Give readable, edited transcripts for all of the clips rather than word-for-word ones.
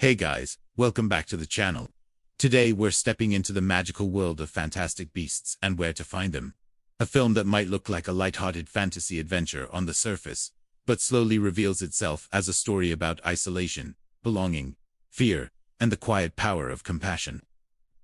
Hey guys, welcome back to the channel. Today we're stepping into the magical world of Fantastic Beasts and Where to Find Them. A film that might look like a light-hearted fantasy adventure on the surface, but slowly reveals itself as a story about isolation, belonging, fear, and the quiet power of compassion.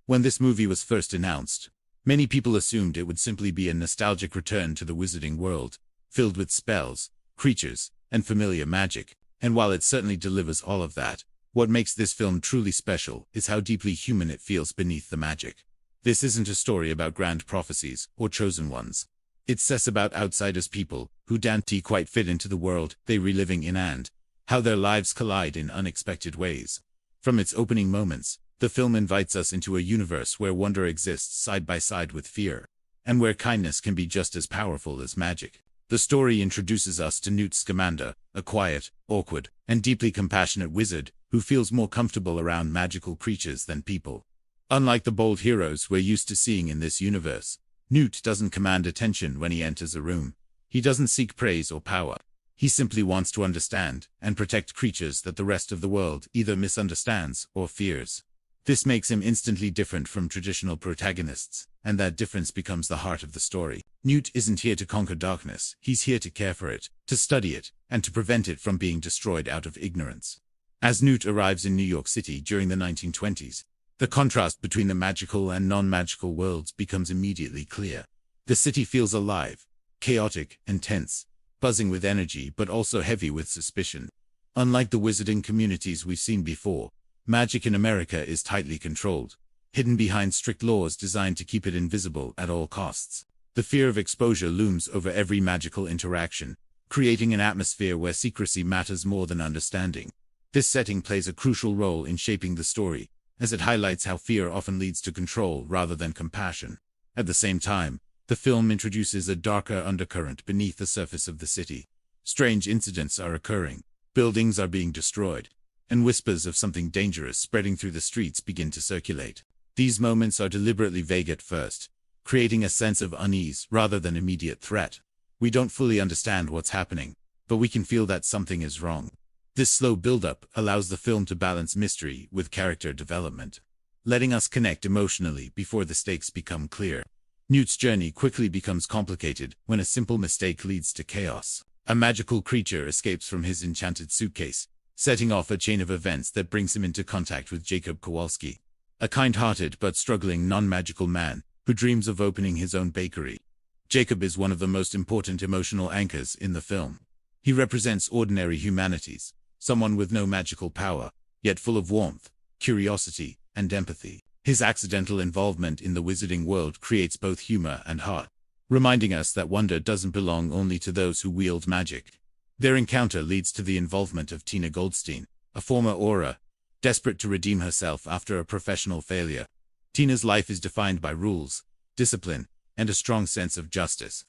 When this movie was first announced, many people assumed it would simply be a nostalgic return to the wizarding world, filled with spells, creatures, and familiar magic. And while it certainly delivers all of that, what makes this film truly special is how deeply human it feels beneath the magic. This isn't a story about grand prophecies or chosen ones. It's less about outsiders, people who don't quite fit into the world they're reliving in, and how their lives collide in unexpected ways. From its opening moments, the film invites us into a universe where wonder exists side by side with fear, and where kindness can be just as powerful as magic. The story introduces us to Newt Scamander, a quiet, awkward, and deeply compassionate wizard who feels more comfortable around magical creatures than people. Unlike the bold heroes we're used to seeing in this universe, Newt doesn't command attention when he enters a room. He doesn't seek praise or power. He simply wants to understand and protect creatures that the rest of the world either misunderstands or fears. This makes him instantly different from traditional protagonists, and that difference becomes the heart of the story. Newt isn't here to conquer darkness, he's here to care for it, to study it, and to prevent it from being destroyed out of ignorance. As Newt arrives in New York City during the 1920s, the contrast between the magical and non-magical worlds becomes immediately clear. The city feels alive, chaotic and tense, buzzing with energy but also heavy with suspicion. Unlike the wizarding communities we've seen before, magic in America is tightly controlled, hidden behind strict laws designed to keep it invisible at all costs. The fear of exposure looms over every magical interaction, creating an atmosphere where secrecy matters more than understanding. This setting plays a crucial role in shaping the story, as it highlights how fear often leads to control rather than compassion. At the same time, the film introduces a darker undercurrent beneath the surface of the city. Strange incidents are occurring, buildings are being destroyed, and whispers of something dangerous spreading through the streets begin to circulate. These moments are deliberately vague at first, creating a sense of unease rather than immediate threat. We don't fully understand what's happening, but we can feel that something is wrong. This slow build-up allows the film to balance mystery with character development, letting us connect emotionally before the stakes become clear. Newt's journey quickly becomes complicated when a simple mistake leads to chaos. A magical creature escapes from his enchanted suitcase, setting off a chain of events that brings him into contact with Jacob Kowalski, a kind-hearted but struggling non-magical man who dreams of opening his own bakery. Jacob is one of the most important emotional anchors in the film. He represents ordinary humanities, someone with no magical power, yet full of warmth, curiosity, and empathy. His accidental involvement in the wizarding world creates both humor and heart, reminding us that wonder doesn't belong only to those who wield magic. Their encounter leads to the involvement of Tina Goldstein, a former Auror, desperate to redeem herself after a professional failure. Tina's life is defined by rules, discipline, and a strong sense of justice.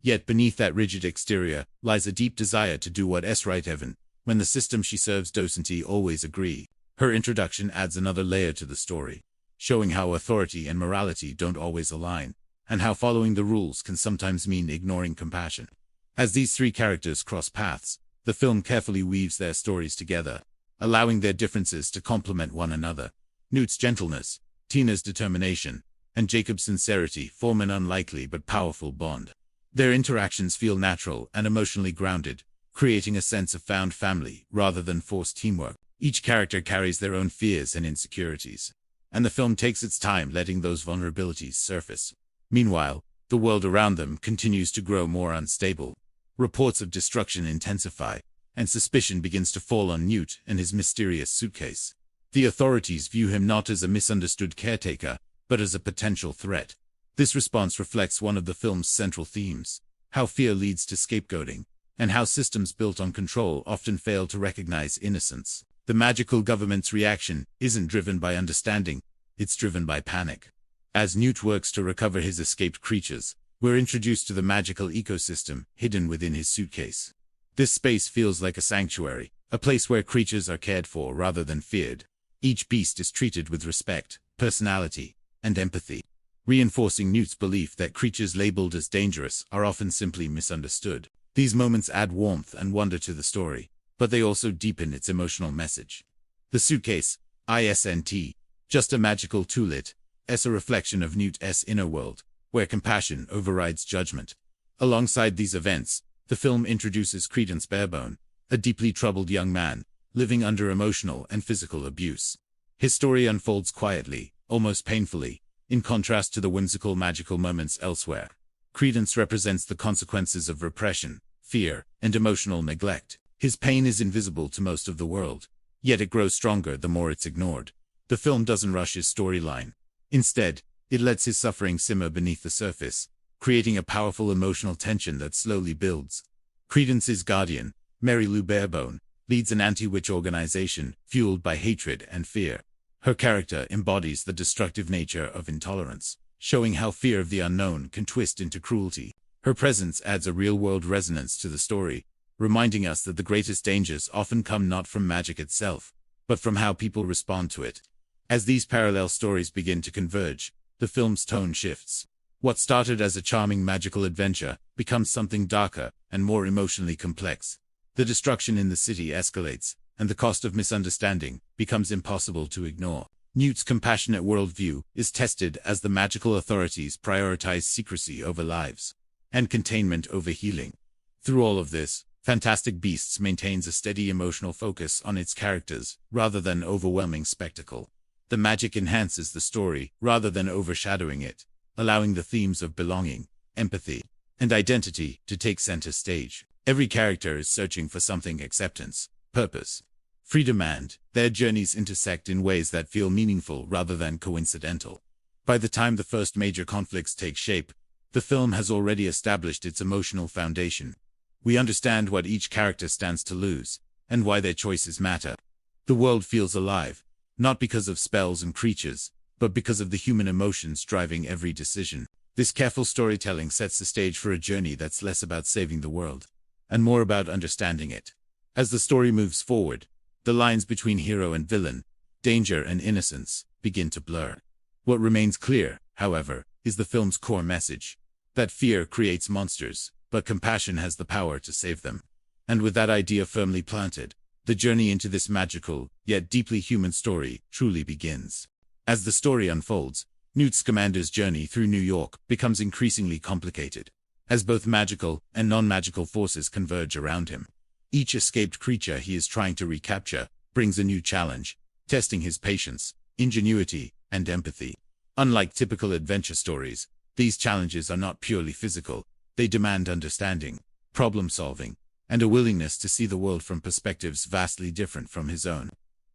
Yet beneath that rigid exterior lies a deep desire to do what's right, even when the system she serves doesn't always agree. Her introduction adds another layer to the story, showing how authority and morality don't always align, and how following the rules can sometimes mean ignoring compassion. As these three characters cross paths, the film carefully weaves their stories together, allowing their differences to complement one another. Newt's gentleness, Tina's determination, and Jacob's sincerity form an unlikely but powerful bond. Their interactions feel natural and emotionally grounded, creating a sense of found family rather than forced teamwork. Each character carries their own fears and insecurities, and the film takes its time letting those vulnerabilities surface. Meanwhile, the world around them continues to grow more unstable. Reports of destruction intensify, and suspicion begins to fall on Newt and his mysterious suitcase. The authorities view him not as a misunderstood caretaker, but as a potential threat. This response reflects one of the film's central themes: how fear leads to scapegoating, and how systems built on control often fail to recognize innocence. The magical government's reaction isn't driven by understanding, it's driven by panic. As Newt works to recover his escaped creatures, we're introduced to the magical ecosystem hidden within his suitcase. This space feels like a sanctuary, a place where creatures are cared for rather than feared. Each beast is treated with respect, personality, and empathy, reinforcing Newt's belief that creatures labeled as dangerous are often simply misunderstood. These moments add warmth and wonder to the story, but they also deepen its emotional message. The suitcase, isn't just a magical toolet, a reflection of Newt's inner world, where compassion overrides judgment. Alongside these events, the film introduces Credence Barebone, a deeply troubled young man, living under emotional and physical abuse. His story unfolds quietly, almost painfully, in contrast to the whimsical magical moments elsewhere. Credence represents the consequences of repression, fear, and emotional neglect. His pain is invisible to most of the world, yet it grows stronger the more it's ignored. The film doesn't rush his storyline. Instead, it lets his suffering simmer beneath the surface, creating a powerful emotional tension that slowly builds. Credence's guardian, Mary Lou Barebone, leads an anti-witch organization fueled by hatred and fear. Her character embodies the destructive nature of intolerance, showing how fear of the unknown can twist into cruelty. Her presence adds a real-world resonance to the story, reminding us that the greatest dangers often come not from magic itself, but from how people respond to it. As these parallel stories begin to converge, the film's tone shifts. What started as a charming magical adventure becomes something darker and more emotionally complex. The destruction in the city escalates, and the cost of misunderstanding becomes impossible to ignore. Newt's compassionate worldview is tested as the magical authorities prioritize secrecy over lives, and containment over healing. Through all of this, Fantastic Beasts maintains a steady emotional focus on its characters, rather than overwhelming spectacle. The magic enhances the story, rather than overshadowing it, allowing the themes of belonging, empathy, and identity to take center stage. Every character is searching for something: acceptance, purpose, freedom, and their journeys intersect in ways that feel meaningful rather than coincidental. By the time the first major conflicts take shape, the film has already established its emotional foundation. We understand what each character stands to lose, and why their choices matter. The world feels alive, not because of spells and creatures, but because of the human emotions driving every decision. This careful storytelling sets the stage for a journey that's less about saving the world, and more about understanding it. As the story moves forward, the lines between hero and villain, danger and innocence, begin to blur. What remains clear, however, is the film's core message: that fear creates monsters, but compassion has the power to save them. And with that idea firmly planted, the journey into this magical, yet deeply human story truly begins. As the story unfolds, Newt Scamander's journey through New York becomes increasingly complicated, as both magical and non-magical forces converge around him. Each escaped creature he is trying to recapture brings a new challenge, testing his patience, ingenuity, and empathy. Unlike typical adventure stories, these challenges are not purely physical. They demand understanding, problem-solving, and a willingness to see the world from perspectives vastly different from his own.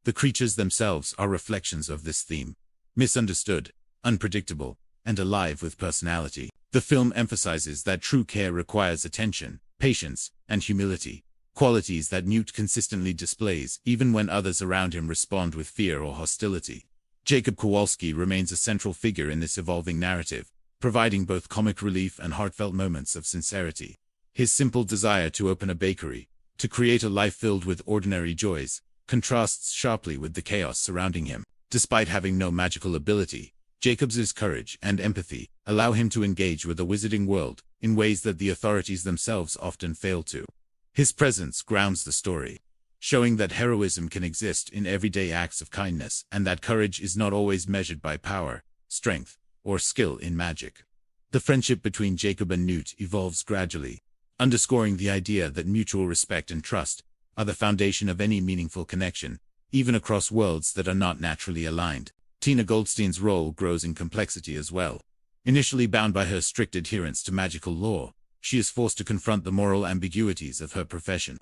The creatures themselves are reflections of this theme: misunderstood, unpredictable, and alive with personality. The film emphasizes that true care requires attention, patience, and humility, qualities that Newt consistently displays even when others around him respond with fear or hostility. Jacob Kowalski remains a central figure in this evolving narrative, providing both comic relief and heartfelt moments of sincerity. His simple desire to open a bakery, to create a life filled with ordinary joys, contrasts sharply with the chaos surrounding him. Despite having no magical ability, Jacob's courage and empathy allow him to engage with the wizarding world in ways that the authorities themselves often fail to. His presence grounds the story, showing that heroism can exist in everyday acts of kindness, and that courage is not always measured by power, strength, or skill in magic. The friendship between Jacob and Newt evolves gradually, underscoring the idea that mutual respect and trust are the foundation of any meaningful connection, even across worlds that are not naturally aligned. Tina Goldstein's role grows in complexity as well. Initially bound by her strict adherence to magical law, she is forced to confront the moral ambiguities of her profession.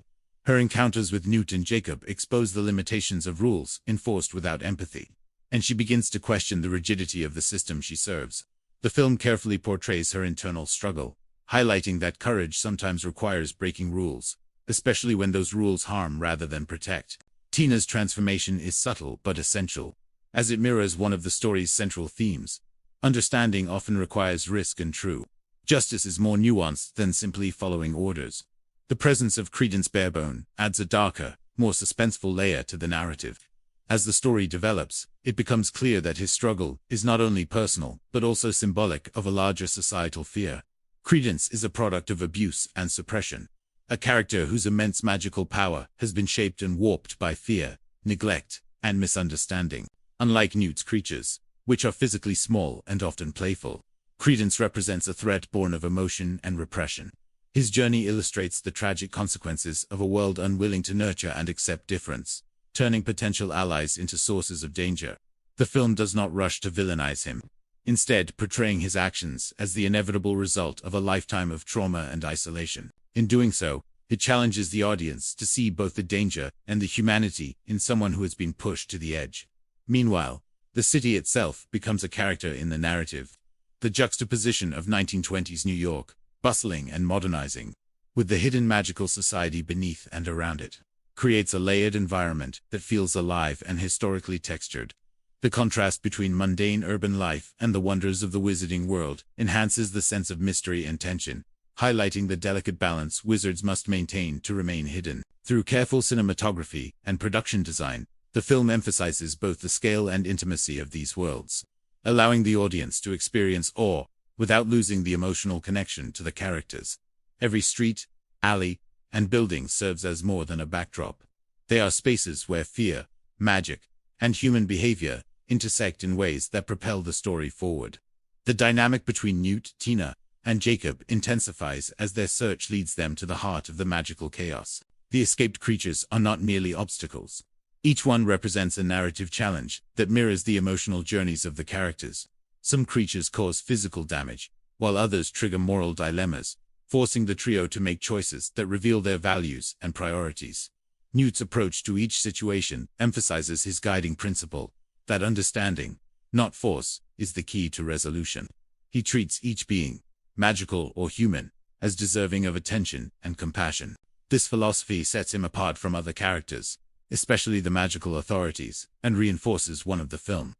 Her encounters with Newt and Jacob expose the limitations of rules enforced without empathy, and she begins to question the rigidity of the system she serves. The film carefully portrays her internal struggle, highlighting that courage sometimes requires breaking rules, especially when those rules harm rather than protect. Tina's transformation is subtle but essential, as it mirrors one of the story's central themes: understanding often requires risk, and true justice is more nuanced than simply following orders. The presence of Credence Barebone adds a darker, more suspenseful layer to the narrative. As the story develops, it becomes clear that his struggle is not only personal, but also symbolic of a larger societal fear. Credence is a product of abuse and suppression, a character whose immense magical power has been shaped and warped by fear, neglect, and misunderstanding. Unlike Newt's creatures, which are physically small and often playful, Credence represents a threat born of emotion and repression. His journey illustrates the tragic consequences of a world unwilling to nurture and accept difference, turning potential allies into sources of danger. The film does not rush to villainize him, instead portraying his actions as the inevitable result of a lifetime of trauma and isolation. In doing so, it challenges the audience to see both the danger and the humanity in someone who has been pushed to the edge. Meanwhile, the city itself becomes a character in the narrative. The juxtaposition of 1920s New York, bustling and modernizing, with the hidden magical society beneath and around it, creates a layered environment that feels alive and historically textured. The contrast between mundane urban life and the wonders of the wizarding world enhances the sense of mystery and tension, highlighting the delicate balance wizards must maintain to remain hidden. Through careful cinematography and production design, the film emphasizes both the scale and intimacy of these worlds, allowing the audience to experience awe without losing the emotional connection to the characters. Every street, alley, and building serves as more than a backdrop. They are spaces where fear, magic, and human behavior intersect in ways that propel the story forward. The dynamic between Newt, Tina, and Jacob intensifies as their search leads them to the heart of the magical chaos. The escaped creatures are not merely obstacles. Each one represents a narrative challenge that mirrors the emotional journeys of the characters. Some creatures cause physical damage, while others trigger moral dilemmas, forcing the trio to make choices that reveal their values and priorities. Newt's approach to each situation emphasizes his guiding principle, that understanding, not force, is the key to resolution. He treats each being, magical or human, as deserving of attention and compassion. This philosophy sets him apart from other characters, especially the magical authorities, and reinforces one of the film's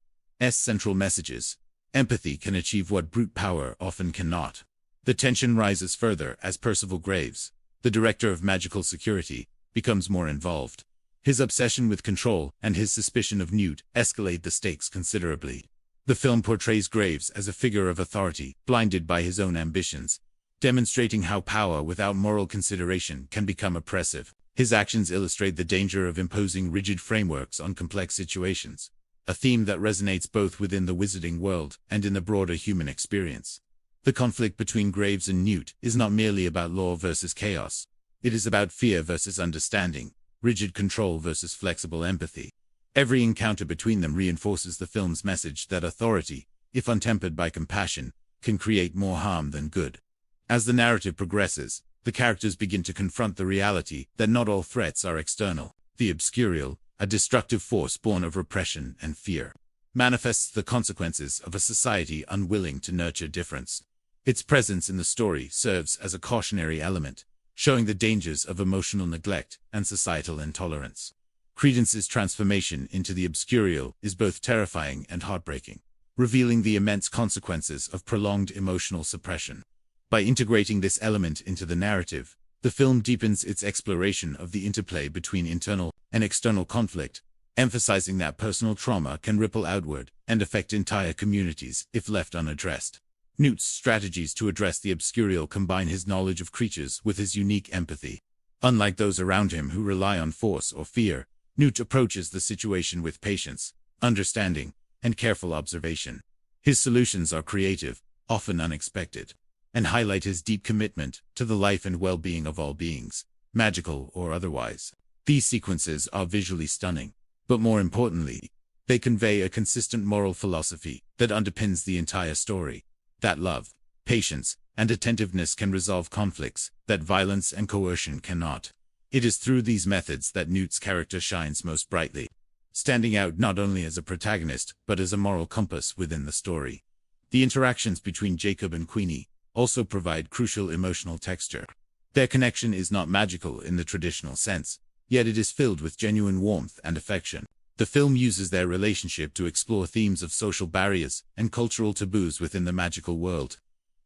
central messages: empathy can achieve what brute power often cannot. The tension rises further as Percival Graves, the director of magical security, becomes more involved. His obsession with control and his suspicion of Newt escalate the stakes considerably. The film portrays Graves as a figure of authority, blinded by his own ambitions, demonstrating how power without moral consideration can become oppressive. His actions illustrate the danger of imposing rigid frameworks on complex situations, a theme that resonates both within the wizarding world and in the broader human experience. The conflict between Graves and Newt is not merely about law versus chaos. It is about fear versus understanding, rigid control versus flexible empathy. Every encounter between them reinforces the film's message that authority, if untempered by compassion, can create more harm than good. As the narrative progresses, the characters begin to confront the reality that not all threats are external. The Obscurial, a destructive force born of repression and fear, manifests the consequences of a society unwilling to nurture difference. Its presence in the story serves as a cautionary element, showing the dangers of emotional neglect and societal intolerance. Credence's transformation into the Obscurial is both terrifying and heartbreaking, revealing the immense consequences of prolonged emotional suppression. By integrating this element into the narrative, the film deepens its exploration of the interplay between internal and external conflict, emphasizing that personal trauma can ripple outward and affect entire communities if left unaddressed. Newt's strategies to address the Obscurial combine his knowledge of creatures with his unique empathy. Unlike those around him who rely on force or fear, Newt approaches the situation with patience, understanding, and careful observation. His solutions are creative, often unexpected, and highlight his deep commitment to the life and well-being of all beings, magical or otherwise. These sequences are visually stunning, but more importantly, they convey a consistent moral philosophy that underpins the entire story, that love, patience, and attentiveness can resolve conflicts that violence and coercion cannot. It is through these methods that Newt's character shines most brightly, standing out not only as a protagonist but as a moral compass within the story. The interactions between Jacob and Queenie also provide crucial emotional texture. Their connection is not magical in the traditional sense, yet it is filled with genuine warmth and affection. The film uses their relationship to explore themes of social barriers and cultural taboos within the magical world.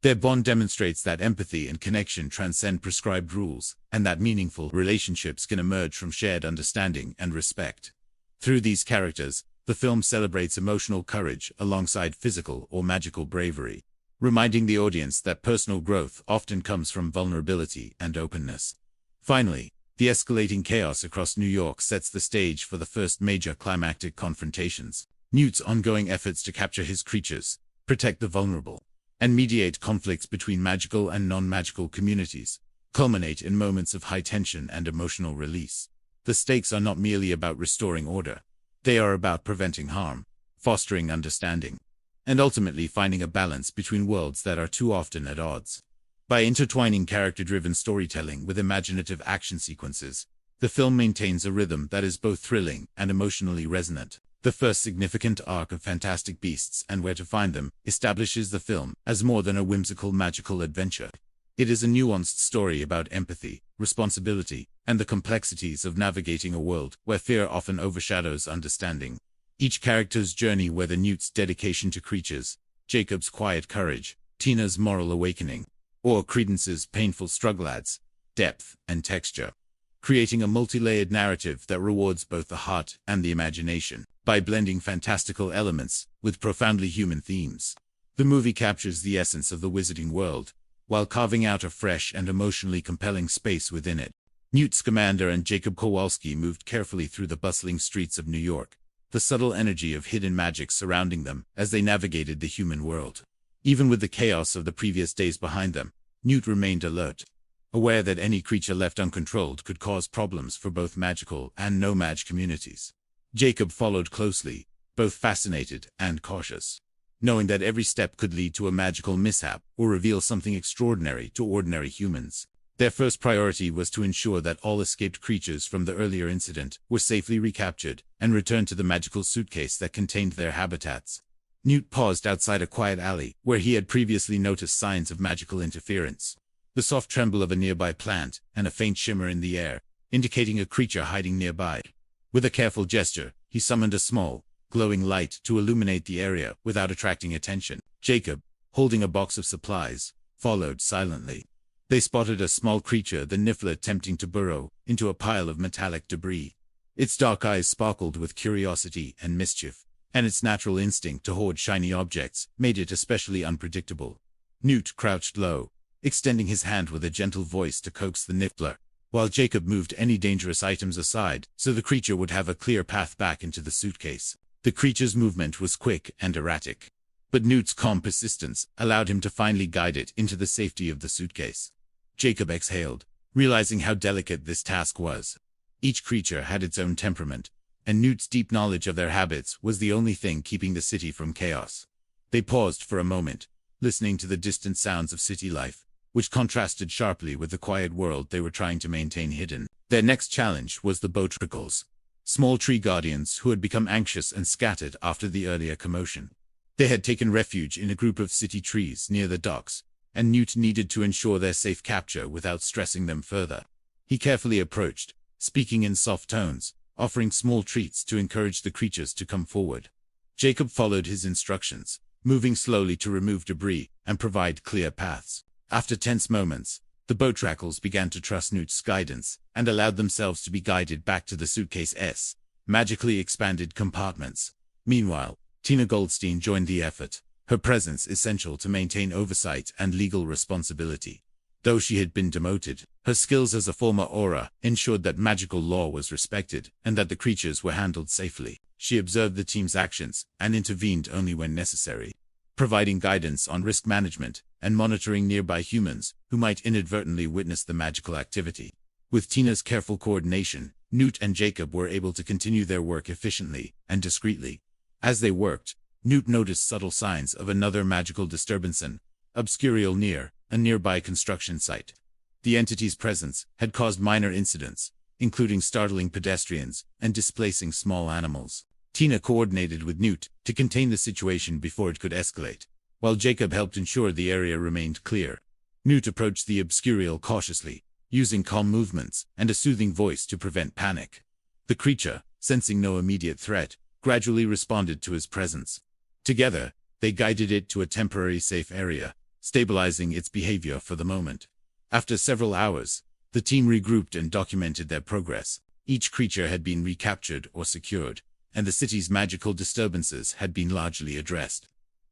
Their bond demonstrates that empathy and connection transcend prescribed rules, and that meaningful relationships can emerge from shared understanding and respect. Through these characters, the film celebrates emotional courage alongside physical or magical bravery, reminding the audience that personal growth often comes from vulnerability and openness. Finally, The escalating chaos across New York sets the stage for the first major climactic confrontations. Newt's ongoing efforts to capture his creatures, protect the vulnerable, and mediate conflicts between magical and non-magical communities culminate in moments of high tension and emotional release. The stakes are not merely about restoring order. They are about preventing harm, fostering understanding, and ultimately finding a balance between worlds that are too often at odds. By intertwining character-driven storytelling with imaginative action sequences, the film maintains a rhythm that is both thrilling and emotionally resonant. The first significant arc of Fantastic Beasts and Where to Find Them establishes the film as more than a whimsical magical adventure. It is a nuanced story about empathy, responsibility, and the complexities of navigating a world where fear often overshadows understanding. Each character's journey, whether Newt's dedication to creatures, Jacob's quiet courage, Tina's moral awakening, or Credence's painful struggle, adds depth and texture, creating a multi-layered narrative that rewards both the heart and the imagination. By blending fantastical elements with profoundly human themes, the movie captures the essence of the wizarding world, while carving out a fresh and emotionally compelling space within it. Newt Scamander and Jacob Kowalski moved carefully through the bustling streets of New York, the subtle energy of hidden magic surrounding them as they navigated the human world. Even with the chaos of the previous days behind them, Newt remained alert, aware that any creature left uncontrolled could cause problems for both magical and no-mag communities. Jacob followed closely, both fascinated and cautious, knowing that every step could lead to a magical mishap or reveal something extraordinary to ordinary humans. Their first priority was to ensure that all escaped creatures from the earlier incident were safely recaptured and returned to the magical suitcase that contained their habitats. Newt paused outside a quiet alley where he had previously noticed signs of magical interference. The soft tremble of a nearby plant and a faint shimmer in the air, indicating a creature hiding nearby. With a careful gesture, he summoned a small, glowing light to illuminate the area without attracting attention. Jacob, holding a box of supplies, followed silently. They spotted a small creature, the Niffler, attempting to burrow into a pile of metallic debris. Its dark eyes sparkled with curiosity and mischief, and its natural instinct to hoard shiny objects made it especially unpredictable. Newt crouched low, extending his hand with a gentle voice to coax the Niffler, while Jacob moved any dangerous items aside so the creature would have a clear path back into the suitcase. The creature's movement was quick and erratic, but Newt's calm persistence allowed him to finally guide it into the safety of the suitcase. Jacob exhaled, realizing how delicate this task was. Each creature had its own temperament, and Newt's deep knowledge of their habits was the only thing keeping the city from chaos. They paused for a moment, listening to the distant sounds of city life, which contrasted sharply with the quiet world they were trying to maintain hidden. Their next challenge was the Botricles, small tree guardians who had become anxious and scattered after the earlier commotion. They had taken refuge in a group of city trees near the docks, and Newt needed to ensure their safe capture without stressing them further. He carefully approached, speaking in soft tones, offering small treats to encourage the creatures to come forward. Jacob followed his instructions, moving slowly to remove debris and provide clear paths. After tense moments, the Botricles began to trust Newt's guidance and allowed themselves to be guided back to the suitcase's magically expanded compartments. Meanwhile, Tina Goldstein joined the effort, her presence essential to maintain oversight and legal responsibility. Though she had been demoted, her skills as a former Auror ensured that magical law was respected and that the creatures were handled safely. She observed the team's actions and intervened only when necessary, providing guidance on risk management and monitoring nearby humans who might inadvertently witness the magical activity. With Tina's careful coordination, Newt and Jacob were able to continue their work efficiently and discreetly. As they worked, Newt noticed subtle signs of another magical disturbance, an obscurial near a nearby construction site. The entity's presence had caused minor incidents, including startling pedestrians and displacing small animals. Tina coordinated with Newt to contain the situation before it could escalate, while Jacob helped ensure the area remained clear. Newt approached the obscurial cautiously, using calm movements and a soothing voice to prevent panic. The creature, sensing no immediate threat, gradually responded to his presence. Together, they guided it to a temporary safe area, stabilizing its behavior for the moment. After several hours, the team regrouped and documented their progress. Each creature had been recaptured or secured, and the city's magical disturbances had been largely addressed.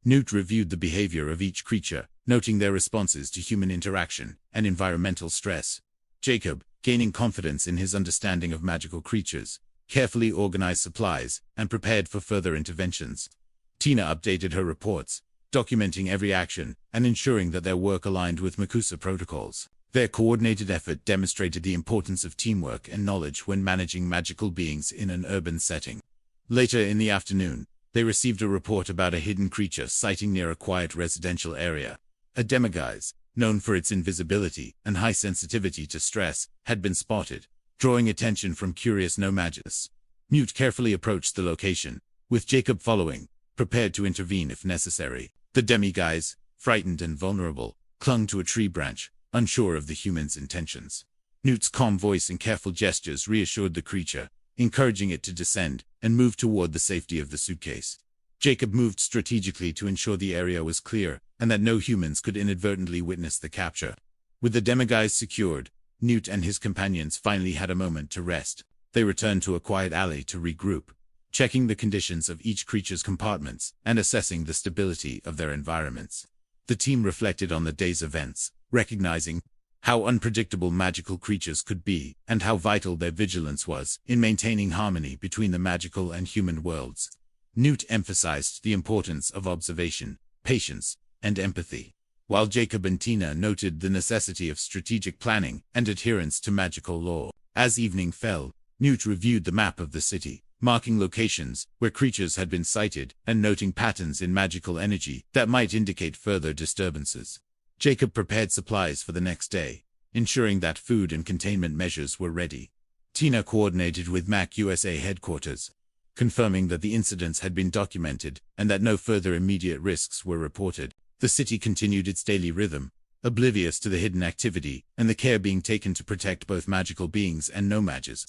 Newt reviewed the behavior of each creature, noting their responses to human interaction and environmental stress. Jacob, gaining confidence in his understanding of magical creatures, carefully organized supplies and prepared for further interventions. Tina updated her reports, documenting every action and ensuring that their work aligned with Makusa protocols. Their coordinated effort demonstrated the importance of teamwork and knowledge when managing magical beings in an urban setting. Later in the afternoon, they received a report about a hidden creature sighting near a quiet residential area. A demiguise, known for its invisibility and high sensitivity to stress, had been spotted, drawing attention from curious no-mages. Newt carefully approached the location, with Jacob following, prepared to intervene if necessary. The demiguise, frightened and vulnerable, clung to a tree branch, unsure of the human's intentions. Newt's calm voice and careful gestures reassured the creature, encouraging it to descend and move toward the safety of the suitcase. Jacob moved strategically to ensure the area was clear and that no humans could inadvertently witness the capture. With the demiguise secured, Newt and his companions finally had a moment to rest. They returned to a quiet alley to regroup, checking the conditions of each creature's compartments and assessing the stability of their environments. The team reflected on the day's events, recognizing how unpredictable magical creatures could be and how vital their vigilance was in maintaining harmony between the magical and human worlds. Newt emphasized the importance of observation, patience, and empathy, while Jacob and Tina noted the necessity of strategic planning and adherence to magical law. As evening fell, Newt reviewed the map of the city, marking locations where creatures had been sighted and noting patterns in magical energy that might indicate further disturbances. Jacob prepared supplies for the next day, ensuring that food and containment measures were ready. Tina coordinated with MAC USA headquarters, confirming that the incidents had been documented and that no further immediate risks were reported. The city continued its daily rhythm, oblivious to the hidden activity and the care being taken to protect both magical beings and no-mages.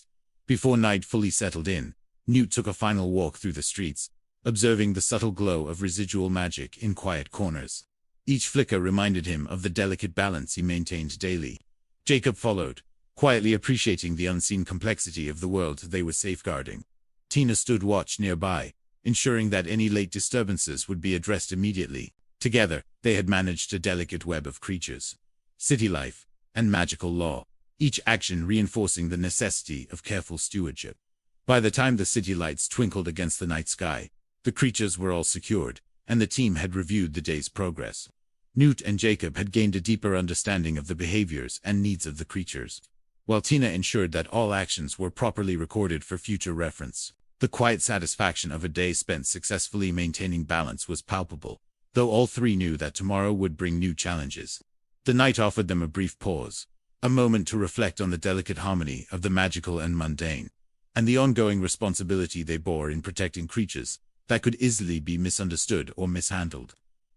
Before night fully settled in, Newt took a final walk through the streets, observing the subtle glow of residual magic in quiet corners. Each flicker reminded him of the delicate balance he maintained daily. Jacob followed, quietly appreciating the unseen complexity of the world they were safeguarding. Tina stood watch nearby, ensuring that any late disturbances would be addressed immediately. Together, they had managed a delicate web of creatures, city life, and magical law, each action reinforcing the necessity of careful stewardship. By the time the city lights twinkled against the night sky, the creatures were all secured, and the team had reviewed the day's progress. Newt and Jacob had gained a deeper understanding of the behaviors and needs of the creatures, while Tina ensured that all actions were properly recorded for future reference. The quiet satisfaction of a day spent successfully maintaining balance was palpable, though all three knew that tomorrow would bring new challenges. The night offered them a brief pause, a moment to reflect on the delicate harmony of the magical and mundane, and the ongoing responsibility they bore in protecting creatures that could easily be misunderstood or mishandled.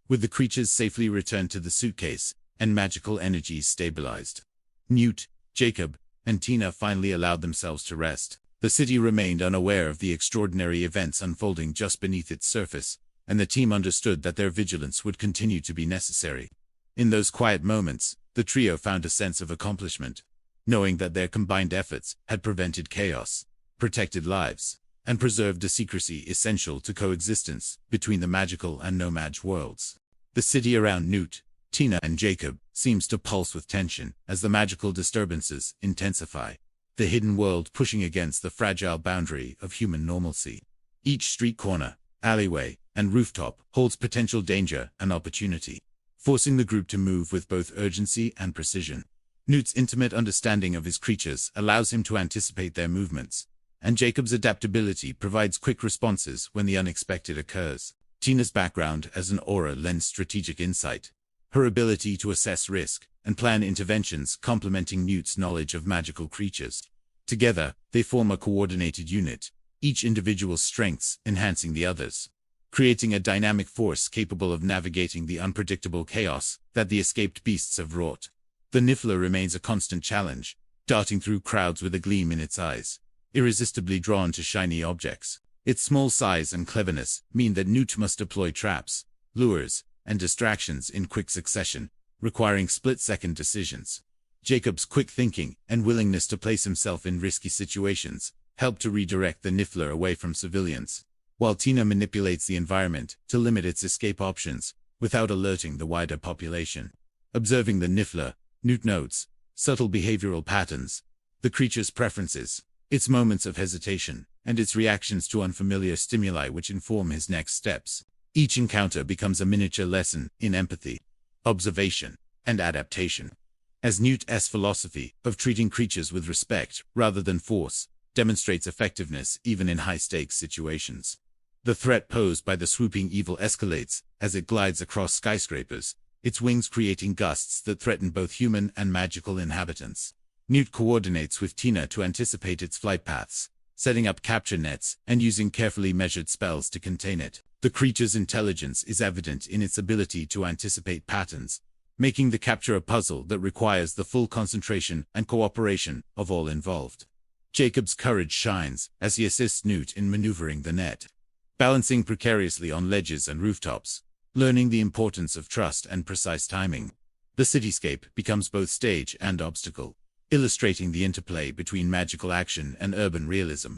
With the creatures safely returned to the suitcase and magical energies stabilized, Newt, Jacob, and Tina finally allowed themselves to rest. The city remained unaware of the extraordinary events unfolding just beneath its surface, and the team understood that their vigilance would continue to be necessary. In those quiet moments, the trio found a sense of accomplishment, knowing that their combined efforts had prevented chaos, protected lives, and preserved a secrecy essential to coexistence between the magical and no-mage worlds. The city around Newt, Tina, and Jacob seems to pulse with tension as the magical disturbances intensify, the hidden world pushing against the fragile boundary of human normalcy. Each street corner, alleyway, and rooftop holds potential danger and opportunity, forcing the group to move with both urgency and precision. Newt's intimate understanding of his creatures allows him to anticipate their movements, and Jacob's adaptability provides quick responses when the unexpected occurs. Tina's background as an aura lends strategic insight, her ability to assess risk and plan interventions complementing Newt's knowledge of magical creatures. Together, they form a coordinated unit, each individual's strengths enhancing the others, creating a dynamic force capable of navigating the unpredictable chaos that the escaped beasts have wrought. The Niffler remains a constant challenge, darting through crowds with a gleam in its eyes, irresistibly drawn to shiny objects. Its small size and cleverness mean that Newt must deploy traps, lures, and distractions in quick succession, requiring split-second decisions. Jacob's quick thinking and willingness to place himself in risky situations help to redirect the Niffler away from civilians, while Tina manipulates the environment to limit its escape options without alerting the wider population. Observing the Niffler, Newt notes subtle behavioral patterns, the creature's preferences, its moments of hesitation, and its reactions to unfamiliar stimuli which inform his next steps. Each encounter becomes a miniature lesson in empathy, observation, and adaptation. As Newt's philosophy of treating creatures with respect rather than force demonstrates effectiveness even in high-stakes situations. The threat posed by the swooping evil escalates as it glides across skyscrapers, its wings creating gusts that threaten both human and magical inhabitants. Newt coordinates with Tina to anticipate its flight paths, setting up capture nets and using carefully measured spells to contain it. The creature's intelligence is evident in its ability to anticipate patterns, making the capture a puzzle that requires the full concentration and cooperation of all involved. Jacob's courage shines as he assists Newt in maneuvering the net, balancing precariously on ledges and rooftops, learning the importance of trust and precise timing. The cityscape becomes both stage and obstacle, illustrating the interplay between magical action and urban realism.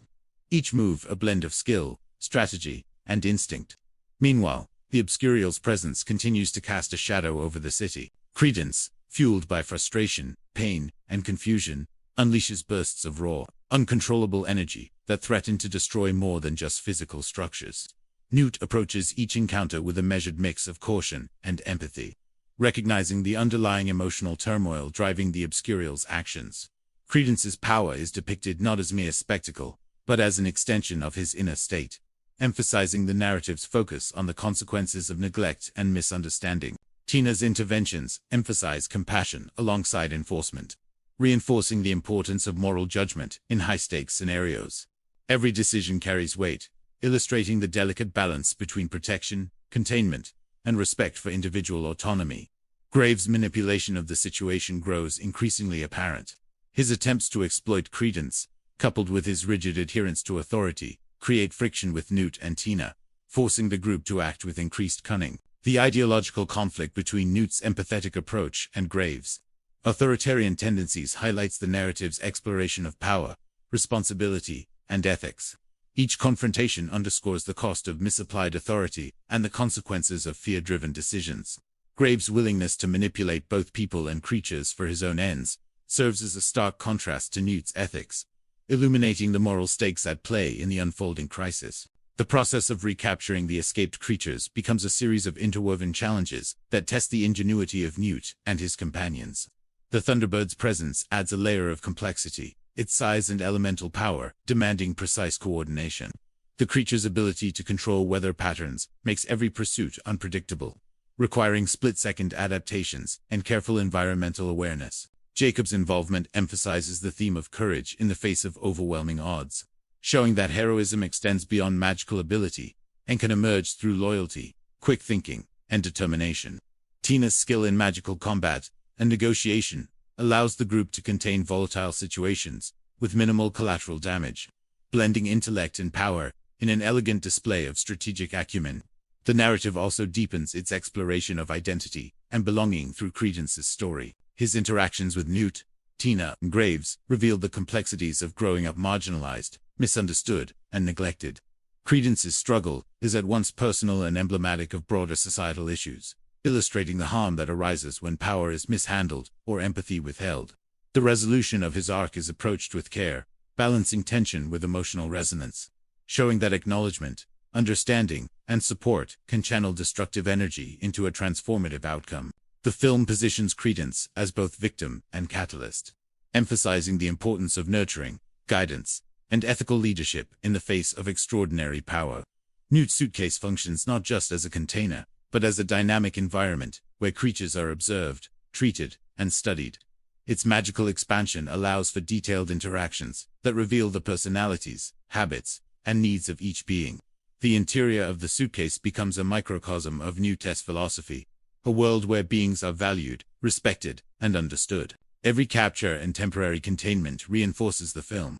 Each move a blend of skill, strategy, and instinct. Meanwhile, the Obscurial's presence continues to cast a shadow over the city. Credence, fueled by frustration, pain, and confusion, unleashes bursts of raw, uncontrollable energy that threaten to destroy more than just physical structures. Newt approaches each encounter with a measured mix of caution and empathy, recognizing the underlying emotional turmoil driving the Obscurial's actions. Credence's power is depicted not as mere spectacle, but as an extension of his inner state, emphasizing the narrative's focus on the consequences of neglect and misunderstanding. Tina's interventions emphasize compassion alongside enforcement, reinforcing the importance of moral judgment in high-stakes scenarios. Every decision carries weight, illustrating the delicate balance between protection, containment, and respect for individual autonomy. Graves' manipulation of the situation grows increasingly apparent. His attempts to exploit Credence, coupled with his rigid adherence to authority, create friction with Newt and Tina, forcing the group to act with increased cunning. The ideological conflict between Newt's empathetic approach and Graves' authoritarian tendencies highlights the narrative's exploration of power, responsibility, and ethics. Each confrontation underscores the cost of misapplied authority and the consequences of fear-driven decisions. Graves' willingness to manipulate both people and creatures for his own ends serves as a stark contrast to Newt's ethics, illuminating the moral stakes at play in the unfolding crisis. The process of recapturing the escaped creatures becomes a series of interwoven challenges that test the ingenuity of Newt and his companions. The Thunderbird's presence adds a layer of complexity, its size and elemental power demanding precise coordination. The creature's ability to control weather patterns makes every pursuit unpredictable, requiring split-second adaptations and careful environmental awareness. Jacob's involvement emphasizes the theme of courage in the face of overwhelming odds, showing that heroism extends beyond magical ability and can emerge through loyalty, quick thinking, and determination. Tina's skill in magical combat and negotiation allows the group to contain volatile situations with minimal collateral damage, blending intellect and power in an elegant display of strategic acumen. The narrative also deepens its exploration of identity and belonging through Credence's story. His interactions with Newt, Tina, and Graves revealed the complexities of growing up marginalized, misunderstood, and neglected. Credence's struggle is at once personal and emblematic of broader societal issues, illustrating the harm that arises when power is mishandled or empathy withheld. The resolution of his arc is approached with care, balancing tension with emotional resonance, showing that acknowledgement, understanding, and support can channel destructive energy into a transformative outcome. The film positions Credence as both victim and catalyst, emphasizing the importance of nurturing, guidance, and ethical leadership in the face of extraordinary power. Newt's suitcase functions not just as a container, but as a dynamic environment where creatures are observed, treated, and studied. Its magical expansion allows for detailed interactions that reveal the personalities, habits, and needs of each being. The interior of the suitcase becomes a microcosm of Newt's philosophy, a world where beings are valued, respected, and understood. Every capture and temporary containment reinforces the film's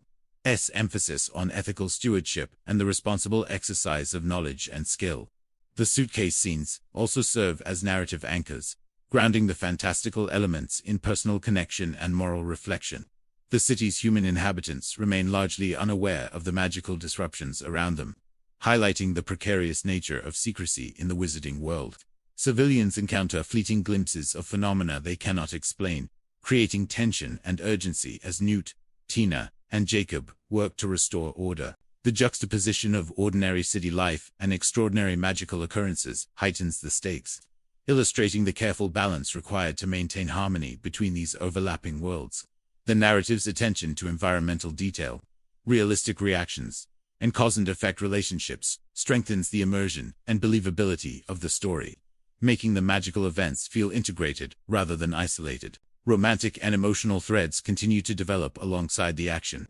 emphasis on ethical stewardship and the responsible exercise of knowledge and skill. The suitcase scenes also serve as narrative anchors, grounding the fantastical elements in personal connection and moral reflection. The city's human inhabitants remain largely unaware of the magical disruptions around them, highlighting the precarious nature of secrecy in the wizarding world. Civilians encounter fleeting glimpses of phenomena they cannot explain, creating tension and urgency as Newt, Tina, and Jacob work to restore order. The juxtaposition of ordinary city life and extraordinary magical occurrences heightens the stakes, illustrating the careful balance required to maintain harmony between these overlapping worlds. The narrative's attention to environmental detail, realistic reactions, and cause-and-effect relationships strengthens the immersion and believability of the story, making the magical events feel integrated rather than isolated. Romantic and emotional threads continue to develop alongside the action.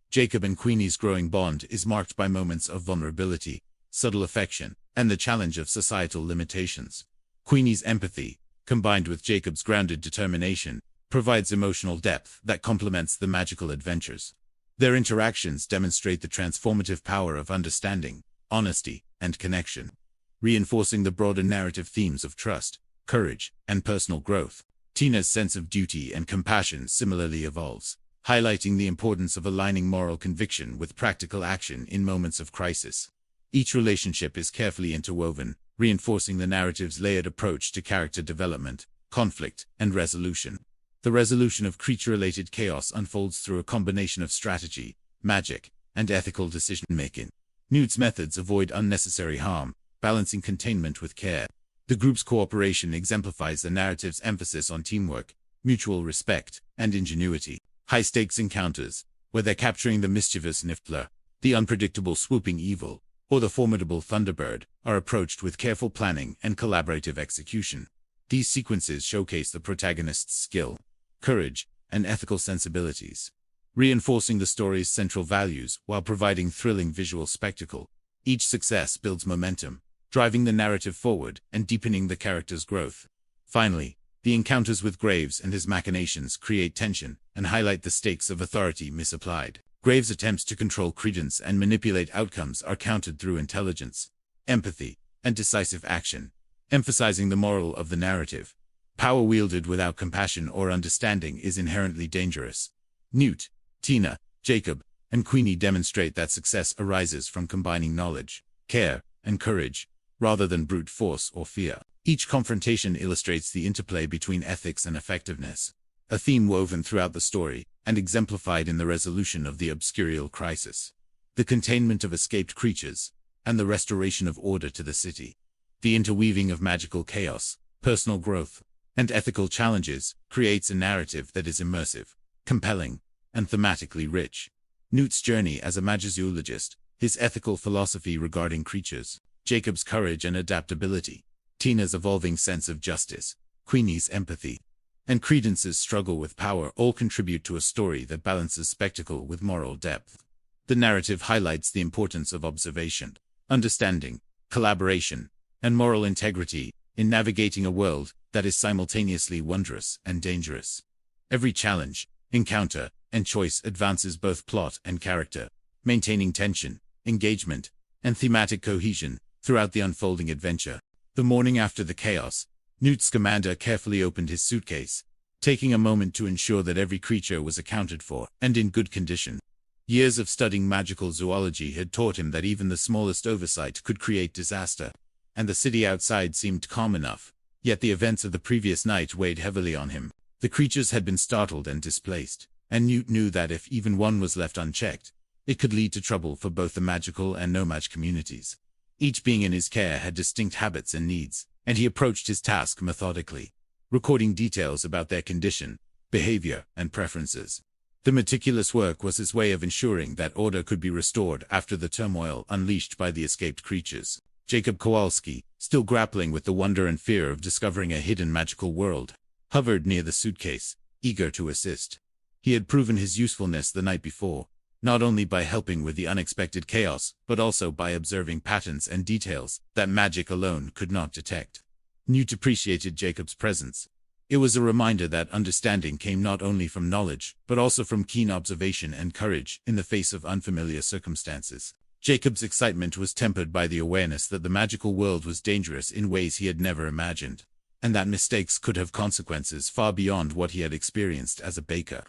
Jacob and Queenie's growing bond is marked by moments of vulnerability, subtle affection, and the challenge of societal limitations. Queenie's empathy, combined with Jacob's grounded determination, provides emotional depth that complements the magical adventures. Their interactions demonstrate the transformative power of understanding, honesty, and connection, reinforcing the broader narrative themes of trust, courage, and personal growth. Tina's sense of duty and compassion similarly evolves, highlighting the importance of aligning moral conviction with practical action in moments of crisis. Each relationship is carefully interwoven, reinforcing the narrative's layered approach to character development, conflict, and resolution. The resolution of creature-related chaos unfolds through a combination of strategy, magic, and ethical decision-making. Newt's methods avoid unnecessary harm, balancing containment with care. The group's cooperation exemplifies the narrative's emphasis on teamwork, mutual respect, and ingenuity. High-stakes encounters, whether capturing the mischievous Niffler, the unpredictable swooping evil, or the formidable Thunderbird, are approached with careful planning and collaborative execution. These sequences showcase the protagonist's skill, courage, and ethical sensibilities, reinforcing the story's central values while providing thrilling visual spectacle. Each success builds momentum, driving the narrative forward and deepening the character's growth. Finally, the encounters with Graves and his machinations create tension and highlight the stakes of authority misapplied. Graves' attempts to control Credence and manipulate outcomes are countered through intelligence, empathy, and decisive action, emphasizing the moral of the narrative. Power wielded without compassion or understanding is inherently dangerous. Newt, Tina, Jacob, and Queenie demonstrate that success arises from combining knowledge, care, and courage, rather than brute force or fear. Each confrontation illustrates the interplay between ethics and effectiveness, a theme woven throughout the story and exemplified in the resolution of the obscurial crisis, the containment of escaped creatures, and the restoration of order to the city. The interweaving of magical chaos, personal growth, and ethical challenges creates a narrative that is immersive, compelling, and thematically rich. Newt's journey as a magizoologist, his ethical philosophy regarding creatures, Jacob's courage and adaptability, Tina's evolving sense of justice, Queenie's empathy, and Credence's struggle with power all contribute to a story that balances spectacle with moral depth. The narrative highlights the importance of observation, understanding, collaboration, and moral integrity in navigating a world that is simultaneously wondrous and dangerous. Every challenge, encounter, and choice advances both plot and character, maintaining tension, engagement, and thematic cohesion throughout the unfolding adventure. The morning after the chaos, Newt Scamander carefully opened his suitcase, taking a moment to ensure that every creature was accounted for and in good condition. Years of studying magical zoology had taught him that even the smallest oversight could create disaster, and the city outside seemed calm enough, yet the events of the previous night weighed heavily on him. The creatures had been startled and displaced, and Newt knew that if even one was left unchecked, it could lead to trouble for both the magical and no-mage communities. Each being in his care had distinct habits and needs, and he approached his task methodically, recording details about their condition, behavior, and preferences. The meticulous work was his way of ensuring that order could be restored after the turmoil unleashed by the escaped creatures. Jacob Kowalski, still grappling with the wonder and fear of discovering a hidden magical world, hovered near the suitcase, eager to assist. He had proven his usefulness the night before, not only by helping with the unexpected chaos, but also by observing patterns and details that magic alone could not detect. Newt appreciated Jacob's presence. It was a reminder that understanding came not only from knowledge, but also from keen observation and courage in the face of unfamiliar circumstances. Jacob's excitement was tempered by the awareness that the magical world was dangerous in ways he had never imagined, and that mistakes could have consequences far beyond what he had experienced as a baker.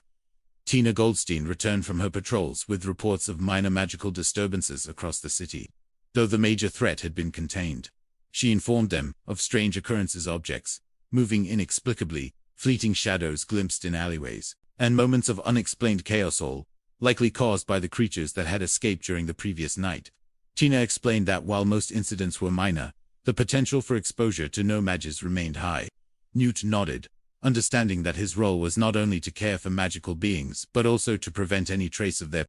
Tina Goldstein returned from her patrols with reports of minor magical disturbances across the city. Though the major threat had been contained, she informed them of strange occurrences, objects moving inexplicably, fleeting shadows glimpsed in alleyways, and moments of unexplained chaos, all likely caused by the creatures that had escaped during the previous night. Tina explained that while most incidents were minor, the potential for exposure to no-mages remained high. Newt nodded, understanding that his role was not only to care for magical beings but also to prevent any trace of their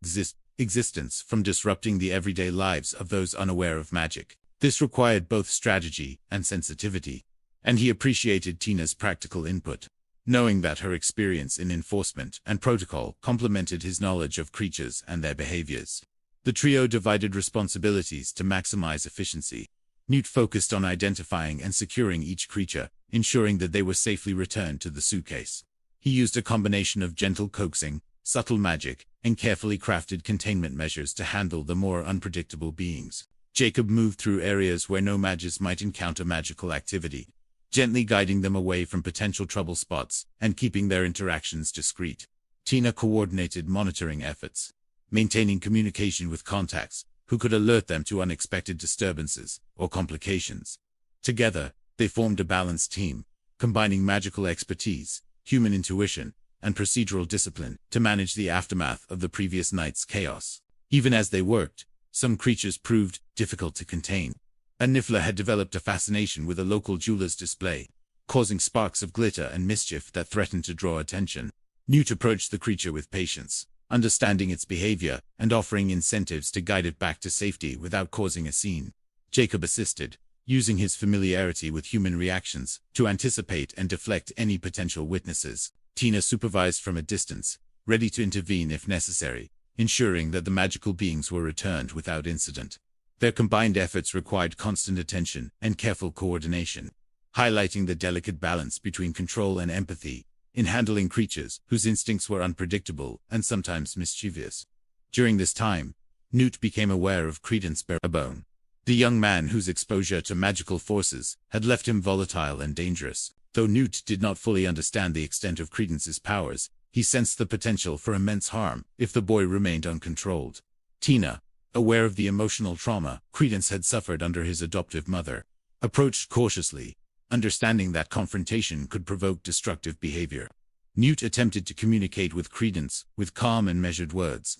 existence from disrupting the everyday lives of those unaware of magic. This required both strategy and sensitivity, and he appreciated Tina's practical input, knowing that her experience in enforcement and protocol complemented his knowledge of creatures and their behaviors. The trio divided responsibilities to maximize efficiency. Newt focused on identifying and securing each creature, ensuring that they were safely returned to the suitcase. He used a combination of gentle coaxing, subtle magic, and carefully crafted containment measures to handle the more unpredictable beings. Jacob moved through areas where no-mages might encounter magical activity, gently guiding them away from potential trouble spots and keeping their interactions discreet. Tina coordinated monitoring efforts, maintaining communication with contacts who could alert them to unexpected disturbances or complications. Together, they formed a balanced team, combining magical expertise, human intuition, and procedural discipline to manage the aftermath of the previous night's chaos. Even as they worked, some creatures proved difficult to contain. A Niffler had developed a fascination with a local jeweler's display, causing sparks of glitter and mischief that threatened to draw attention. Newt approached the creature with patience, understanding its behavior and offering incentives to guide it back to safety without causing a scene. Jacob assisted, using his familiarity with human reactions to anticipate and deflect any potential witnesses. Tina supervised from a distance, ready to intervene if necessary, ensuring that the magical beings were returned without incident. Their combined efforts required constant attention and careful coordination, highlighting the delicate balance between control and empathy in handling creatures whose instincts were unpredictable and sometimes mischievous. During this time, Newt became aware of Credence Barabone, the young man whose exposure to magical forces had left him volatile and dangerous. Though Newt did not fully understand the extent of Credence's powers, he sensed the potential for immense harm if the boy remained uncontrolled. Tina, aware of the emotional trauma Credence had suffered under his adoptive mother, approached cautiously, understanding that confrontation could provoke destructive behavior. Newt attempted to communicate with Credence with calm and measured words,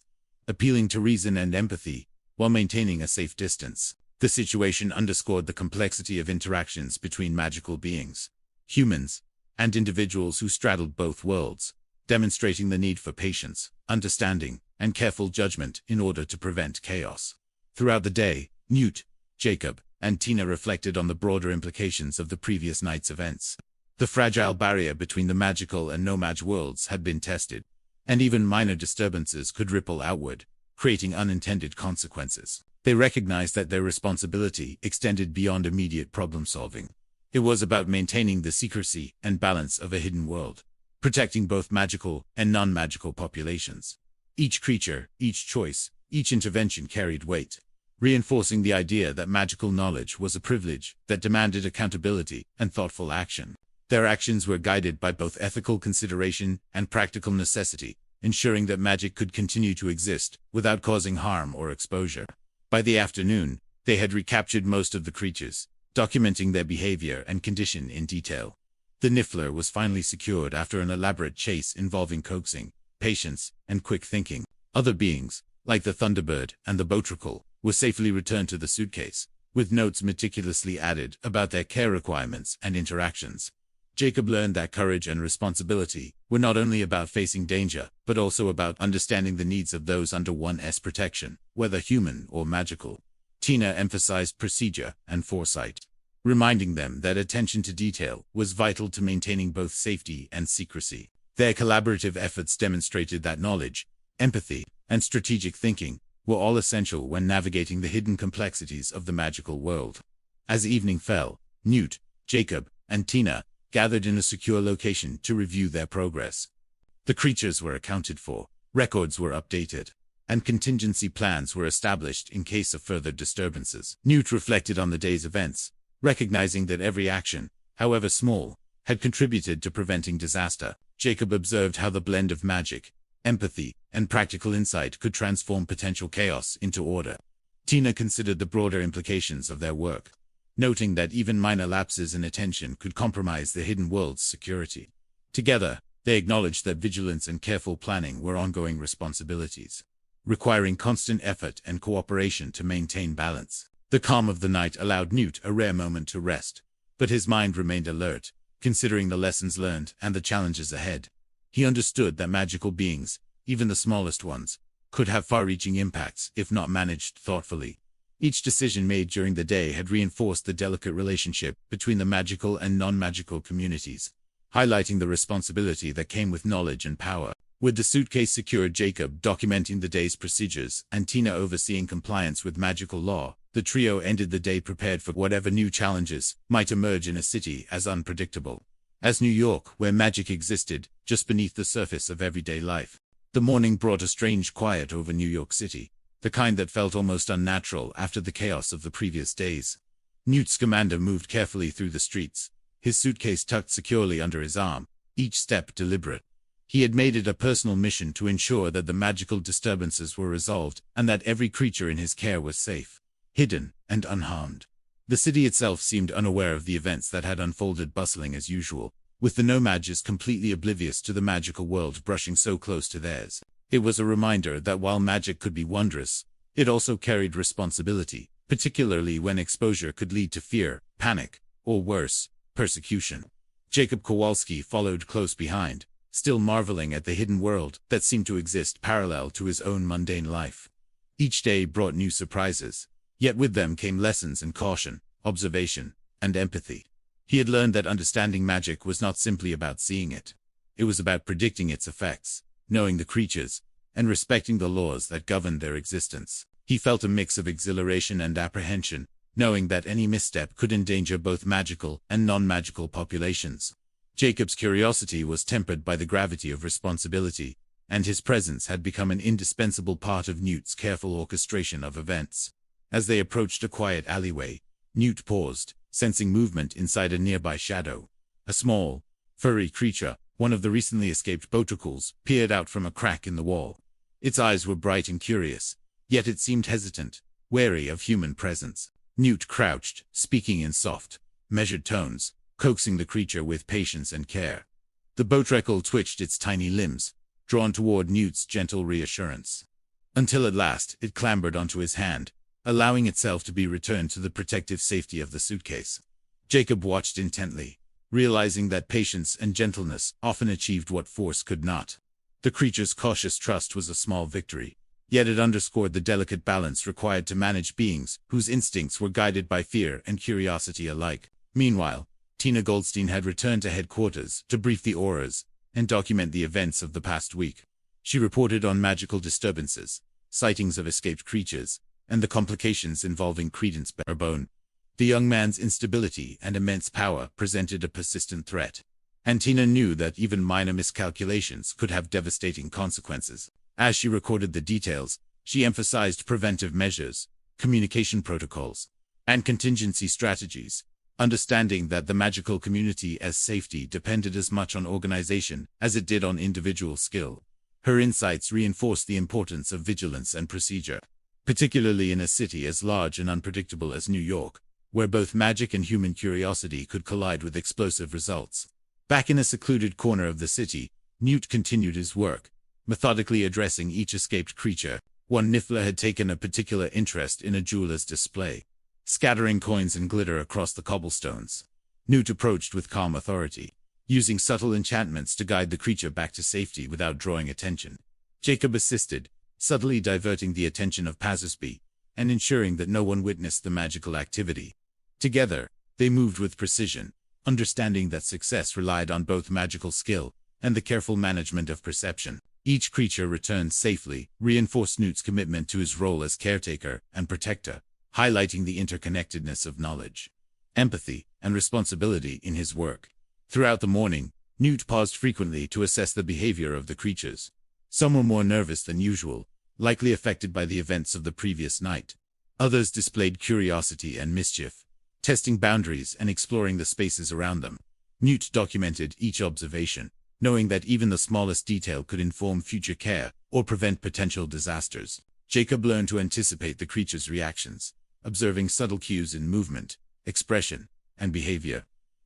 appealing to reason and empathy while maintaining a safe distance. The situation underscored the complexity of interactions between magical beings, humans, and individuals who straddled both worlds, demonstrating the need for patience, understanding, and careful judgment in order to prevent chaos. Throughout the day, Newt, Jacob, and Tina reflected on the broader implications of the previous night's events. The fragile barrier between the magical and no-mage worlds had been tested, and even minor disturbances could ripple outward, creating unintended consequences. They recognized that their responsibility extended beyond immediate problem-solving. It was about maintaining the secrecy and balance of a hidden world, protecting both magical and non-magical populations. Each creature, each choice, each intervention carried weight, reinforcing the idea that magical knowledge was a privilege that demanded accountability and thoughtful action. Their actions were guided by both ethical consideration and practical necessity, ensuring that magic could continue to exist without causing harm or exposure. By the afternoon, they had recaptured most of the creatures, documenting their behavior and condition in detail. The Niffler was finally secured after an elaborate chase involving coaxing, patience, and quick thinking. Other beings, like the Thunderbird and the Botricle, were safely returned to the suitcase, with notes meticulously added about their care requirements and interactions. Jacob learned that courage and responsibility were not only about facing danger, but also about understanding the needs of those under one's protection, whether human or magical. Tina emphasized procedure and foresight, reminding them that attention to detail was vital to maintaining both safety and secrecy. Their collaborative efforts demonstrated that knowledge, empathy, and strategic thinking were all essential when navigating the hidden complexities of the magical world. As evening fell, Newt, Jacob, and Tina gathered in a secure location to review their progress. The creatures were accounted for, records were updated, and contingency plans were established in case of further disturbances. Newt reflected on the day's events, recognizing that every action, however small, had contributed to preventing disaster. Jacob observed how the blend of magic, empathy, and practical insight could transform potential chaos into order. Tina considered the broader implications of their work, noting that even minor lapses in attention could compromise the hidden world's security. Together, they acknowledged that vigilance and careful planning were ongoing responsibilities, requiring constant effort and cooperation to maintain balance. The calm of the night allowed Newt a rare moment to rest, but his mind remained alert, considering the lessons learned and the challenges ahead. He understood that magical beings, even the smallest ones, could have far-reaching impacts if not managed thoughtfully. Each decision made during the day had reinforced the delicate relationship between the magical and non-magical communities, highlighting the responsibility that came with knowledge and power. With the suitcase secured, Jacob documenting the day's procedures, and Tina overseeing compliance with magical law, the trio ended the day prepared for whatever new challenges might emerge in a city as unpredictable as New York, where magic existed just beneath the surface of everyday life. The morning brought a strange quiet over New York City, the kind that felt almost unnatural after the chaos of the previous days. Newt Scamander moved carefully through the streets, his suitcase tucked securely under his arm, each step deliberate. He had made it a personal mission to ensure that the magical disturbances were resolved and that every creature in his care was safe, hidden, and unharmed. The city itself seemed unaware of the events that had unfolded, bustling as usual, with the No-Mags completely oblivious to the magical world brushing so close to theirs. It was a reminder that while magic could be wondrous, it also carried responsibility, particularly when exposure could lead to fear, panic, or worse, persecution. Jacob Kowalski followed close behind, still marveling at the hidden world that seemed to exist parallel to his own mundane life. Each day brought new surprises, yet with them came lessons in caution, observation, and empathy. He had learned that understanding magic was not simply about seeing it. It was about predicting its effects, knowing the creatures, and respecting the laws that governed their existence. He felt a mix of exhilaration and apprehension, knowing that any misstep could endanger both magical and non-magical populations. Jacob's curiosity was tempered by the gravity of responsibility, and his presence had become an indispensable part of Newt's careful orchestration of events. As they approached a quiet alleyway, Newt paused, sensing movement inside a nearby shadow. A small, furry creature, one of the recently escaped Botricles, peered out from a crack in the wall. Its eyes were bright and curious, yet it seemed hesitant, wary of human presence. Newt crouched, speaking in soft, measured tones, coaxing the creature with patience and care. The Botricle twitched its tiny limbs, drawn toward Newt's gentle reassurance, until at last it clambered onto his hand, allowing itself to be returned to the protective safety of the suitcase. Jacob watched intently, realizing that patience and gentleness often achieved what force could not. The creature's cautious trust was a small victory, yet it underscored the delicate balance required to manage beings whose instincts were guided by fear and curiosity alike. Meanwhile, Tina Goldstein had returned to headquarters to brief the Aurors and document the events of the past week. She reported on magical disturbances, sightings of escaped creatures, and the complications involving Credence Barebone. The young man's instability and immense power presented a persistent threat, and Tina knew that even minor miscalculations could have devastating consequences. As she recorded the details, she emphasized preventive measures, communication protocols, and contingency strategies, understanding that the magical community's safety depended as much on organization as it did on individual skill. Her insights reinforced the importance of vigilance and procedure, particularly in a city as large and unpredictable as New York, where both magic and human curiosity could collide with explosive results. Back in a secluded corner of the city, Newt continued his work, methodically addressing each escaped creature. One Niffler had taken a particular interest in a jeweler's display, scattering coins and glitter across the cobblestones. Newt approached with calm authority, using subtle enchantments to guide the creature back to safety without drawing attention. Jacob assisted, subtly diverting the attention of passersby, and ensuring that no one witnessed the magical activity. Together, they moved with precision, understanding that success relied on both magical skill and the careful management of perception. Each creature returned safely, reinforced Newt's commitment to his role as caretaker and protector, highlighting the interconnectedness of knowledge, empathy, and responsibility in his work. Throughout the morning, Newt paused frequently to assess the behavior of the creatures. Some were more nervous than usual, likely affected by the events of the previous night. Others displayed curiosity and mischief, testing boundaries and exploring the spaces around them. Newt documented each observation, knowing that even the smallest detail could inform future care or prevent potential disasters. Jacob learned to anticipate the creature's reactions, observing subtle cues in movement, expression, and behavior.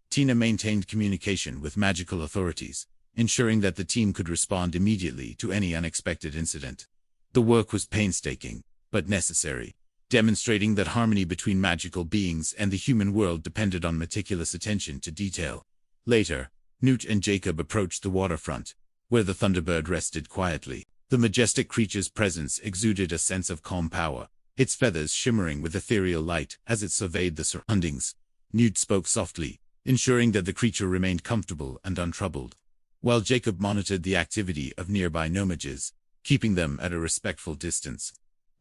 Tina maintained communication with magical authorities, ensuring that the team could respond immediately to any unexpected incident. The work was painstaking, but necessary, demonstrating that harmony between magical beings and the human world depended on meticulous attention to detail. Later, Newt and Jacob approached the waterfront, where the Thunderbird rested quietly. The majestic creature's presence exuded a sense of calm power, its feathers shimmering with ethereal light as it surveyed the surroundings. Newt spoke softly, ensuring that the creature remained comfortable and untroubled, while Jacob monitored the activity of nearby Nomages, keeping them at a respectful distance.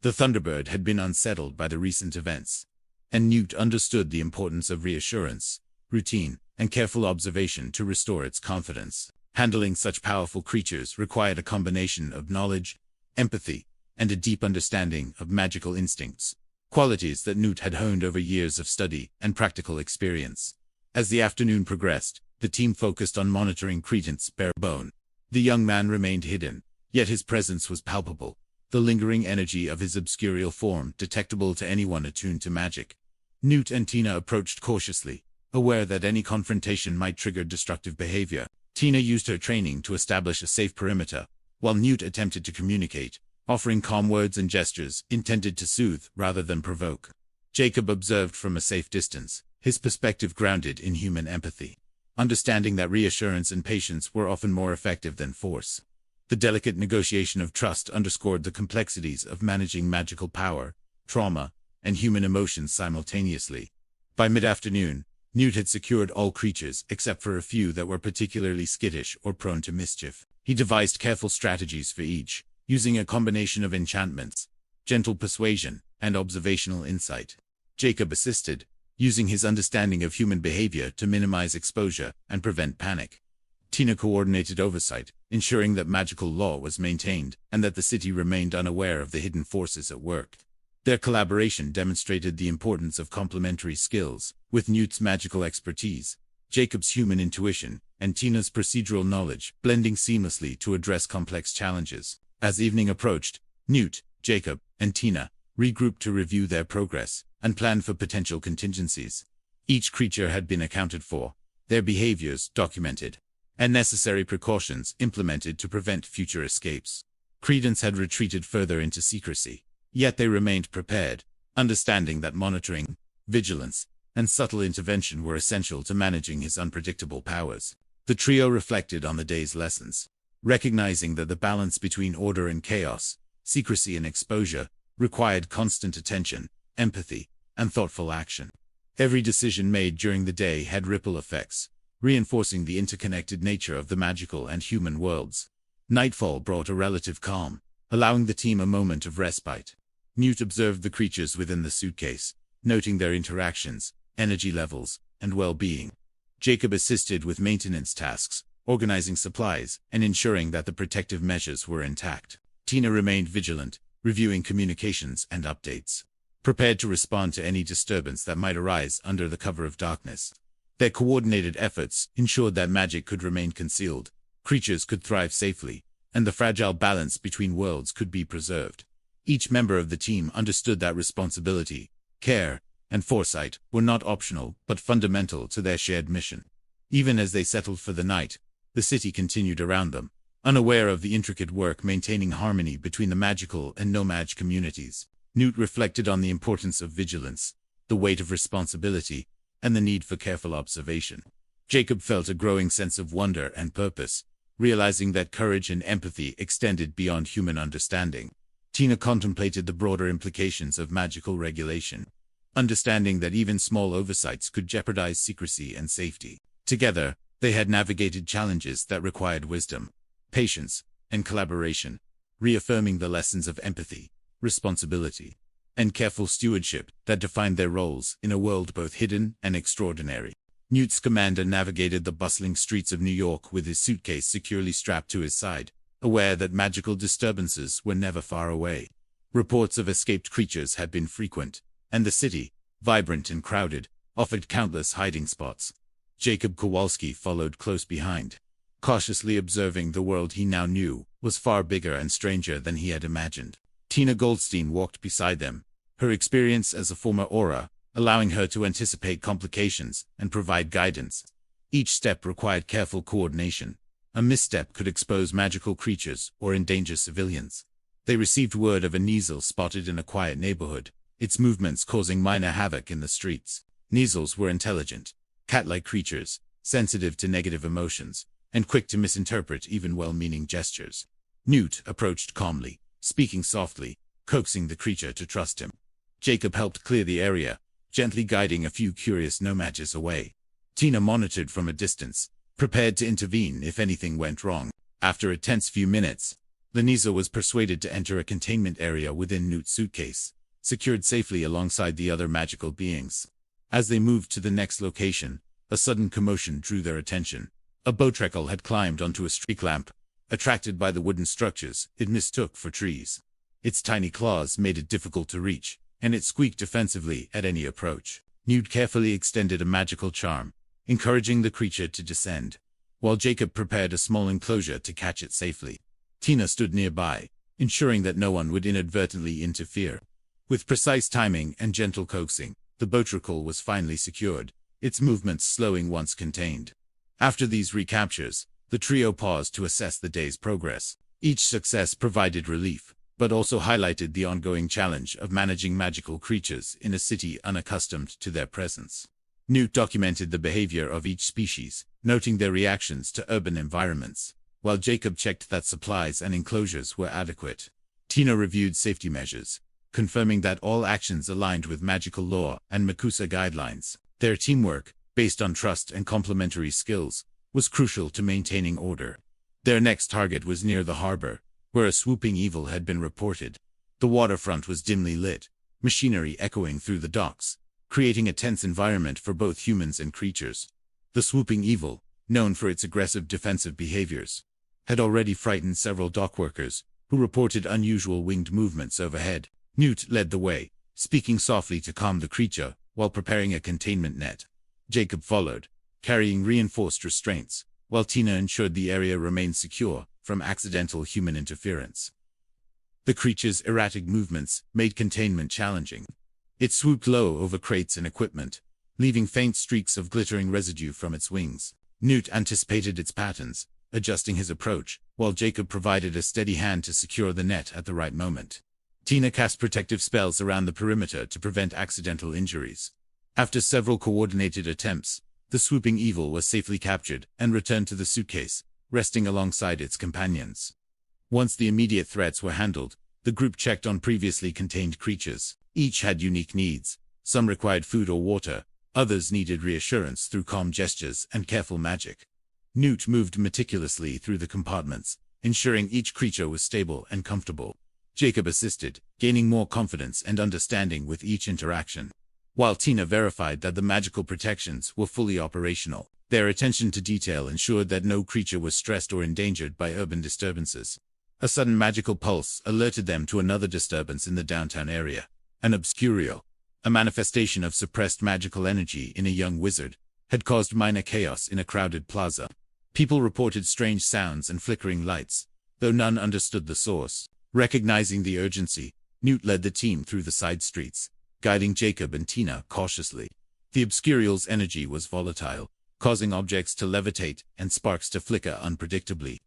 The Thunderbird had been unsettled by the recent events, and Newt understood the importance of reassurance, routine, and careful observation to restore its confidence. Handling such powerful creatures required a combination of knowledge, empathy, and a deep understanding of magical instincts, qualities that Newt had honed over years of study and practical experience. As the afternoon progressed, the team focused on monitoring Credence Barebone. The young man remained hidden, yet his presence was palpable, the lingering energy of his obscurial form detectable to anyone attuned to magic. Newt and Tina approached cautiously, aware that any confrontation might trigger destructive behavior. Tina used her training to establish a safe perimeter, while Newt attempted to communicate, offering calm words and gestures intended to soothe rather than provoke. Jacob observed from a safe distance, his perspective grounded in human empathy, understanding that reassurance and patience were often more effective than force. The delicate negotiation of trust underscored the complexities of managing magical power, trauma, and human emotions simultaneously. By mid-afternoon, Newt had secured all creatures except for a few that were particularly skittish or prone to mischief. He devised careful strategies for each, using a combination of enchantments, gentle persuasion, and observational insight. Jacob assisted, using his understanding of human behavior to minimize exposure and prevent panic. Tina coordinated oversight, ensuring that magical law was maintained and that the city remained unaware of the hidden forces at work. Their collaboration demonstrated the importance of complementary skills, with Newt's magical expertise, Jacob's human intuition, and Tina's procedural knowledge blending seamlessly to address complex challenges. As evening approached, Newt, Jacob, and Tina regrouped to review their progress and plan for potential contingencies. Each creature had been accounted for, their behaviors documented, and necessary precautions implemented to prevent future escapes. Credence had retreated further into secrecy, yet they remained prepared, understanding that monitoring, vigilance, and subtle intervention were essential to managing his unpredictable powers. The trio reflected on the day's lessons, recognizing that the balance between order and chaos, secrecy and exposure, required constant attention, empathy, and thoughtful action. Every decision made during the day had ripple effects, reinforcing the interconnected nature of the magical and human worlds. Nightfall brought a relative calm, allowing the team a moment of respite. Newt observed the creatures within the suitcase, noting their interactions, energy levels, and well-being. Jacob assisted with maintenance tasks, organizing supplies, and ensuring that the protective measures were intact. Tina remained vigilant, reviewing communications and updates, prepared to respond to any disturbance that might arise under the cover of darkness. Their coordinated efforts ensured that magic could remain concealed, creatures could thrive safely, and the fragile balance between worlds could be preserved. Each member of the team understood that responsibility, care, and foresight were not optional but fundamental to their shared mission. Even as they settled for the night, the city continued around them, unaware of the intricate work maintaining harmony between the magical and no-mage communities. Newt reflected on the importance of vigilance, the weight of responsibility, and the need for careful observation. Jacob felt a growing sense of wonder and purpose, realizing that courage and empathy extended beyond human understanding. Tina contemplated the broader implications of magical regulation, understanding that even small oversights could jeopardize secrecy and safety. Together, they had navigated challenges that required wisdom, patience, and collaboration, reaffirming the lessons of empathy, responsibility, and careful stewardship that defined their roles in a world both hidden and extraordinary. Newt's commander navigated the bustling streets of New York with his suitcase securely strapped to his side, aware that magical disturbances were never far away. Reports of escaped creatures had been frequent, and the city, vibrant and crowded, offered countless hiding spots. Jacob Kowalski followed close behind, cautiously observing the world he now knew was far bigger and stranger than he had imagined. Tina Goldstein walked beside them, her experience as a former Auror allowing her to anticipate complications and provide guidance. Each step required careful coordination, A misstep could expose magical creatures or endanger civilians. They received word of a Kneazle spotted in a quiet neighborhood, its movements causing minor havoc in the streets. Kneazles were intelligent, cat-like creatures, sensitive to negative emotions, and quick to misinterpret even well-meaning gestures. Newt approached calmly, speaking softly, coaxing the creature to trust him. Jacob helped clear the area, gently guiding a few curious nomads away. Tina monitored from a distance, prepared to intervene if anything went wrong. After a tense few minutes, the Kneazle was persuaded to enter a containment area within Newt's suitcase, secured safely alongside the other magical beings. As they moved to the next location, a sudden commotion drew their attention. A Botrekel had climbed onto a street lamp. Attracted by the wooden structures, it mistook for trees. Its tiny claws made it difficult to reach, and it squeaked defensively at any approach. Newt carefully extended a magical charm, encouraging the creature to descend, while Jacob prepared a small enclosure to catch it safely. Tina stood nearby, ensuring that no one would inadvertently interfere. With precise timing and gentle coaxing, the Botrekel was finally secured, its movements slowing once contained. After these recaptures, the trio paused to assess the day's progress. Each success provided relief, but also highlighted the ongoing challenge of managing magical creatures in a city unaccustomed to their presence. Newt documented the behavior of each species, noting their reactions to urban environments, while Jacob checked that supplies and enclosures were adequate. Tina reviewed safety measures, confirming that all actions aligned with magical law and MACUSA guidelines. Their teamwork, based on trust and complementary skills, was crucial to maintaining order. Their next target was near the harbor, where a swooping evil had been reported. The waterfront was dimly lit, machinery echoing through the docks, creating a tense environment for both humans and creatures. The swooping evil, known for its aggressive defensive behaviors, had already frightened several dockworkers, who reported unusual winged movements overhead. Newt led the way, speaking softly to calm the creature, while preparing a containment net. Jacob followed, carrying reinforced restraints, while Tina ensured the area remained secure from accidental human interference. The creature's erratic movements made containment challenging. It swooped low over crates and equipment, leaving faint streaks of glittering residue from its wings. Newt anticipated its patterns, adjusting his approach, while Jacob provided a steady hand to secure the net at the right moment. Tina cast protective spells around the perimeter to prevent accidental injuries. After several coordinated attempts, the swooping evil was safely captured and returned to the suitcase, resting alongside its companions. Once the immediate threats were handled, the group checked on previously contained creatures. Each had unique needs. Some required food or water, others needed reassurance through calm gestures and careful magic. Newt moved meticulously through the compartments, ensuring each creature was stable and comfortable. Jacob assisted, gaining more confidence and understanding with each interaction, while Tina verified that the magical protections were fully operational. Their attention to detail ensured that no creature was stressed or endangered by urban disturbances. A sudden magical pulse alerted them to another disturbance in the downtown area. An obscurial, a manifestation of suppressed magical energy in a young wizard, had caused minor chaos in a crowded plaza. People reported strange sounds and flickering lights, though none understood the source. Recognizing the urgency, Newt led the team through the side streets, guiding Jacob and Tina cautiously. The obscurial's energy was volatile, causing objects to levitate and sparks to flicker unpredictably.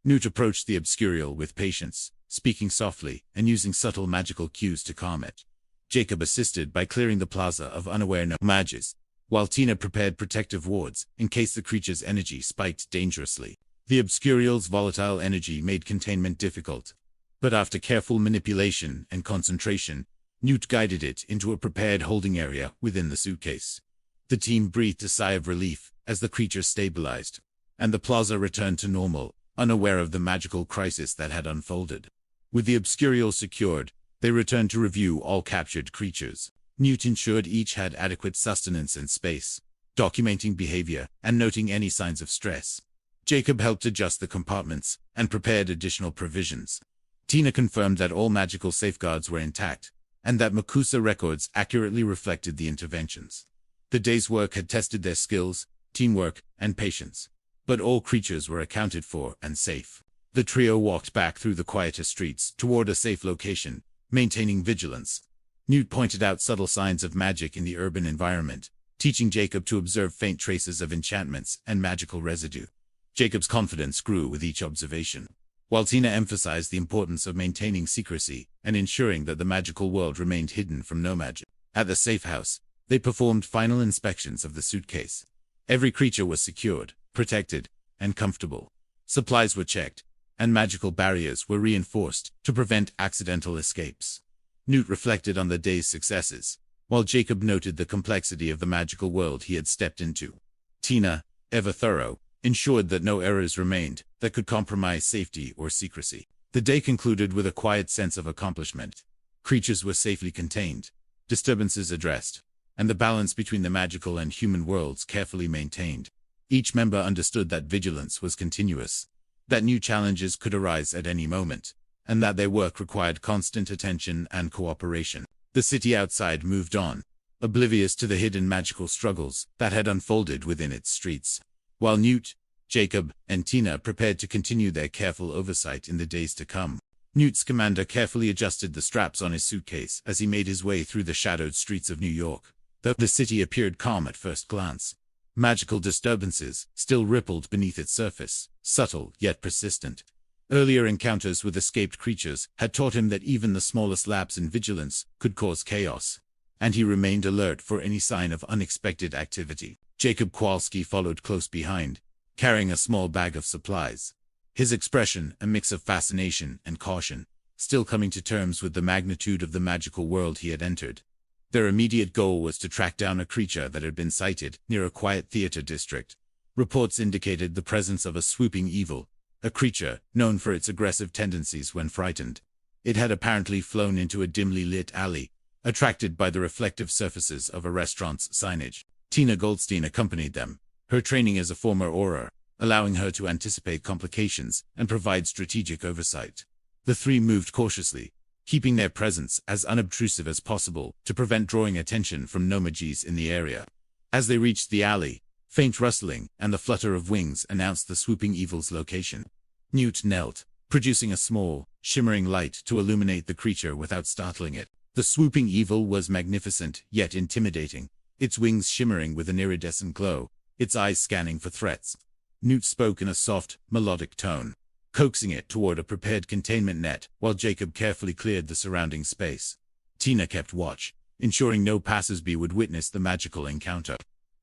Newt approached the obscurial with patience, speaking softly and using subtle magical cues to calm it. Jacob assisted by clearing the plaza of unaware nomads, while Tina prepared protective wards in case the creature's energy spiked dangerously. The obscurial's volatile energy made containment difficult, but after careful manipulation and concentration, Newt guided it into a prepared holding area within the suitcase. The team breathed a sigh of relief as the creature stabilized, and the plaza returned to normal, unaware of the magical crisis that had unfolded. With the obscurial secured, they returned to review all captured creatures. Newt ensured each had adequate sustenance and space, documenting behavior and noting any signs of stress. Jacob helped adjust the compartments and prepared additional provisions. Tina confirmed that all magical safeguards were intact, and that MACUSA records accurately reflected the interventions. The day's work had tested their skills, teamwork, and patience, but all creatures were accounted for and safe. The trio walked back through the quieter streets toward a safe location, maintaining vigilance. Newt pointed out subtle signs of magic in the urban environment, teaching Jacob to observe faint traces of enchantments and magical residue. Jacob's confidence grew with each observation, while Tina emphasized the importance of maintaining secrecy and ensuring that the magical world remained hidden from nomads. At the safe house, they performed final inspections of the suitcase. Every creature was secured, protected, and comfortable. Supplies were checked, and magical barriers were reinforced to prevent accidental escapes. Newt reflected on the day's successes, while Jacob noted the complexity of the magical world he had stepped into. Tina, ever thorough, ensured that no errors remained that could compromise safety or secrecy. The day concluded with a quiet sense of accomplishment. Creatures were safely contained, disturbances addressed, and the balance between the magical and human worlds carefully maintained. Each member understood that vigilance was continuous, that new challenges could arise at any moment, and that their work required constant attention and cooperation. The city outside moved on, oblivious to the hidden magical struggles that had unfolded within its streets, while Newt, Jacob, and Tina prepared to continue their careful oversight in the days to come. Newt's commander carefully adjusted the straps on his suitcase as he made his way through the shadowed streets of New York. Though the city appeared calm at first glance, magical disturbances still rippled beneath its surface, subtle yet persistent. Earlier encounters with escaped creatures had taught him that even the smallest lapse in vigilance could cause chaos, and he remained alert for any sign of unexpected activity. Jacob Kowalski followed close behind, carrying a small bag of supplies, his expression a mix of fascination and caution, still coming to terms with the magnitude of the magical world he had entered. Their immediate goal was to track down a creature that had been sighted near a quiet theater district. Reports indicated the presence of a swooping evil, a creature known for its aggressive tendencies when frightened. It had apparently flown into a dimly lit alley, attracted by the reflective surfaces of a restaurant's signage. Tina Goldstein accompanied them, her training as a former Auror, allowing her to anticipate complications and provide strategic oversight. The three moved cautiously, keeping their presence as unobtrusive as possible to prevent drawing attention from nomads in the area. As they reached the alley, faint rustling and the flutter of wings announced the swooping evil's location. Newt knelt, producing a small, shimmering light to illuminate the creature without startling it. The swooping evil was magnificent yet intimidating, its wings shimmering with an iridescent glow, its eyes scanning for threats. Newt spoke in a soft, melodic tone, coaxing it toward a prepared containment net while Jacob carefully cleared the surrounding space. Tina kept watch, ensuring no passers-by would witness the magical encounter.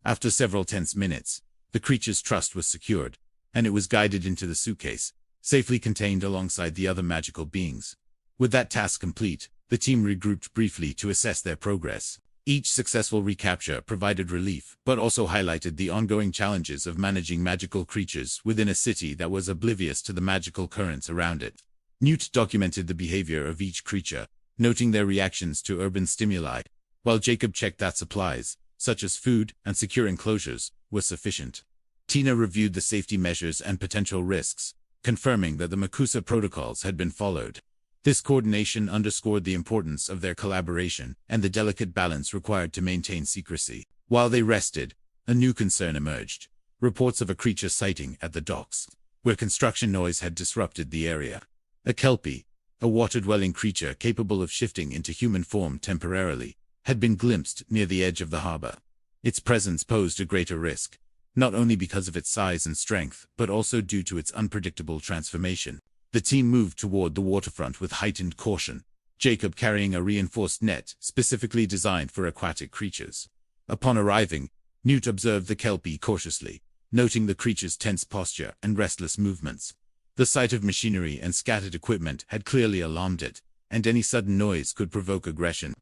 After several tense minutes, the creature's trust was secured, and it was guided into the suitcase, safely contained alongside the other magical beings. With that task complete, the team regrouped briefly to assess their progress. Each successful recapture provided relief, but also highlighted the ongoing challenges of managing magical creatures within a city that was oblivious to the magical currents around it. Newt documented the behavior of each creature, noting their reactions to urban stimuli, while Jacob checked that supplies, such as food and secure enclosures, were sufficient. Tina reviewed the safety measures and potential risks, confirming that the MACUSA protocols had been followed. This coordination underscored the importance of their collaboration and the delicate balance required to maintain secrecy. While they rested, a new concern emerged: reports of a creature sighting at the docks, where construction noise had disrupted the area. A kelpie, a water-dwelling creature capable of shifting into human form temporarily, had been glimpsed near the edge of the harbor. Its presence posed a greater risk, not only because of its size and strength, but also due to its unpredictable transformation. The team moved toward the waterfront with heightened caution, Jacob carrying a reinforced net specifically designed for aquatic creatures. Upon arriving, Newt observed the kelpie cautiously, noting the creature's tense posture and restless movements. The sight of machinery and scattered equipment had clearly alarmed it, and any sudden noise could provoke aggression.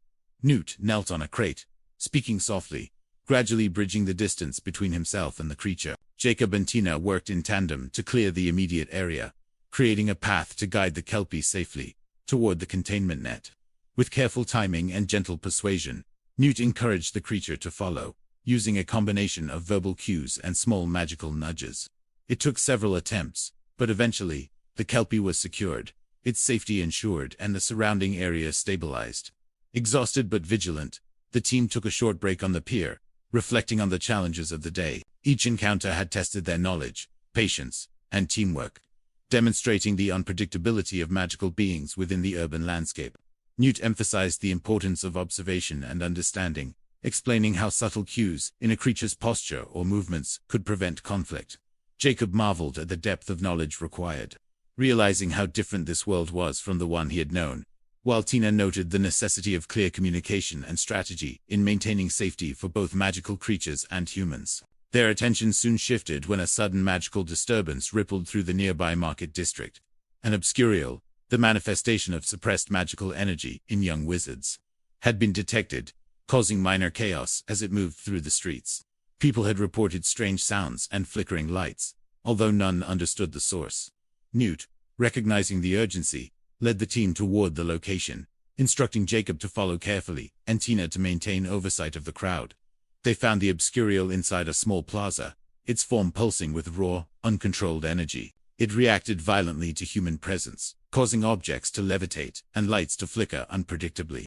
Newt knelt on a crate, speaking softly, gradually bridging the distance between himself and the creature. Jacob and Tina worked in tandem to clear the immediate area, creating a path to guide the kelpie safely toward the containment net. With careful timing and gentle persuasion, Newt encouraged the creature to follow, using a combination of verbal cues and small magical nudges. It took several attempts, but eventually, the kelpie was secured, its safety ensured, and the surrounding area stabilized. Exhausted but vigilant, the team took a short break on the pier, reflecting on the challenges of the day. Each encounter had tested their knowledge, patience, and teamwork, demonstrating the unpredictability of magical beings within the urban landscape. Newt emphasized the importance of observation and understanding, explaining how subtle cues in a creature's posture or movements could prevent conflict. Jacob marveled at the depth of knowledge required, realizing how different this world was from the one he had known, while Tina noted the necessity of clear communication and strategy in maintaining safety for both magical creatures and humans. Their attention soon shifted when a sudden magical disturbance rippled through the nearby market district. An obscurial, the manifestation of suppressed magical energy in young wizards, had been detected, causing minor chaos as it moved through the streets. People had reported strange sounds and flickering lights, although none understood the source. Newt, recognizing the urgency, led the team toward the location, instructing Jacob to follow carefully and Tina to maintain oversight of the crowd. They found the obscurial inside a small plaza, its form pulsing with raw, uncontrolled energy. It reacted violently to human presence, causing objects to levitate and lights to flicker unpredictably.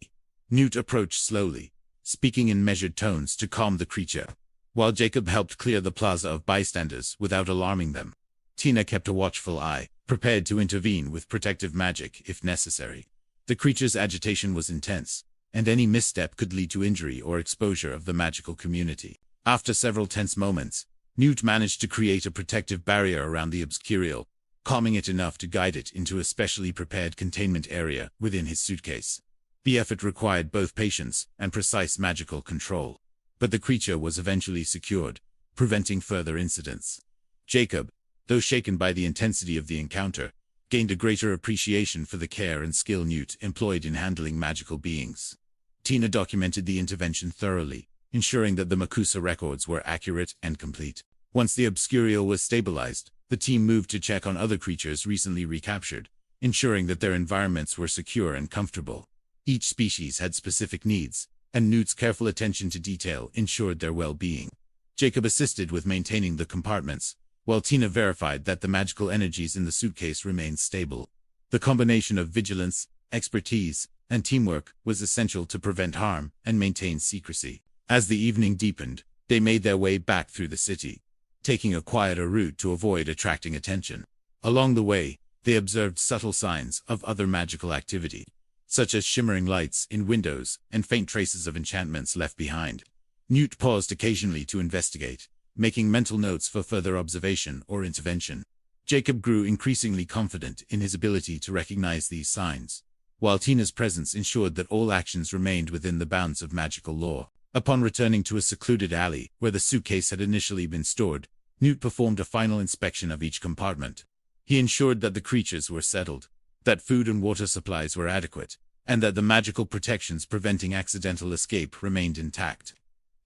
Newt approached slowly, speaking in measured tones to calm the creature, while Jacob helped clear the plaza of bystanders without alarming them. Tina kept a watchful eye, prepared to intervene with protective magic if necessary. The creature's agitation was intense, and any misstep could lead to injury or exposure of the magical community. After several tense moments, Newt managed to create a protective barrier around the obscurial, calming it enough to guide it into a specially prepared containment area within his suitcase. The effort required both patience and precise magical control, but the creature was eventually secured, preventing further incidents. Jacob, though shaken by the intensity of the encounter, gained a greater appreciation for the care and skill Newt employed in handling magical beings. Tina documented the intervention thoroughly, ensuring that the Makusa records were accurate and complete. Once the obscurial was stabilized, the team moved to check on other creatures recently recaptured, ensuring that their environments were secure and comfortable. Each species had specific needs, and Newt's careful attention to detail ensured their well-being. Jacob assisted with maintaining the compartments, while Tina verified that the magical energies in the suitcase remained stable. The combination of vigilance, expertise, and teamwork was essential to prevent harm and maintain secrecy. As the evening deepened, they made their way back through the city, taking a quieter route to avoid attracting attention. Along the way, they observed subtle signs of other magical activity, such as shimmering lights in windows and faint traces of enchantments left behind. Newt paused occasionally to investigate, making mental notes for further observation or intervention. Jacob grew increasingly confident in his ability to recognize these signs, while Tina's presence ensured that all actions remained within the bounds of magical law. Upon returning to a secluded alley where the suitcase had initially been stored, Newt performed a final inspection of each compartment. He ensured that the creatures were settled, that food and water supplies were adequate, and that the magical protections preventing accidental escape remained intact.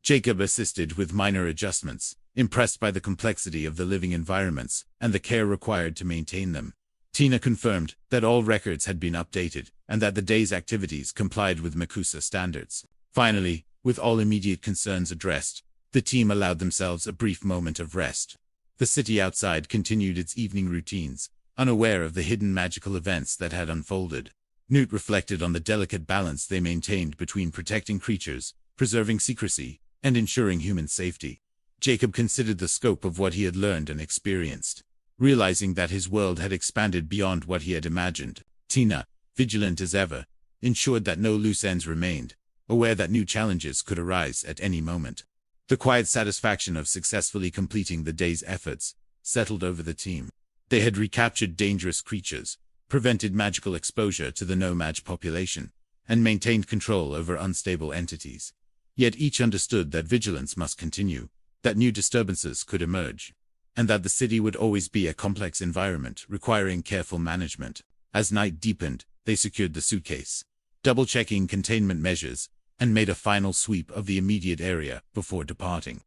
Jacob assisted with minor adjustments, impressed by the complexity of the living environments and the care required to maintain them. Tina confirmed that all records had been updated and that the day's activities complied with Makusa standards. Finally, with all immediate concerns addressed, the team allowed themselves a brief moment of rest. The city outside continued its evening routines, unaware of the hidden magical events that had unfolded. Newt reflected on the delicate balance they maintained between protecting creatures, preserving secrecy, and ensuring human safety. Jacob considered the scope of what he had learned and experienced, realizing that his world had expanded beyond what he had imagined. Tina, vigilant as ever, ensured that no loose ends remained, aware that new challenges could arise at any moment. The quiet satisfaction of successfully completing the day's efforts settled over the team. They had recaptured dangerous creatures, prevented magical exposure to the no-match population, and maintained control over unstable entities. Yet each understood that vigilance must continue, that new disturbances could emerge, and that the city would always be a complex environment requiring careful management. As night deepened, they secured the suitcase, double-checking containment measures, and made a final sweep of the immediate area before departing.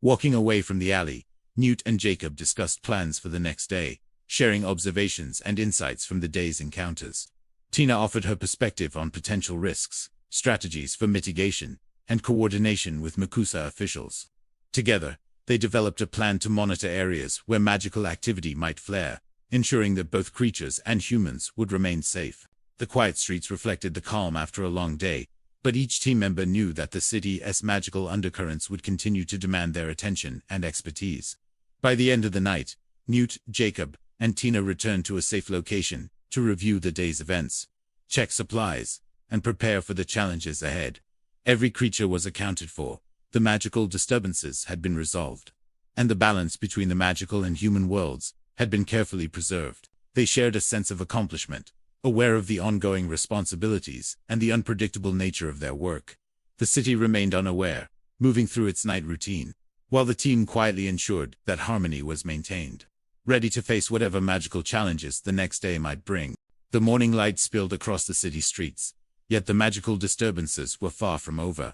Walking away from the alley, Newt and Jacob discussed plans for the next day, sharing observations and insights from the day's encounters. Tina offered her perspective on potential risks, strategies for mitigation, and coordination with Makusa officials. Together, they developed a plan to monitor areas where magical activity might flare, ensuring that both creatures and humans would remain safe. The quiet streets reflected the calm after a long day, but each team member knew that the city's magical undercurrents would continue to demand their attention and expertise. By the end of the night, Newt, Jacob, and Tina returned to a safe location to review the day's events, check supplies, and prepare for the challenges ahead. Every creature was accounted for. The magical disturbances had been resolved, and the balance between the magical and human worlds had been carefully preserved. They shared a sense of accomplishment, aware of the ongoing responsibilities and the unpredictable nature of their work. The city remained unaware, moving through its night routine, while the team quietly ensured that harmony was maintained. Ready to face whatever magical challenges the next day might bring, the morning light spilled across the city streets, yet the magical disturbances were far from over.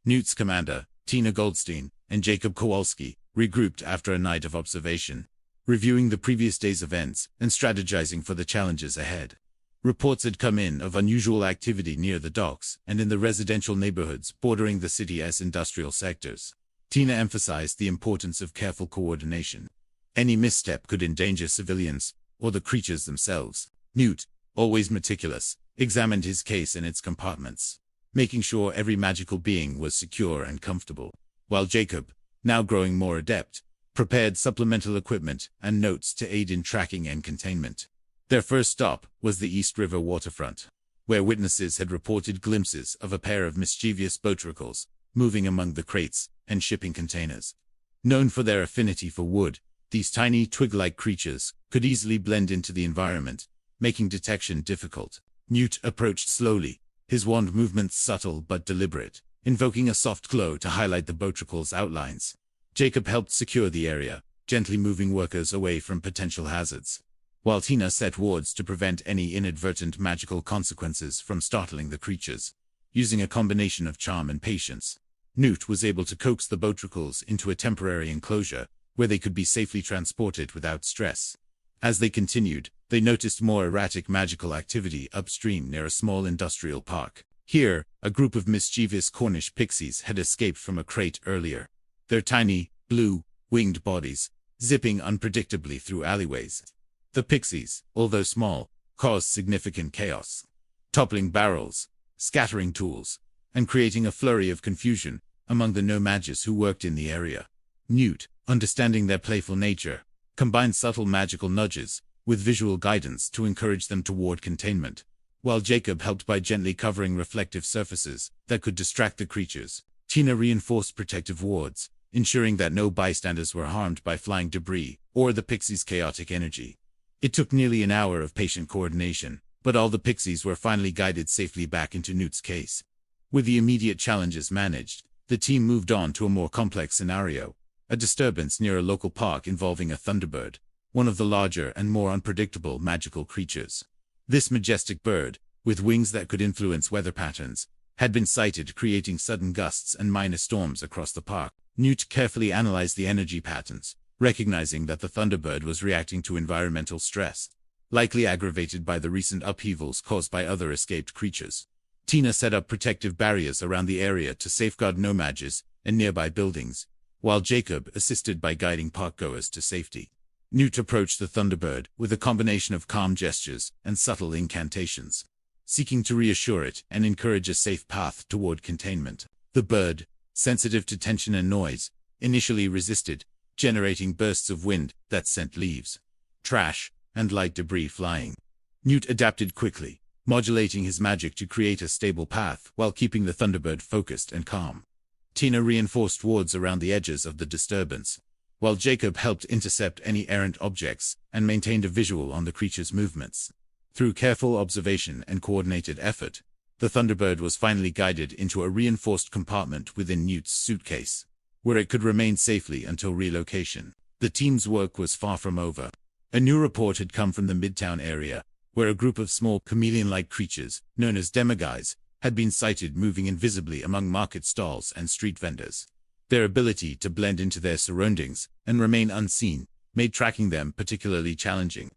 Newt's commander, Tina Goldstein, and Jacob Kowalski regrouped after a night of observation, reviewing the previous day's events and strategizing for the challenges ahead. Reports had come in of unusual activity near the docks and in the residential neighborhoods bordering the city's industrial sectors. Tina emphasized the importance of careful coordination. Any misstep could endanger civilians or the creatures themselves. Newt, always meticulous, examined his case and its compartments, making sure every magical being was secure and comfortable, while Jacob, now growing more adept, prepared supplemental equipment and notes to aid in tracking and containment. Their first stop was the East River waterfront, where witnesses had reported glimpses of a pair of mischievous boatricles moving among the crates and shipping containers. Known for their affinity for wood, these tiny twig-like creatures could easily blend into the environment, making detection difficult. Newt approached slowly, his wand movements subtle but deliberate, invoking a soft glow to highlight the boatricles' outlines. Jacob helped secure the area, gently moving workers away from potential hazards, while Tina set wards to prevent any inadvertent magical consequences from startling the creatures. Using a combination of charm and patience, Newt was able to coax the boatricles into a temporary enclosure where they could be safely transported without stress. As they continued, they noticed more erratic magical activity upstream near a small industrial park. Here, a group of mischievous Cornish pixies had escaped from a crate earlier, their tiny, blue, winged bodies zipping unpredictably through alleyways. The pixies, although small, caused significant chaos, toppling barrels, scattering tools, and creating a flurry of confusion among the no-mages who worked in the area. Newt, understanding their playful nature, combined subtle magical nudges with visual guidance to encourage them toward containment, while Jacob helped by gently covering reflective surfaces that could distract the creatures. Tina reinforced protective wards, ensuring that no bystanders were harmed by flying debris or the pixies' chaotic energy. It took nearly an hour of patient coordination, but all the pixies were finally guided safely back into Newt's case. With the immediate challenges managed, the team moved on to a more complex scenario, a disturbance near a local park involving a thunderbird, one of the larger and more unpredictable magical creatures. This majestic bird, with wings that could influence weather patterns, had been sighted creating sudden gusts and minor storms across the park. Newt carefully analyzed the energy patterns, recognizing that the thunderbird was reacting to environmental stress, likely aggravated by the recent upheavals caused by other escaped creatures. Tina set up protective barriers around the area to safeguard no-mages and nearby buildings, while Jacob assisted by guiding parkgoers to safety. Newt approached the thunderbird with a combination of calm gestures and subtle incantations, seeking to reassure it and encourage a safe path toward containment. The bird, sensitive to tension and noise, initially resisted, generating bursts of wind that sent leaves, trash, and light debris flying. Newt adapted quickly, modulating his magic to create a stable path while keeping the thunderbird focused and calm. Tina reinforced wards around the edges of the disturbance, while Jacob helped intercept any errant objects and maintained a visual on the creature's movements. Through careful observation and coordinated effort, the thunderbird was finally guided into a reinforced compartment within Newt's suitcase, where it could remain safely until relocation. The team's work was far from over. A new report had come from the Midtown area, where a group of small chameleon-like creatures, known as demiguise, had been sighted moving invisibly among market stalls and street vendors. Their ability to blend into their surroundings and remain unseen made tracking them particularly challenging.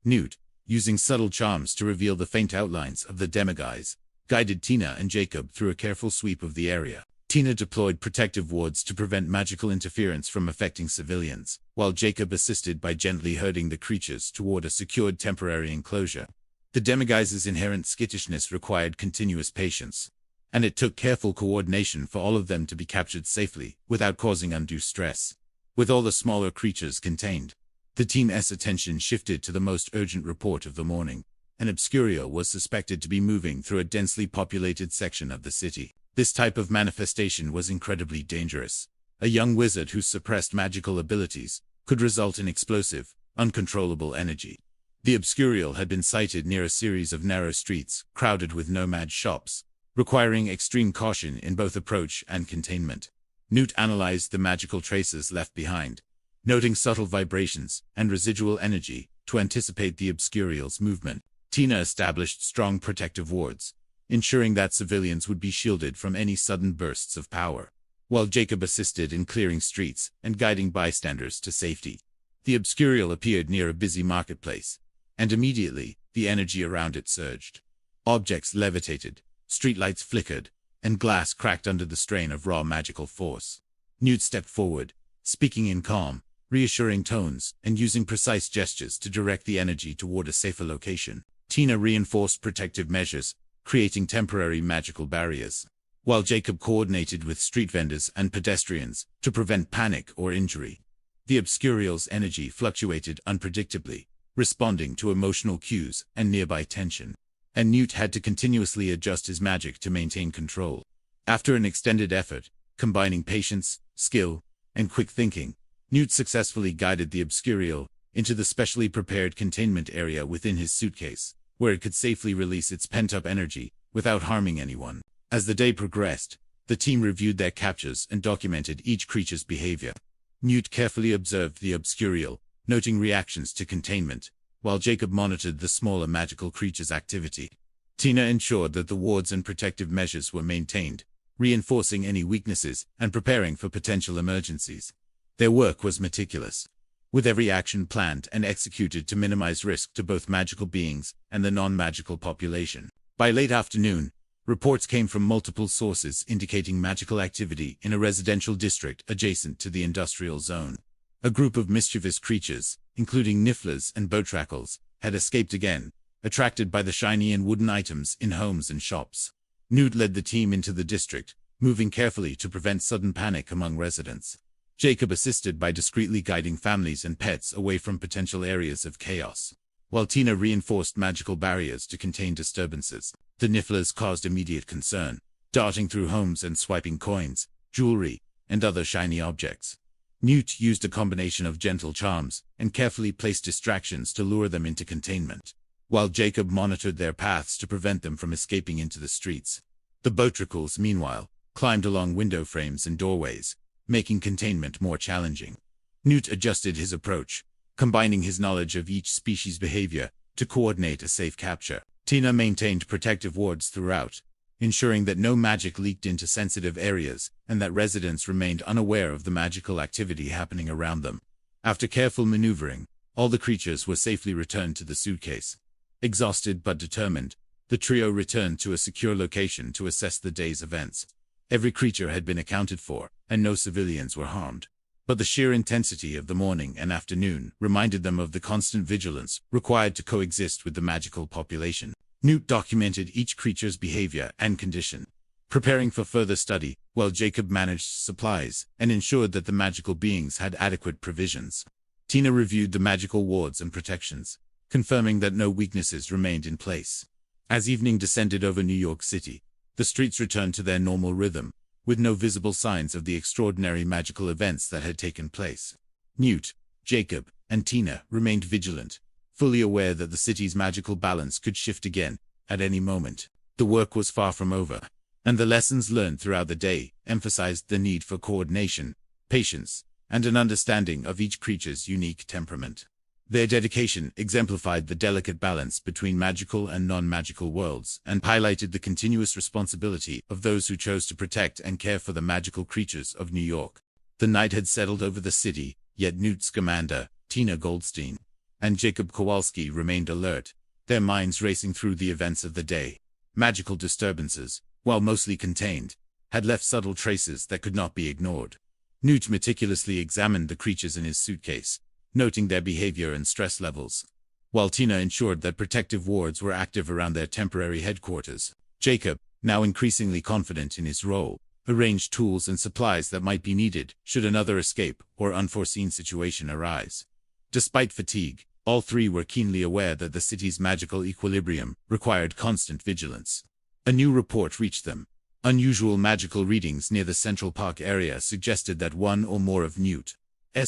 Newt, using subtle charms to reveal the faint outlines of the demiguise, guided Tina and Jacob through a careful sweep of the area. Tina deployed protective wards to prevent magical interference from affecting civilians, while Jacob assisted by gently herding the creatures toward a secured temporary enclosure. The demiguise's inherent skittishness required continuous patience, and it took careful coordination for all of them to be captured safely without causing undue stress. With all the smaller creatures contained, the team's attention shifted to the most urgent report of the morning. An Obscurio was suspected to be moving through a densely populated section of the city. This type of manifestation was incredibly dangerous, a young wizard whose suppressed magical abilities could result in explosive, uncontrollable energy. The Obscurial had been sighted near a series of narrow streets crowded with nomad shops, requiring extreme caution in both approach and containment. Newt analyzed the magical traces left behind, noting subtle vibrations and residual energy to anticipate the Obscurial's movement. Tina established strong protective wards, ensuring that civilians would be shielded from any sudden bursts of power, while Jacob assisted in clearing streets and guiding bystanders to safety. The Obscurial appeared near a busy marketplace, and immediately, the energy around it surged. Objects levitated, streetlights flickered, and glass cracked under the strain of raw magical force. Newt stepped forward, speaking in calm, reassuring tones and using precise gestures to direct the energy toward a safer location. Tina reinforced protective measures, creating temporary magical barriers, while Jacob coordinated with street vendors and pedestrians to prevent panic or injury. The Obscurial's energy fluctuated unpredictably, responding to emotional cues and nearby tension, and Newt had to continuously adjust his magic to maintain control. After an extended effort, combining patience, skill, and quick thinking, Newt successfully guided the Obscurial into the specially prepared containment area within his suitcase, where it could safely release its pent-up energy without harming anyone. As the day progressed, the team reviewed their captures and documented each creature's behavior. Newt carefully observed the Obscurial, noting reactions to containment, while Jacob monitored the smaller magical creature's activity. Tina ensured that the wards and protective measures were maintained, reinforcing any weaknesses and preparing for potential emergencies. Their work was meticulous, with every action planned and executed to minimize risk to both magical beings and the non-magical population. By late afternoon, reports came from multiple sources indicating magical activity in a residential district adjacent to the industrial zone. A group of mischievous creatures, including nifflers and botrackles, had escaped again, attracted by the shiny and wooden items in homes and shops. Newt led the team into the district, moving carefully to prevent sudden panic among residents. Jacob assisted by discreetly guiding families and pets away from potential areas of chaos, while Tina reinforced magical barriers to contain disturbances. The nifflers caused immediate concern, darting through homes and swiping coins, jewelry, and other shiny objects. Newt used a combination of gentle charms and carefully placed distractions to lure them into containment, while Jacob monitored their paths to prevent them from escaping into the streets. The botrackles, meanwhile, climbed along window frames and doorways, making containment more challenging. Newt adjusted his approach, combining his knowledge of each species' behavior to coordinate a safe capture. Tina maintained protective wards throughout, ensuring that no magic leaked into sensitive areas and that residents remained unaware of the magical activity happening around them. After careful maneuvering, all the creatures were safely returned to the suitcase. Exhausted but determined, the trio returned to a secure location to assess the day's events. Every creature had been accounted for, and no civilians were harmed. But the sheer intensity of the morning and afternoon reminded them of the constant vigilance required to coexist with the magical population. Newt documented each creature's behavior and condition, preparing for further study, while Jacob managed supplies and ensured that the magical beings had adequate provisions. Tina reviewed the magical wards and protections, confirming that no weaknesses remained in place. As evening descended over New York City, the streets returned to their normal rhythm, with no visible signs of the extraordinary magical events that had taken place. Newt, Jacob, and Tina remained vigilant, fully aware that the city's magical balance could shift again at any moment. The work was far from over, and the lessons learned throughout the day emphasized the need for coordination, patience, and an understanding of each creature's unique temperament. Their dedication exemplified the delicate balance between magical and non-magical worlds and highlighted the continuous responsibility of those who chose to protect and care for the magical creatures of New York. The night had settled over the city, yet Newt Scamander, Tina Goldstein, and Jacob Kowalski remained alert, their minds racing through the events of the day. Magical disturbances, while mostly contained, had left subtle traces that could not be ignored. Newt meticulously examined the creatures in his suitcase, noting their behavior and stress levels, while Tina ensured that protective wards were active around their temporary headquarters. Jacob, now increasingly confident in his role, arranged tools and supplies that might be needed should another escape or unforeseen situation arise. Despite fatigue, all three were keenly aware that the city's magical equilibrium required constant vigilance. A new report reached them, Unusual magical readings near the Central Park area suggested that one or more of Newt's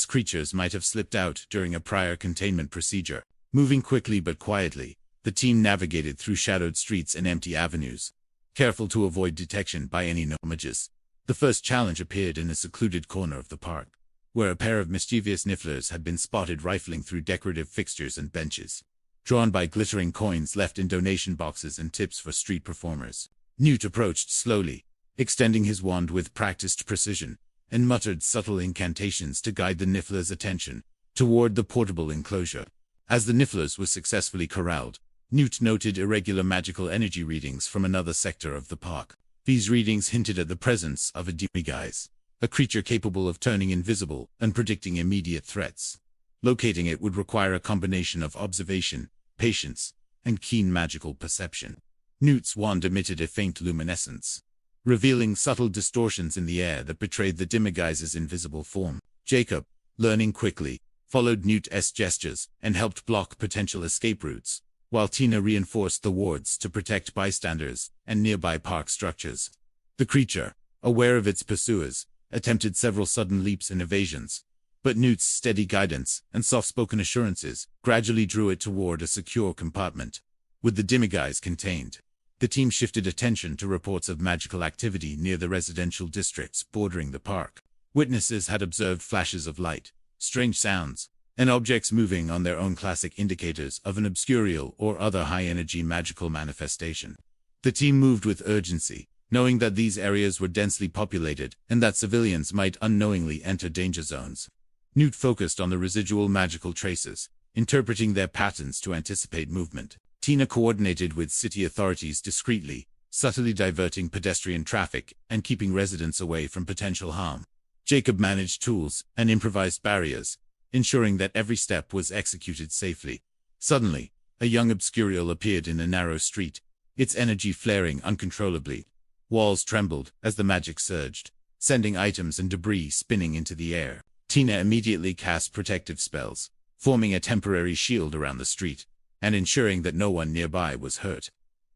creatures might have slipped out during a prior containment procedure. Moving quickly but quietly, the team navigated through shadowed streets and empty avenues, careful to avoid detection by any nomages. The first challenge appeared in a secluded corner of the park, where a pair of mischievous nifflers had been spotted rifling through decorative fixtures and benches, drawn by glittering coins left in donation boxes and tips for street performers. Newt approached slowly, extending his wand with practiced precision, and muttered subtle incantations to guide the nifflers' attention toward the portable enclosure. As the nifflers were successfully corralled, Newt noted irregular magical energy readings from another sector of the park. These readings hinted at the presence of a demiguise, a creature capable of turning invisible and predicting immediate threats. Locating it would require a combination of observation, patience, and keen magical perception. Newt's wand emitted a faint luminescence, revealing subtle distortions in the air that betrayed the demiguise's invisible form. Jacob, learning quickly, followed Newt's gestures and helped block potential escape routes, while Tina reinforced the wards to protect bystanders and nearby park structures. The creature, aware of its pursuers, attempted several sudden leaps and evasions, but Newt's steady guidance and soft-spoken assurances gradually drew it toward a secure compartment. With the demiguise contained, the team shifted attention to reports of magical activity near the residential districts bordering the park. Witnesses had observed flashes of light, strange sounds, and objects moving on their own classic indicators of an obscurial or other high-energy magical manifestation. The team moved with urgency, knowing that these areas were densely populated and that civilians might unknowingly enter danger zones. Newt focused on the residual magical traces, interpreting their patterns to anticipate movement. Tina coordinated with city authorities discreetly, subtly diverting pedestrian traffic and keeping residents away from potential harm. Jacob managed tools and improvised barriers, ensuring that every step was executed safely. Suddenly, a young obscurial appeared in a narrow street, its energy flaring uncontrollably. Walls trembled as the magic surged, sending items and debris spinning into the air. Tina immediately cast protective spells, forming a temporary shield around the street, and ensuring that no one nearby was hurt.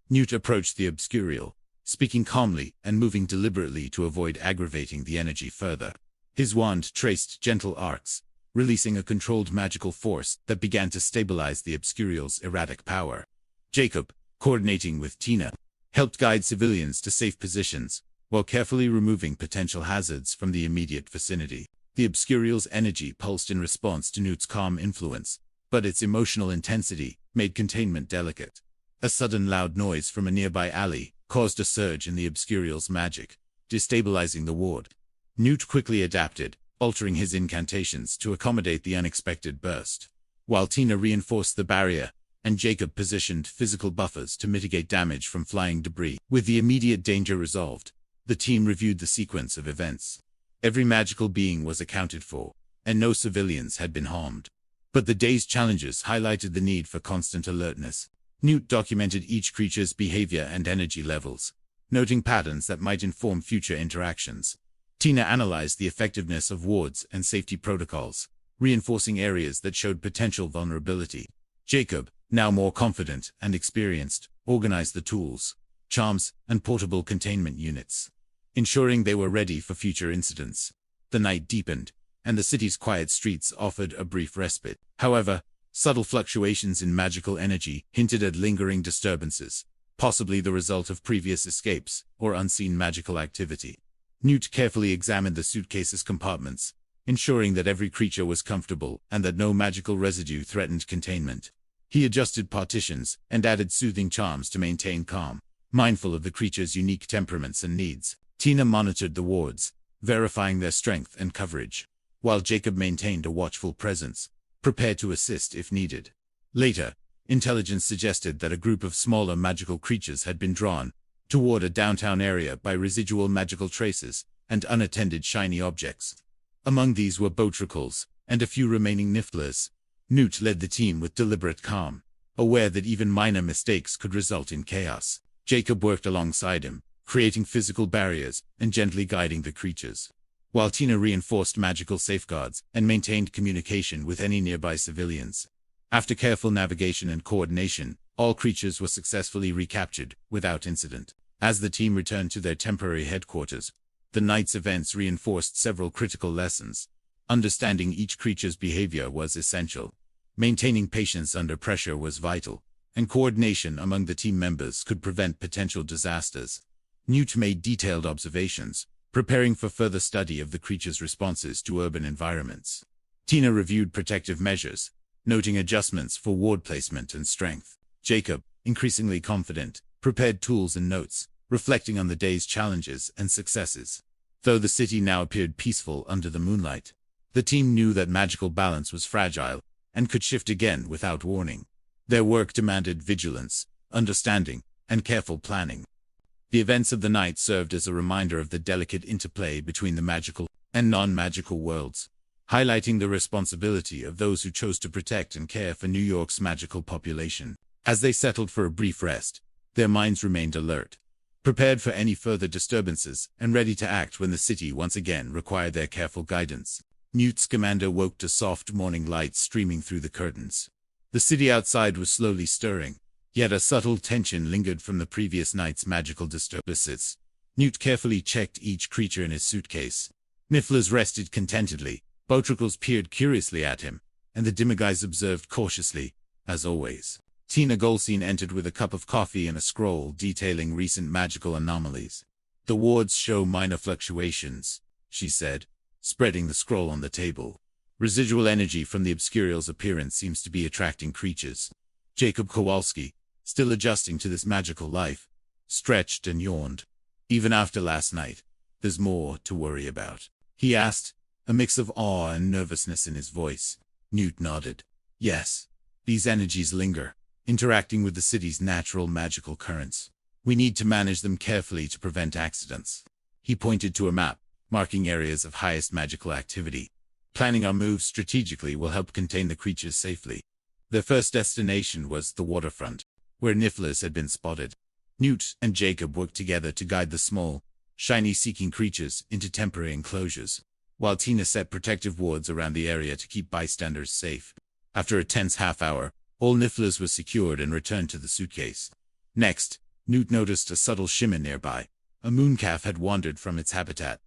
Newt approached the obscurial, speaking calmly and moving deliberately to avoid aggravating the energy further. His wand traced gentle arcs, releasing a controlled magical force that began to stabilize the obscurial's erratic power. Jacob, coordinating with Tina, helped guide civilians to safe positions, while carefully removing potential hazards from the immediate vicinity. The obscurial's energy pulsed in response to Newt's calm influence, but its emotional intensity made containment delicate. A sudden loud noise from a nearby alley caused a surge in the obscurial's magic, destabilizing the ward. Newt quickly adapted, altering his incantations to accommodate the unexpected burst, while Tina reinforced the barrier, and Jacob positioned physical buffers to mitigate damage from flying debris. With the immediate danger resolved, the team reviewed the sequence of events. Every magical being was accounted for, and no civilians had been harmed. But the day's challenges highlighted the need for constant alertness. Newt documented each creature's behavior and energy levels, noting patterns that might inform future interactions. Tina analyzed the effectiveness of wards and safety protocols, reinforcing areas that showed potential vulnerability. Jacob, now more confident and experienced, organized the tools, charms, and portable containment units, ensuring they were ready for future incidents. The night deepened, and the city's quiet streets offered a brief respite. However, subtle fluctuations in magical energy hinted at lingering disturbances, possibly the result of previous escapes or unseen magical activity. Newt carefully examined the suitcase's compartments, ensuring that every creature was comfortable and that no magical residue threatened containment. He adjusted partitions and added soothing charms to maintain calm, mindful of the creature's unique temperaments and needs. Tina monitored the wards, verifying their strength and coverage, while Jacob maintained a watchful presence, prepared to assist if needed. Later, intelligence suggested that a group of smaller magical creatures had been drawn toward a downtown area by residual magical traces and unattended shiny objects. Among these were botricles and a few remaining nifflers. Newt led the team with deliberate calm, aware that even minor mistakes could result in chaos. Jacob worked alongside him, creating physical barriers and gently guiding the creatures, while Tina reinforced magical safeguards and maintained communication with any nearby civilians. After careful navigation and coordination, all creatures were successfully recaptured without incident. As the team returned to their temporary headquarters, the night's events reinforced several critical lessons. Understanding each creature's behavior was essential. Maintaining patience under pressure was vital, and coordination among the team members could prevent potential disasters. Newt made detailed observations, preparing for further study of the creature's responses to urban environments. Tina reviewed protective measures, noting adjustments for ward placement and strength. Jacob, increasingly confident, prepared tools and notes, reflecting on the day's challenges and successes. Though the city now appeared peaceful under the moonlight, the team knew that magical balance was fragile and could shift again without warning. Their work demanded vigilance, understanding, and careful planning. The events of the night served as a reminder of the delicate interplay between the magical and non-magical worlds, highlighting the responsibility of those who chose to protect and care for New York's magical population. As they settled for a brief rest, their minds remained alert, prepared for any further disturbances and ready to act when the city once again required their careful guidance. Newt's commander woke to soft morning light streaming through the curtains. The city outside was slowly stirring, yet a subtle tension lingered from the previous night's magical disturbances. Newt carefully checked each creature in his suitcase. Nifflers rested contentedly, Botricles peered curiously at him, and the Demiguise observed cautiously, as always. Tina Golseen entered with a cup of coffee and a scroll detailing recent magical anomalies. "The wards show minor fluctuations," she said, spreading the scroll on the table. "Residual energy from the Obscurial's appearance seems to be attracting creatures." Jacob Kowalski, still adjusting to this magical life, stretched and yawned. "Even after last night, there's more to worry about," he asked, a mix of awe and nervousness in his voice. Newt nodded. "Yes, these energies linger, interacting with the city's natural magical currents. We need to manage them carefully to prevent accidents." He pointed to a map, marking areas of highest magical activity. "Planning our moves strategically will help contain the creatures safely." Their first destination was the waterfront, where Nifflers had been spotted. Newt and Jacob worked together to guide the small, shiny-seeking creatures into temporary enclosures, while Tina set protective wards around the area to keep bystanders safe. After a tense half-hour, all Nifflers were secured and returned to the suitcase. Next, Newt noticed a subtle shimmer nearby. A mooncalf had wandered from its habitat.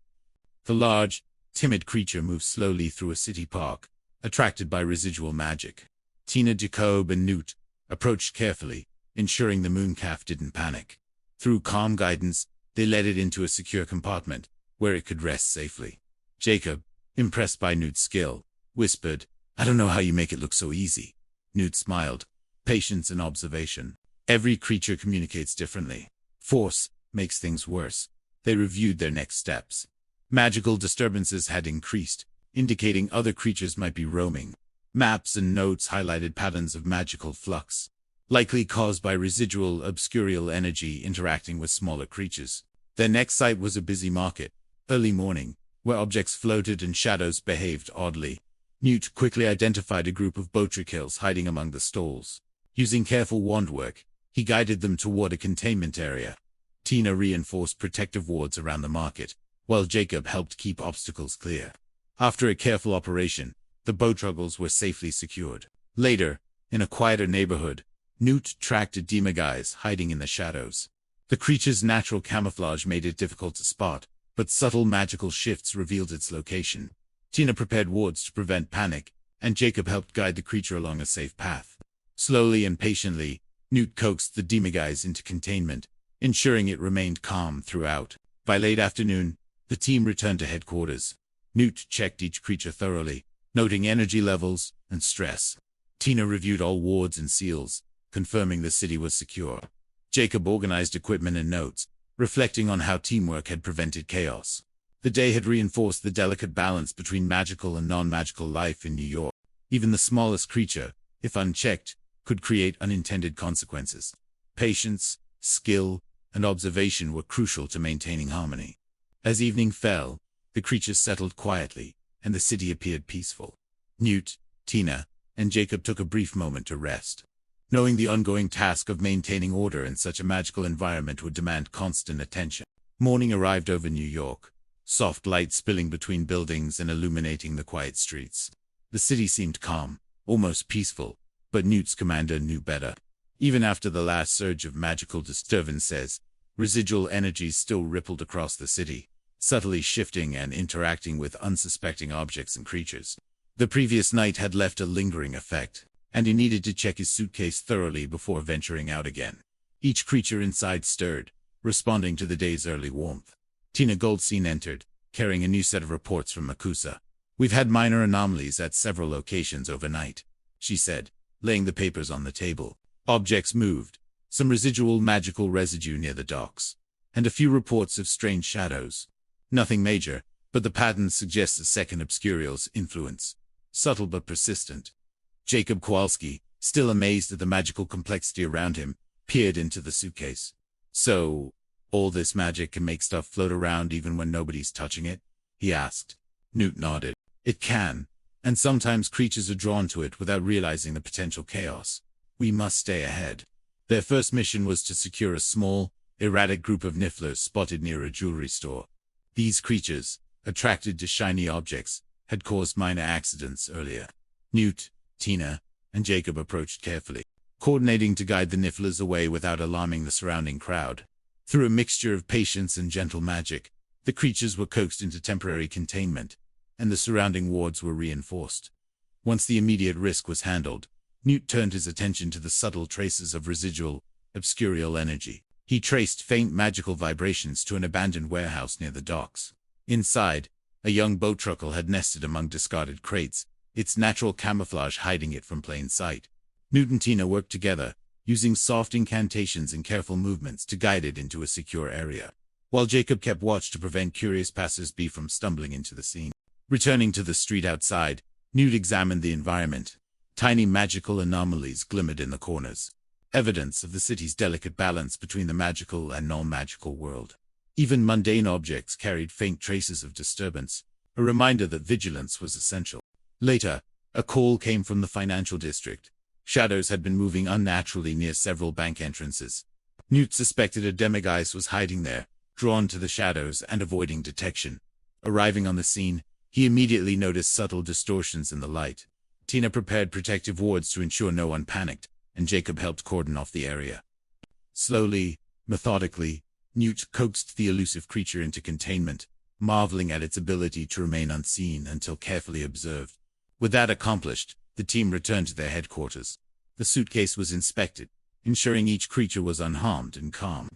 The large, timid creature moved slowly through a city park, attracted by residual magic. Tina, Jacob, and Newt approached carefully, ensuring the mooncalf didn't panic. Through calm guidance, they led it into a secure compartment, where it could rest safely. Jacob, impressed by Newt's skill, whispered, "I don't know how you make it look so easy." Newt smiled. "Patience and observation. Every creature communicates differently. Force makes things worse." They reviewed their next steps. Magical disturbances had increased, indicating other creatures might be roaming. Maps and notes highlighted patterns of magical flux, likely caused by residual obscurial energy interacting with smaller creatures. Their next site was a busy market, early morning, where objects floated and shadows behaved oddly. Newt quickly identified a group of Botricles hiding among the stalls. Using careful wand work, he guided them toward a containment area. Tina reinforced protective wards around the market, while Jacob helped keep obstacles clear. After a careful operation, the Botricles were safely secured. Later, in a quieter neighborhood, Newt tracked a Demiguise hiding in the shadows. The creature's natural camouflage made it difficult to spot, but subtle magical shifts revealed its location. Tina prepared wards to prevent panic, and Jacob helped guide the creature along a safe path. Slowly and patiently, Newt coaxed the Demiguise into containment, ensuring it remained calm throughout. By late afternoon, the team returned to headquarters. Newt checked each creature thoroughly, noting energy levels and stress. Tina reviewed all wards and seals, confirming the city was secure. Jacob organized equipment and notes, reflecting on how teamwork had prevented chaos. The day had reinforced the delicate balance between magical and non-magical life in New York. Even the smallest creature, if unchecked, could create unintended consequences. Patience, skill, and observation were crucial to maintaining harmony. As evening fell, the creatures settled quietly, and the city appeared peaceful. Newt, Tina, and Jacob took a brief moment to rest. Knowing the ongoing task of maintaining order in such a magical environment would demand constant attention. Morning arrived over New York, soft light spilling between buildings and illuminating the quiet streets. The city seemed calm, almost peaceful, but Newt's commander knew better. Even after the last surge of magical disturbances, Residual energies still rippled across the city, subtly shifting and interacting with unsuspecting objects and creatures. The previous night had left a lingering effect, and he needed to check his suitcase thoroughly before venturing out again. Each creature inside stirred, responding to the day's early warmth. Tina Goldstein entered, carrying a new set of reports from Makusa. "We've had minor anomalies at several locations overnight," she said, laying the papers on the table. "Objects moved, some residual magical residue near the docks, and a few reports of strange shadows. Nothing major, but the pattern suggests a second Obscurial's influence, subtle but persistent." Jacob Kowalski, still amazed at the magical complexity around him, peered into the suitcase. "So, all this magic can make stuff float around even when nobody's touching it?" he asked. Newt nodded. "It can, and sometimes creatures are drawn to it without realizing the potential chaos. We must stay ahead." Their first mission was to secure a small, erratic group of nifflers spotted near a jewelry store. These creatures, attracted to shiny objects, had caused minor accidents earlier. Newt, Tina, and Jacob approached carefully, coordinating to guide the nifflers away without alarming the surrounding crowd. Through a mixture of patience and gentle magic, the creatures were coaxed into temporary containment, and the surrounding wards were reinforced. Once the immediate risk was handled, Newt turned his attention to the subtle traces of residual, obscurial energy. He traced faint magical vibrations to an abandoned warehouse near the docks. Inside, a young boat truckle had nested among discarded crates, its natural camouflage hiding it from plain sight. Newt and Tina worked together, using soft incantations and careful movements to guide it into a secure area, while Jacob kept watch to prevent curious passers-by from stumbling into the scene. Returning to the street outside, Newt examined the environment. Tiny magical anomalies glimmered in the corners, evidence of the city's delicate balance between the magical and non-magical world. Even mundane objects carried faint traces of disturbance, a reminder that vigilance was essential. Later, a call came from the financial district. Shadows had been moving unnaturally near several bank entrances. Newt suspected a demiguise was hiding there, drawn to the shadows and avoiding detection. Arriving on the scene, he immediately noticed subtle distortions in the light. Tina prepared protective wards to ensure no one panicked, and Jacob helped cordon off the area. Slowly, methodically, Newt coaxed the elusive creature into containment, marveling at its ability to remain unseen until carefully observed. With that accomplished, the team returned to their headquarters. The suitcase was inspected, ensuring each creature was unharmed and calm.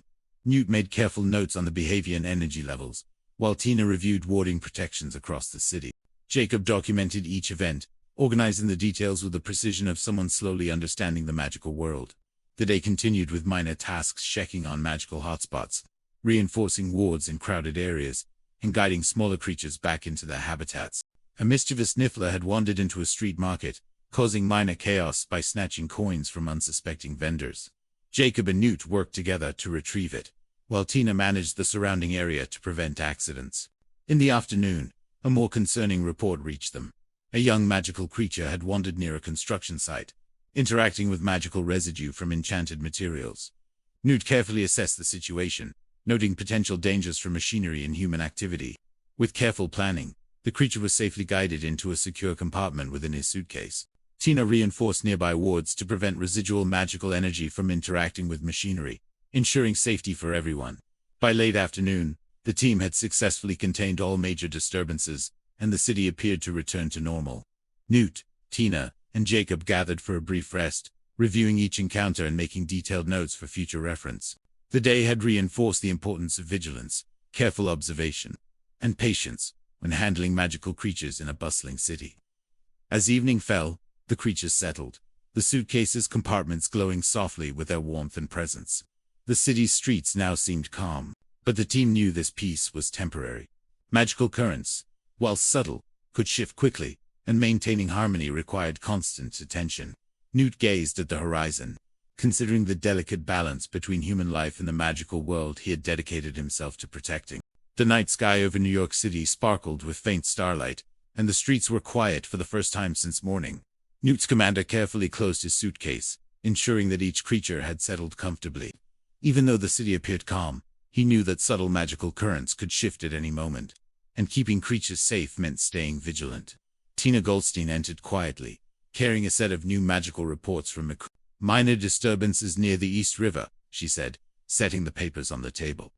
Newt made careful notes on the behavior and energy levels, while Tina reviewed warding protections across the city. Jacob documented each event, organizing the details with the precision of someone slowly understanding the magical world. The day continued with minor tasks checking on magical hotspots, reinforcing wards in crowded areas, and guiding smaller creatures back into their habitats. A mischievous niffler had wandered into a street market, causing minor chaos by snatching coins from unsuspecting vendors. Jacob and Newt worked together to retrieve it, while Tina managed the surrounding area to prevent accidents. In the afternoon, a more concerning report reached them. A young magical creature had wandered near a construction site, interacting with magical residue from enchanted materials. Newt carefully assessed the situation, noting potential dangers from machinery and human activity. With careful planning, the creature was safely guided into a secure compartment within his suitcase. Tina reinforced nearby wards to prevent residual magical energy from interacting with machinery, ensuring safety for everyone. By late afternoon, the team had successfully contained all major disturbances, and the city appeared to return to normal. Newt, Tina, and Jacob gathered for a brief rest, reviewing each encounter and making detailed notes for future reference. The day had reinforced the importance of vigilance, careful observation, and patience when handling magical creatures in a bustling city. As evening fell, the creatures settled, the suitcases' compartments glowing softly with their warmth and presence. The city's streets now seemed calm, but the team knew this peace was temporary. Magical currents, while subtle, could shift quickly, and maintaining harmony required constant attention. Newt gazed at the horizon, considering the delicate balance between human life and the magical world he had dedicated himself to protecting. The night sky over New York City sparkled with faint starlight, and the streets were quiet for the first time since morning. Newt's commander carefully closed his suitcase, ensuring that each creature had settled comfortably. Even though the city appeared calm, he knew that subtle magical currents could shift at any moment, and keeping creatures safe meant staying vigilant. Tina Goldstein entered quietly, carrying a set of new magical reports from Makusa. "Minor disturbances near the East River," she said, setting the papers on the table.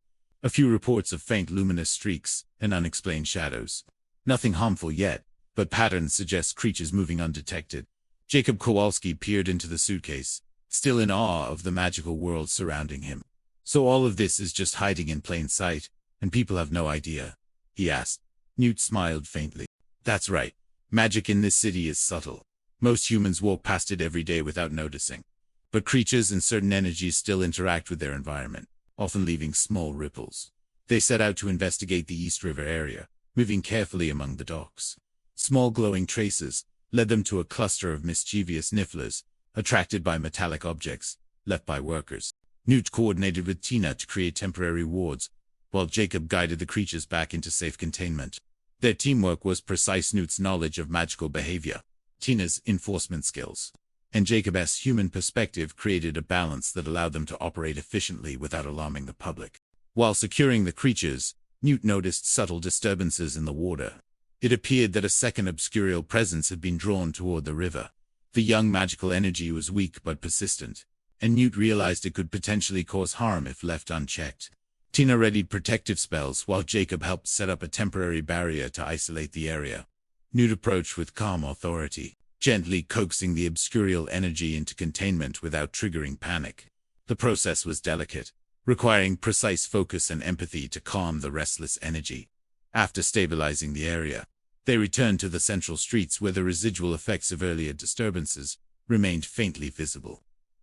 A few reports of faint luminous streaks and unexplained shadows. Nothing harmful yet, but patterns suggest creatures moving undetected. Jacob Kowalski peered into the suitcase, still in awe of the magical world surrounding him. So all of this is just hiding in plain sight, and people have no idea? He asked. Newt smiled faintly. That's right. Magic in this city is subtle. Most humans walk past it every day without noticing. But creatures and certain energies still interact with their environment, often leaving small ripples. They set out to investigate the East River area, moving carefully among the docks. Small glowing traces led them to a cluster of mischievous nifflers, attracted by metallic objects left by workers. Newt coordinated with Tina to create temporary wards, while Jacob guided the creatures back into safe containment. Their teamwork was precise. Newt's knowledge of magical behavior, Tina's enforcement skills, and Jacob's human perspective created a balance that allowed them to operate efficiently without alarming the public. While securing the creatures, Newt noticed subtle disturbances in the water. It appeared that a second obscurial presence had been drawn toward the river. The young magical energy was weak but persistent, and Newt realized it could potentially cause harm if left unchecked. Tina readied protective spells while Jacob helped set up a temporary barrier to isolate the area. Newt approached with calm authority, gently coaxing the obscurial energy into containment without triggering panic. The process was delicate, requiring precise focus and empathy to calm the restless energy. After stabilizing the area, they returned to the central streets where the residual effects of earlier disturbances remained faintly visible.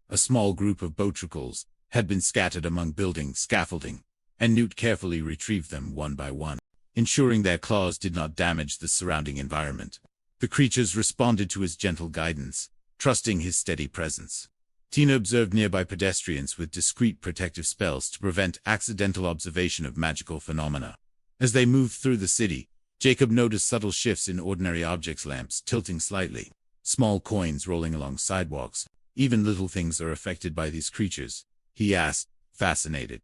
A small group of botricles had been scattered among building scaffolding, and Newt carefully retrieved them one by one, ensuring their claws did not damage the surrounding environment. The creatures responded to his gentle guidance, trusting his steady presence. Tina observed nearby pedestrians with discreet protective spells to prevent accidental observation of magical phenomena. As they moved through the city, Jacob noticed subtle shifts in ordinary objects, lamps tilting slightly, small coins rolling along sidewalks. Even little things are affected by these creatures, he asked, fascinated.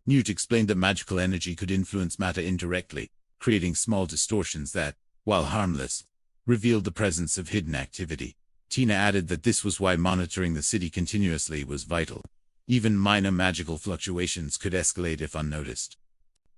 Newt explained that magical energy could influence matter indirectly, creating small distortions that, while harmless, revealed the presence of hidden activity. Tina added that this was why monitoring the city continuously was vital. Even minor magical fluctuations could escalate if unnoticed.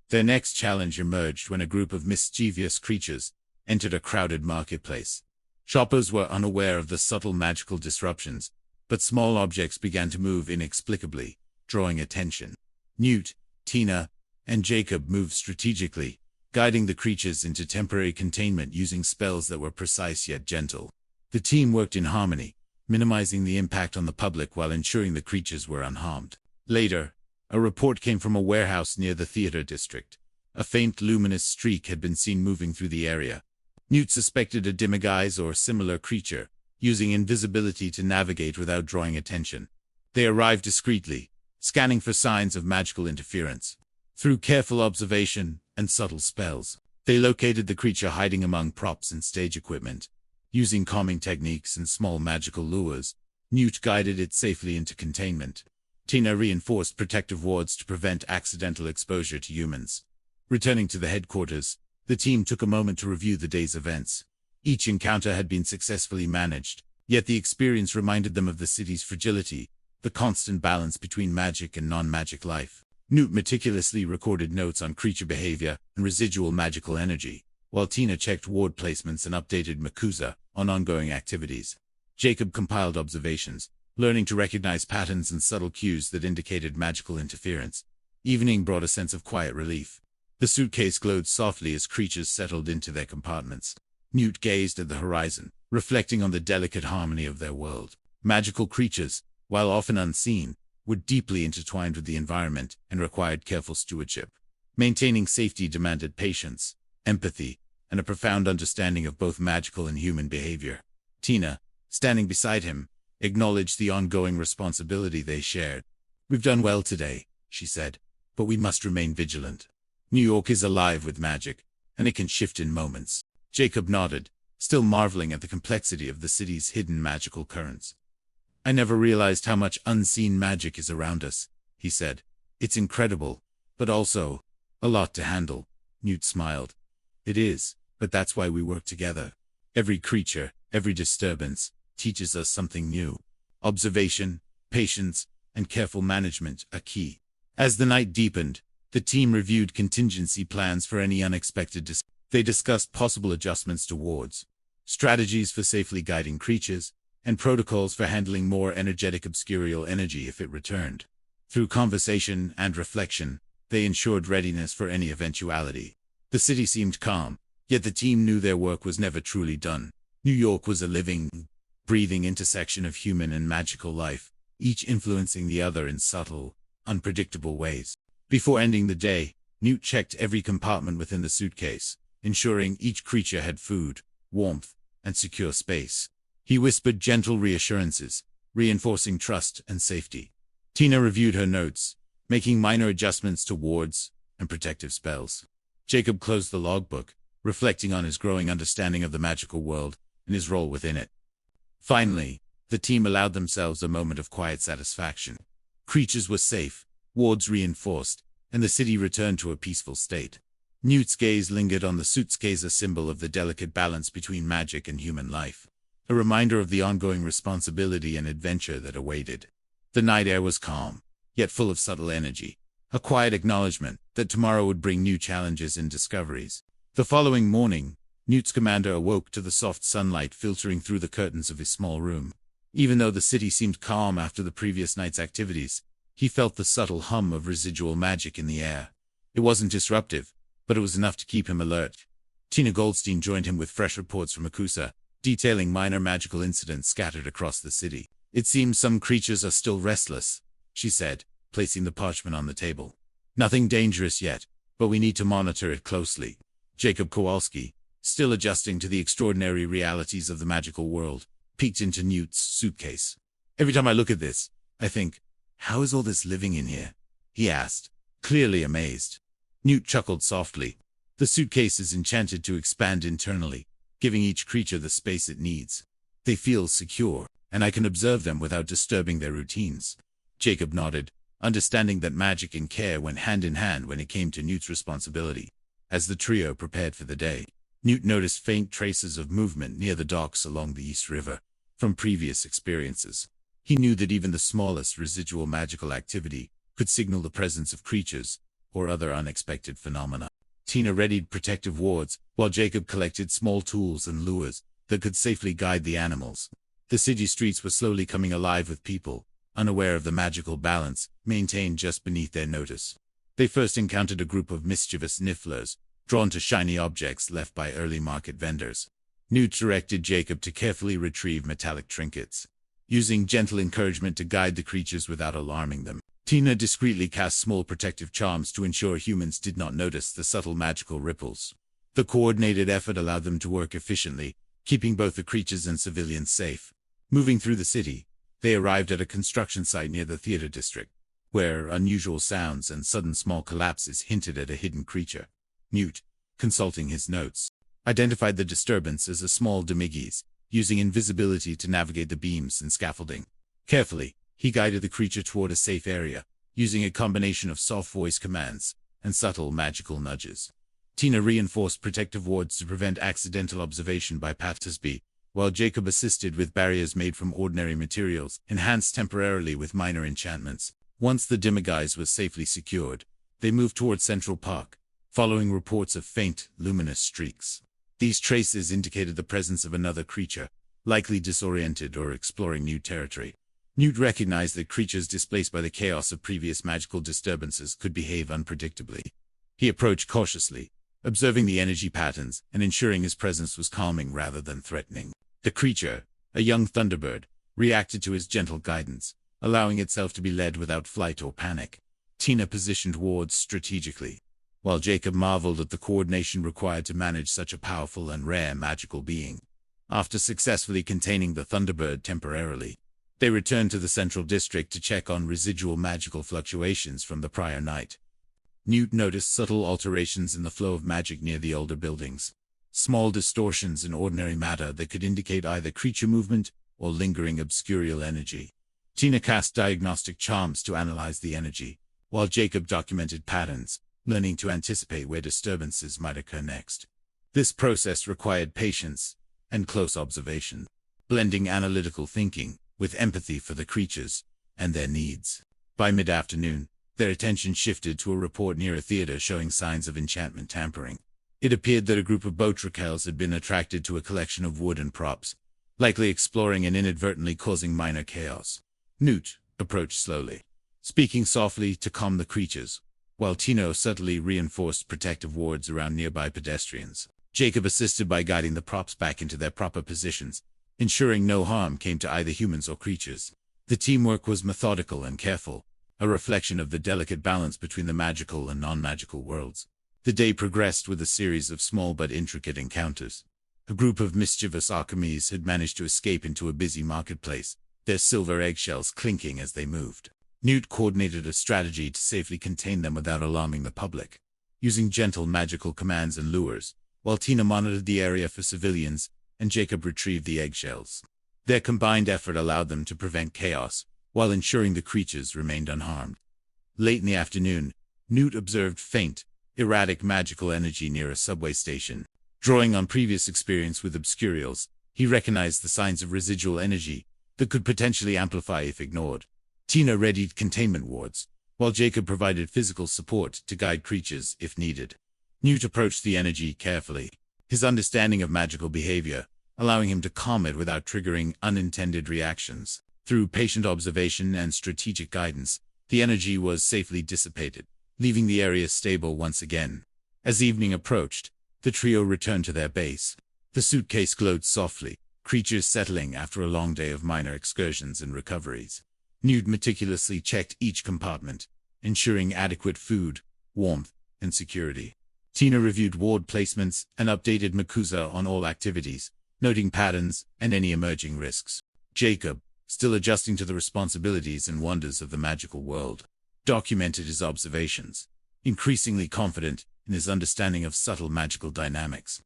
Their next challenge emerged when a group of mischievous creatures entered a crowded marketplace. Shoppers were unaware of the subtle magical disruptions, but small objects began to move inexplicably, drawing attention. Newt, Tina, and Jacob moved strategically, guiding the creatures into temporary containment using spells that were precise yet gentle. The team worked in harmony, minimizing the impact on the public while ensuring the creatures were unharmed. Later, a report came from a warehouse near the theater district. A faint luminous streak had been seen moving through the area. Newt suspected a Demigeist or similar creature, using invisibility to navigate without drawing attention. They arrived discreetly, scanning for signs of magical interference. Through careful observation and subtle spells, they located the creature hiding among props and stage equipment. Using calming techniques and small magical lures, Newt guided it safely into containment. Tina reinforced protective wards to prevent accidental exposure to humans. Returning to the headquarters, the team took a moment to review the day's events. Each encounter had been successfully managed, yet the experience reminded them of the city's fragility, the constant balance between magic and non-magic life. Newt meticulously recorded notes on creature behavior and residual magical energy, while Tina checked ward placements and updated Makusa on ongoing activities. Jacob compiled observations, learning to recognize patterns and subtle cues that indicated magical interference. Evening brought a sense of quiet relief. The suitcase glowed softly as creatures settled into their compartments. Newt gazed at the horizon, reflecting on the delicate harmony of their world. Magical creatures, while often unseen, were deeply intertwined with the environment and required careful stewardship. Maintaining safety demanded patience, empathy, and a profound understanding of both magical and human behavior. Tina, standing beside him, acknowledged the ongoing responsibility they shared. "We've done well today," she said, "but we must remain vigilant. New York is alive with magic, and it can shift in moments." Jacob nodded, still marveling at the complexity of the city's hidden magical currents. "I never realized how much unseen magic is around us," he said. "It's incredible, but also a lot to handle." Newt smiled. "It is, but that's why we work together. Every creature, every disturbance, teaches us something new. Observation, patience, and careful management are key." As the night deepened, the team reviewed contingency plans for any unexpected They discussed possible adjustments to wards, strategies for safely guiding creatures, and protocols for handling more energetic obscurial energy if it returned. Through conversation and reflection, they ensured readiness for any eventuality. The city seemed calm, yet the team knew their work was never truly done. New York was a living, breathing intersection of human and magical life, each influencing the other in subtle, unpredictable ways. Before ending the day, Newt checked every compartment within the suitcase, ensuring each creature had food, warmth, and secure space. He whispered gentle reassurances, reinforcing trust and safety. Tina reviewed her notes, making minor adjustments to wards and protective spells. Jacob closed the logbook, reflecting on his growing understanding of the magical world and his role within it. Finally, the team allowed themselves a moment of quiet satisfaction. Creatures were safe, wards reinforced, and the city returned to a peaceful state. Newt's gaze lingered on the suitcase, a symbol of the delicate balance between magic and human life, a reminder of the ongoing responsibility and adventure that awaited. The night air was calm, yet full of subtle energy, a quiet acknowledgement that tomorrow would bring new challenges and discoveries. The following morning, Newt's commander awoke to the soft sunlight filtering through the curtains of his small room. Even though the city seemed calm after the previous night's activities, he felt the subtle hum of residual magic in the air. It wasn't disruptive, but it was enough to keep him alert. Tina Goldstein joined him with fresh reports from Akusa, detailing minor magical incidents scattered across the city. "It seems some creatures are still restless," she said, placing the parchment on the table. "Nothing dangerous yet, but we need to monitor it closely." Jacob Kowalski, still adjusting to the extraordinary realities of the magical world, peeked into Newt's suitcase. "Every time I look at this, I think, how is all this living in here?" he asked, clearly amazed. Newt chuckled softly. "The suitcase is enchanted to expand internally, giving each creature the space it needs. They feel secure, and I can observe them without disturbing their routines." Jacob nodded, understanding that magic and care went hand in hand when it came to Newt's responsibility. As the trio prepared for the day, Newt noticed faint traces of movement near the docks along the East River. From previous experiences, he knew that even the smallest residual magical activity could signal the presence of creatures or other unexpected phenomena. Tina readied protective wards, while Jacob collected small tools and lures that could safely guide the animals. The city streets were slowly coming alive with people, unaware of the magical balance maintained just beneath their notice. They first encountered a group of mischievous nifflers, drawn to shiny objects left by early market vendors. Newt directed Jacob to carefully retrieve metallic trinkets, using gentle encouragement to guide the creatures without alarming them. Tina discreetly cast small protective charms to ensure humans did not notice the subtle magical ripples. The coordinated effort allowed them to work efficiently, keeping both the creatures and civilians safe. Moving through the city, they arrived at a construction site near the theater district, where unusual sounds and sudden small collapses hinted at a hidden creature. Newt, consulting his notes, identified the disturbance as a small Demigis, using invisibility to navigate the beams and scaffolding. Carefully, he guided the creature toward a safe area, using a combination of soft voice commands and subtle magical nudges. Tina reinforced protective wards to prevent accidental observation by Pathsby, while Jacob assisted with barriers made from ordinary materials, enhanced temporarily with minor enchantments. Once the Demigis was safely secured, they moved toward Central Park, following reports of faint, luminous streaks. These traces indicated the presence of another creature, likely disoriented or exploring new territory. Newt recognized that creatures displaced by the chaos of previous magical disturbances could behave unpredictably. He approached cautiously, observing the energy patterns and ensuring his presence was calming rather than threatening. The creature, a young thunderbird, reacted to his gentle guidance, allowing itself to be led without flight or panic. Tina positioned wards strategically, while Jacob marveled at the coordination required to manage such a powerful and rare magical being. After successfully containing the thunderbird temporarily, they returned to the central district to check on residual magical fluctuations from the prior night. Newt noticed subtle alterations in the flow of magic near the older buildings, small distortions in ordinary matter that could indicate either creature movement or lingering obscurial energy. Tina cast diagnostic charms to analyze the energy, while Jacob documented patterns, learning to anticipate where disturbances might occur next. This process required patience and close observation, blending analytical thinking with empathy for the creatures and their needs. By mid-afternoon, Their attention shifted to a report near a theater showing signs of enchantment tampering. It appeared that a group of Botrycels had been attracted to a collection of wood and props, likely exploring and inadvertently causing minor chaos. Newt approached slowly, speaking softly to calm the creatures, while Tino subtly reinforced protective wards around nearby pedestrians. Jacob assisted by guiding the props back into their proper positions, ensuring no harm came to either humans or creatures. The teamwork was methodical and careful, a reflection of the delicate balance between the magical and non-magical worlds. The day progressed with a series of small but intricate encounters. A group of mischievous alchemies had managed to escape into a busy marketplace, their silver eggshells clinking as they moved. Newt coordinated a strategy to safely contain them without alarming the public, using gentle magical commands and lures, while Tina monitored the area for civilians and Jacob retrieved the eggshells. Their combined effort allowed them to prevent chaos, while ensuring the creatures remained unharmed. Late in the afternoon, Newt observed faint, erratic magical energy near a subway station. Drawing on previous experience with Obscurials, he recognized the signs of residual energy that could potentially amplify if ignored. Tina readied containment wards, while Jacob provided physical support to guide creatures if needed. Newt approached the energy carefully, his understanding of magical behavior allowing him to calm it without triggering unintended reactions. Through patient observation and strategic guidance, the energy was safely dissipated, leaving the area stable once again. As evening approached, the trio returned to their base. The suitcase glowed softly, creatures settling after a long day of minor excursions and recoveries. Newt meticulously checked each compartment, ensuring adequate food, warmth, and security. Tina reviewed ward placements and updated Makusa on all activities, noting patterns and any emerging risks. Jacob, still adjusting to the responsibilities and wonders of the magical world, documented his observations, increasingly confident in his understanding of subtle magical dynamics.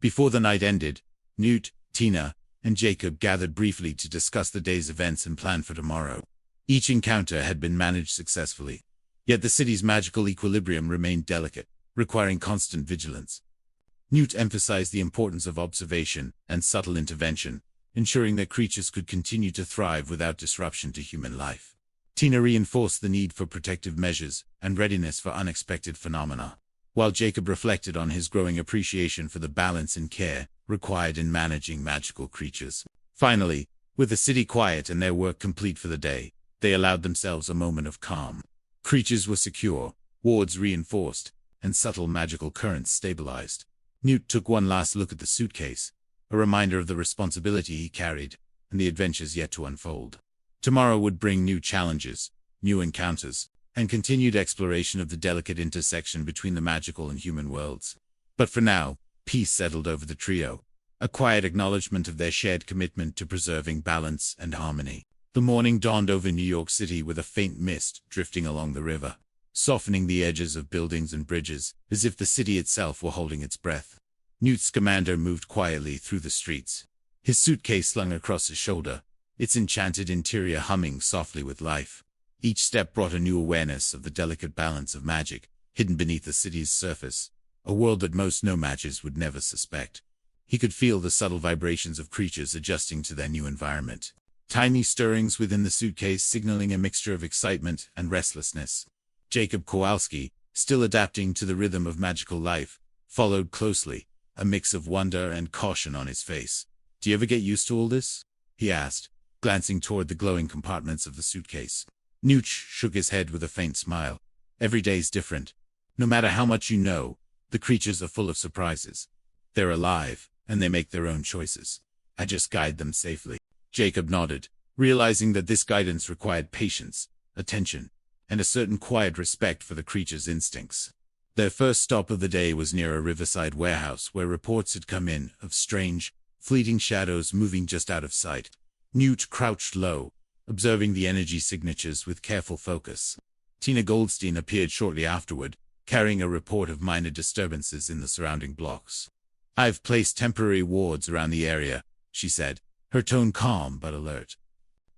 Before the night ended, Newt, Tina, and Jacob gathered briefly to discuss the day's events and plan for tomorrow. Each encounter had been managed successfully, yet the city's magical equilibrium remained delicate, requiring constant vigilance. Newt emphasized the importance of observation and subtle intervention, ensuring that creatures could continue to thrive without disruption to human life. Tina reinforced the need for protective measures and readiness for unexpected phenomena, while Jacob reflected on his growing appreciation for the balance and care required in managing magical creatures. Finally, with the city quiet and their work complete for the day, they allowed themselves a moment of calm. Creatures were secure, wards reinforced, and subtle magical currents stabilized. Newt took one last look at the suitcase, a reminder of the responsibility he carried and the adventures yet to unfold. Tomorrow would bring new challenges, new encounters, and continued exploration of the delicate intersection between the magical and human worlds. But for now, peace settled over the trio, a quiet acknowledgement of their shared commitment to preserving balance and harmony. The morning dawned over New York City with a faint mist drifting along the river, softening the edges of buildings and bridges, as if the city itself were holding its breath. Newt's commander moved quietly through the streets, his suitcase slung across his shoulder, its enchanted interior humming softly with life. Each step brought a new awareness of the delicate balance of magic hidden beneath the city's surface, a world that most no-mages would never suspect. He could feel the subtle vibrations of creatures adjusting to their new environment, tiny stirrings within the suitcase signaling a mixture of excitement and restlessness. Jacob Kowalski, still adapting to the rhythm of magical life, followed closely, a mix of wonder and caution on his face. "Do you ever get used to all this?" he asked, glancing toward the glowing compartments of the suitcase. Newt shook his head with a faint smile. "Every day's different. No matter how much you know, the creatures are full of surprises. They're alive, and they make their own choices. I just guide them safely." Jacob nodded, realizing that this guidance required patience, attention, and a certain quiet respect for the creature's instincts. Their first stop of the day was near a riverside warehouse where reports had come in of strange, fleeting shadows moving just out of sight. Newt crouched low, observing the energy signatures with careful focus. Tina Goldstein appeared shortly afterward, carrying a report of minor disturbances in the surrounding blocks. "I've placed temporary wards around the area," she said, her tone calm but alert.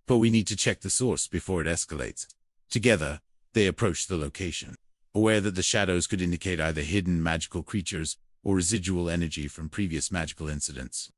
"But we need to check the source before it escalates." Together, they approached the location, aware that the shadows could indicate either hidden magical creatures or residual energy from previous magical incidents.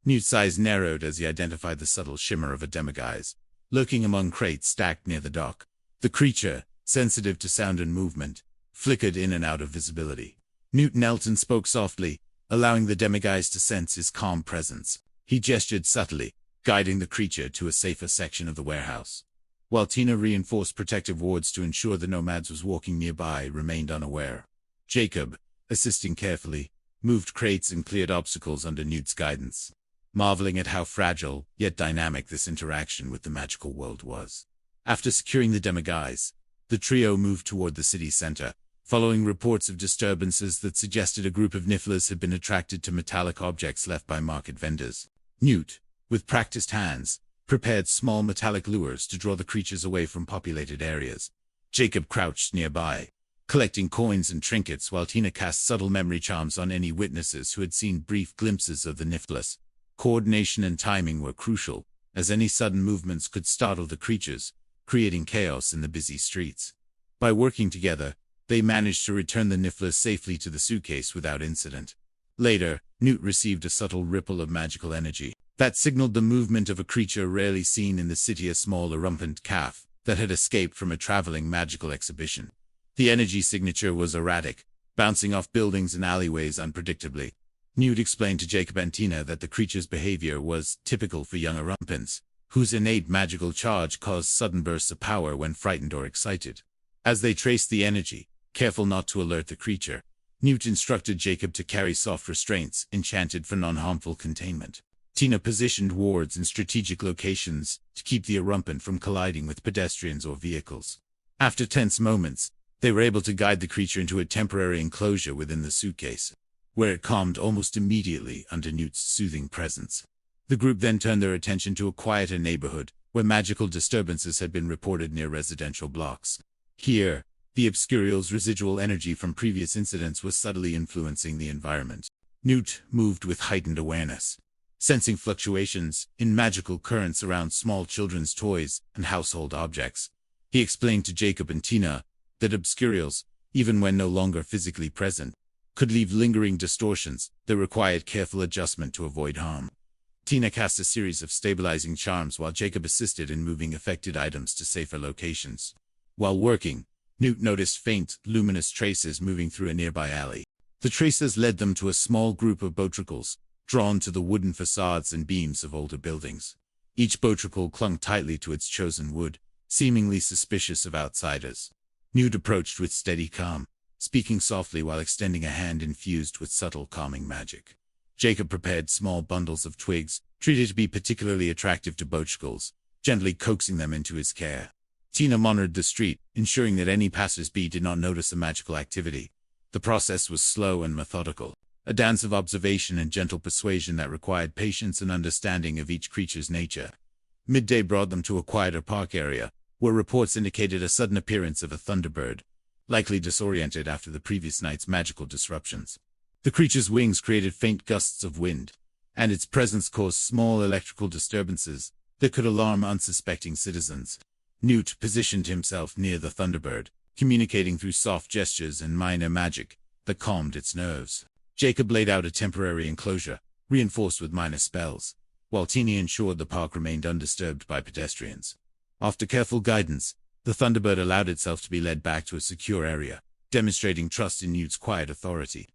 Newt's eyes narrowed as he identified the subtle shimmer of a demiguise, lurking among crates stacked near the dock. The creature, sensitive to sound and movement, flickered in and out of visibility. Newt knelt and spoke softly, allowing the demiguise to sense his calm presence. He gestured subtly, guiding the creature to a safer section of the warehouse. While Tina reinforced protective wards to ensure the nomads was walking nearby, remained unaware. Jacob, assisting carefully, moved crates and cleared obstacles under Newt's guidance, marveling at how fragile, yet dynamic this interaction with the magical world was. After securing the demiguise, the trio moved toward the city center, following reports of disturbances that suggested a group of Nifflers had been attracted to metallic objects left by market vendors. Newt, with practiced hands, prepared small metallic lures to draw the creatures away from populated areas. Jacob crouched nearby, collecting coins and trinkets while Tina cast subtle memory charms on any witnesses who had seen brief glimpses of the Nifflers. Coordination and timing were crucial, as any sudden movements could startle the creatures, creating chaos in the busy streets. By working together, they managed to return the Nifflers safely to the suitcase without incident. Later, Newt received a subtle ripple of magical energy that signaled the movement of a creature rarely seen in the city, a small rampant calf that had escaped from a traveling magical exhibition. The energy signature was erratic, bouncing off buildings and alleyways unpredictably. Newt explained to Jacob and Tina that the creature's behavior was typical for young Arumpans, whose innate magical charge caused sudden bursts of power when frightened or excited. As they traced the energy, careful not to alert the creature, Newt instructed Jacob to carry soft restraints, enchanted for non-harmful containment. Tina positioned wards in strategic locations to keep the Arumpan from colliding with pedestrians or vehicles. After tense moments, they were able to guide the creature into a temporary enclosure within the suitcase, where it calmed almost immediately under Newt's soothing presence. The group then turned their attention to a quieter neighborhood, where magical disturbances had been reported near residential blocks. Here, the Obscurial's residual energy from previous incidents was subtly influencing the environment. Newt moved with heightened awareness, sensing fluctuations in magical currents around small children's toys and household objects. He explained to Jacob and Tina that Obscurials, even when no longer physically present, could leave lingering distortions that required careful adjustment to avoid harm. Tina cast a series of stabilizing charms while Jacob assisted in moving affected items to safer locations. While working, Newt noticed faint, luminous traces moving through a nearby alley. The traces led them to a small group of botricles, drawn to the wooden facades and beams of older buildings. Each botricle clung tightly to its chosen wood, seemingly suspicious of outsiders. Newt approached with steady calm, speaking softly while extending a hand infused with subtle calming magic. Jacob prepared small bundles of twigs, treated to be particularly attractive to botricles, gently coaxing them into his care. Tina monitored the street, ensuring that any passers-by did not notice the magical activity. The process was slow and methodical, a dance of observation and gentle persuasion that required patience and understanding of each creature's nature. Midday brought them to a quieter park area, where reports indicated a sudden appearance of a thunderbird, likely disoriented after the previous night's magical disruptions. The creature's wings created faint gusts of wind, and its presence caused small electrical disturbances that could alarm unsuspecting citizens. Newt positioned himself near the thunderbird, communicating through soft gestures and minor magic that calmed its nerves. Jacob laid out a temporary enclosure, reinforced with minor spells, while Tina ensured the park remained undisturbed by pedestrians. After careful guidance, the thunderbird allowed itself to be led back to a secure area, demonstrating trust in Newt's quiet authority.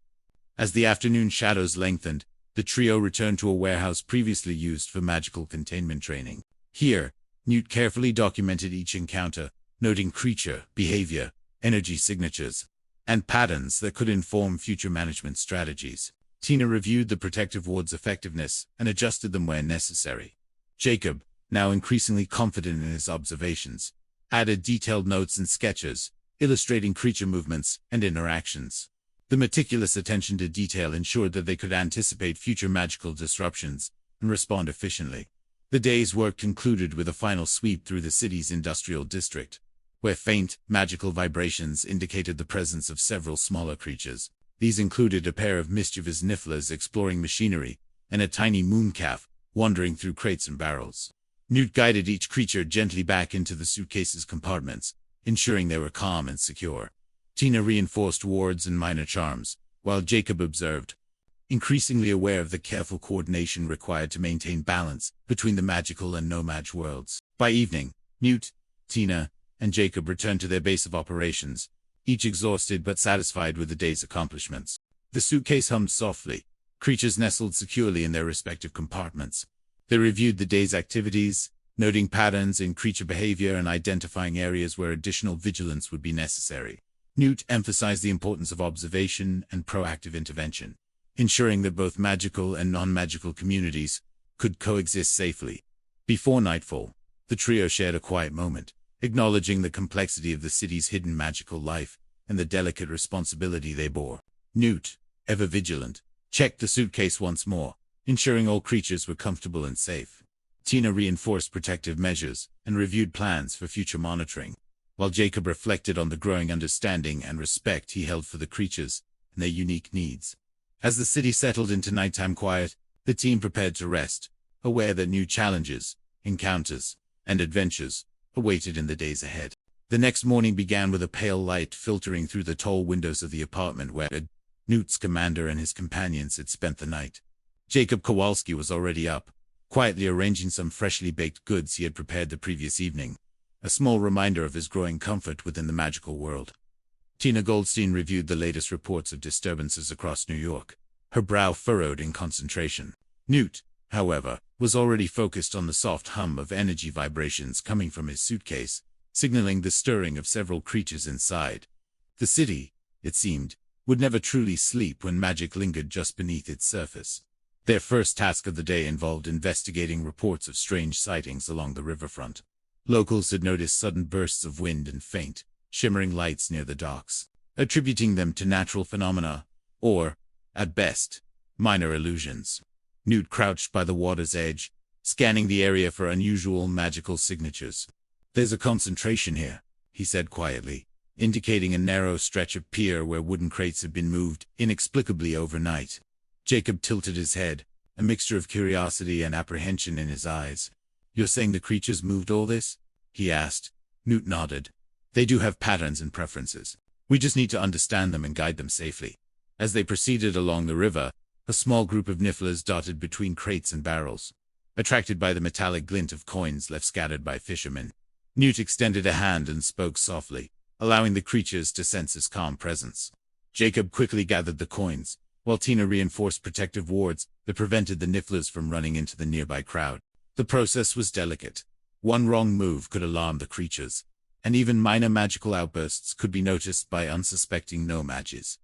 As the afternoon shadows lengthened, the trio returned to a warehouse previously used for magical containment training. Here, Newt carefully documented each encounter, noting creature, behavior, energy signatures, and patterns that could inform future management strategies. Tina reviewed the protective ward's effectiveness and adjusted them where necessary. Jacob, now increasingly confident in his observations, added detailed notes and sketches, illustrating creature movements and interactions. The meticulous attention to detail ensured that they could anticipate future magical disruptions and respond efficiently. The day's work concluded with a final sweep through the city's industrial district, where faint, magical vibrations indicated the presence of several smaller creatures. These included a pair of mischievous Nifflers exploring machinery, and a tiny mooncalf wandering through crates and barrels. Newt guided each creature gently back into the suitcase's compartments, ensuring they were calm and secure. Tina reinforced wards and minor charms, while Jacob observed, increasingly aware of the careful coordination required to maintain balance between the magical and no-mag worlds. By evening, Newt, Tina, and Jacob returned to their base of operations, each exhausted but satisfied with the day's accomplishments. The suitcase hummed softly, creatures nestled securely in their respective compartments. They reviewed the day's activities, noting patterns in creature behavior and identifying areas where additional vigilance would be necessary. Newt emphasized the importance of observation and proactive intervention, ensuring that both magical and non-magical communities could coexist safely. Before nightfall, the trio shared a quiet moment, acknowledging the complexity of the city's hidden magical life and the delicate responsibility they bore. Newt, ever vigilant, checked the suitcase once more, ensuring all creatures were comfortable and safe. Tina reinforced protective measures and reviewed plans for future monitoring, while Jacob reflected on the growing understanding and respect he held for the creatures and their unique needs. As the city settled into nighttime quiet, the team prepared to rest, aware that new challenges, encounters, and adventures awaited in the days ahead. The next morning began with a pale light filtering through the tall windows of the apartment where Newt's commander and his companions had spent the night. Jacob Kowalski was already up, quietly arranging some freshly baked goods he had prepared the previous evening, a small reminder of his growing comfort within the magical world. Tina Goldstein reviewed the latest reports of disturbances across New York, her brow furrowed in concentration. Newt, however, was already focused on the soft hum of energy vibrations coming from his suitcase, signaling the stirring of several creatures inside. The city, it seemed, would never truly sleep when magic lingered just beneath its surface. Their first task of the day involved investigating reports of strange sightings along the riverfront. Locals had noticed sudden bursts of wind and faint, shimmering lights near the docks, attributing them to natural phenomena, or, at best, minor illusions. Newt crouched by the water's edge, scanning the area for unusual magical signatures. "There's a concentration here," he said quietly, indicating a narrow stretch of pier where wooden crates had been moved inexplicably overnight. Jacob tilted his head, a mixture of curiosity and apprehension in his eyes. "You're saying the creatures moved all this?" he asked. Newt nodded. "They do have patterns and preferences. We just need to understand them and guide them safely." As they proceeded along the river, a small group of nifflers darted between crates and barrels, attracted by the metallic glint of coins left scattered by fishermen. Newt extended a hand and spoke softly, allowing the creatures to sense his calm presence. Jacob quickly gathered the coins, while Tina reinforced protective wards that prevented the nifflers from running into the nearby crowd. The process was delicate. One wrong move could alarm the creatures, and even minor magical outbursts could be noticed by unsuspecting no-mages.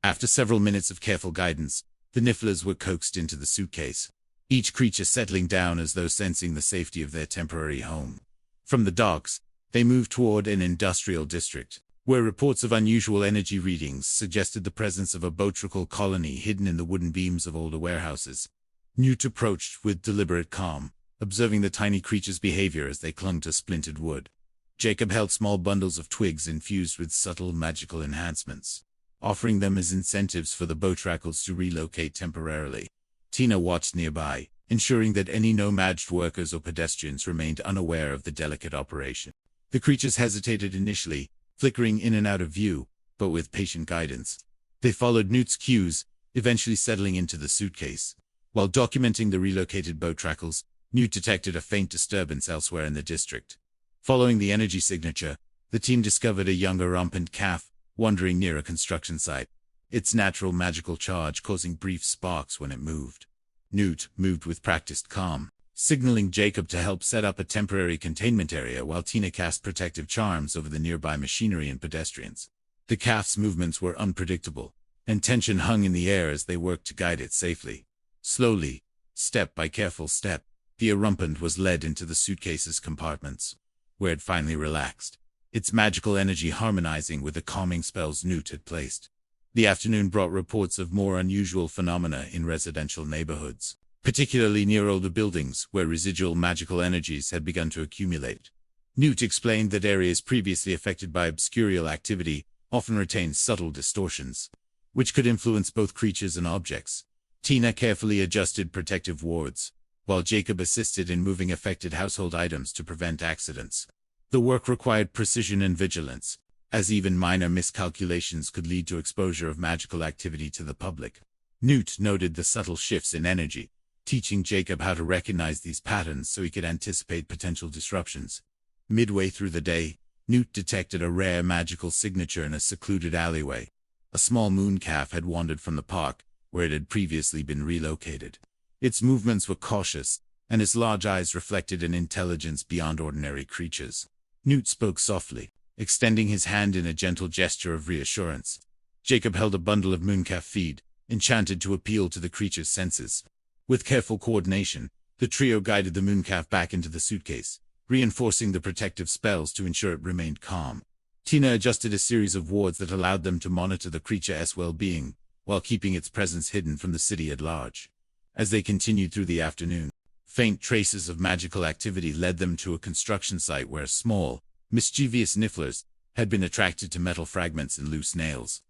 After several minutes of careful guidance, the nifflers were coaxed into the suitcase, each creature settling down as though sensing the safety of their temporary home. From the docks, they moved toward an industrial district, where reports of unusual energy readings suggested the presence of a botrical colony hidden in the wooden beams of older warehouses. Newt approached with deliberate calm, observing the tiny creatures' behavior as they clung to splintered wood. Jacob held small bundles of twigs infused with subtle magical enhancements, offering them as incentives for the botracles to relocate temporarily. Tina watched nearby, ensuring that any no-maged workers or pedestrians remained unaware of the delicate operation. The creatures hesitated initially, flickering in and out of view, but with patient guidance. They followed Newt's cues, eventually settling into the suitcase. While documenting the relocated botracles, Newt detected a faint disturbance elsewhere in the district. Following the energy signature, the team discovered a younger rampant calf wandering near a construction site, its natural magical charge causing brief sparks when it moved. Newt moved with practiced calm, signaling Jacob to help set up a temporary containment area while Tina cast protective charms over the nearby machinery and pedestrians. The calf's movements were unpredictable, and tension hung in the air as they worked to guide it safely. Slowly, step by careful step, the erumpent was led into the suitcase's compartments, where it finally relaxed, its magical energy harmonizing with the calming spells Newt had placed. The afternoon brought reports of more unusual phenomena in residential neighborhoods, particularly near older buildings where residual magical energies had begun to accumulate. Newt explained that areas previously affected by obscurial activity often retained subtle distortions, which could influence both creatures and objects. Tina carefully adjusted protective wards, while Jacob assisted in moving affected household items to prevent accidents. The work required precision and vigilance, as even minor miscalculations could lead to exposure of magical activity to the public. Newt noted the subtle shifts in energy, teaching Jacob how to recognize these patterns so he could anticipate potential disruptions. Midway through the day, Newt detected a rare magical signature in a secluded alleyway. A small mooncalf had wandered from the park, where it had previously been relocated. Its movements were cautious, and its large eyes reflected an intelligence beyond ordinary creatures. Newt spoke softly, extending his hand in a gentle gesture of reassurance. Jacob held a bundle of mooncalf feed, enchanted to appeal to the creature's senses. With careful coordination, the trio guided the mooncalf back into the suitcase, reinforcing the protective spells to ensure it remained calm. Tina adjusted a series of wards that allowed them to monitor the creature's well-being, while keeping its presence hidden from the city at large. As they continued through the afternoon, faint traces of magical activity led them to a construction site where small, mischievous nifflers had been attracted to metal fragments and loose nails.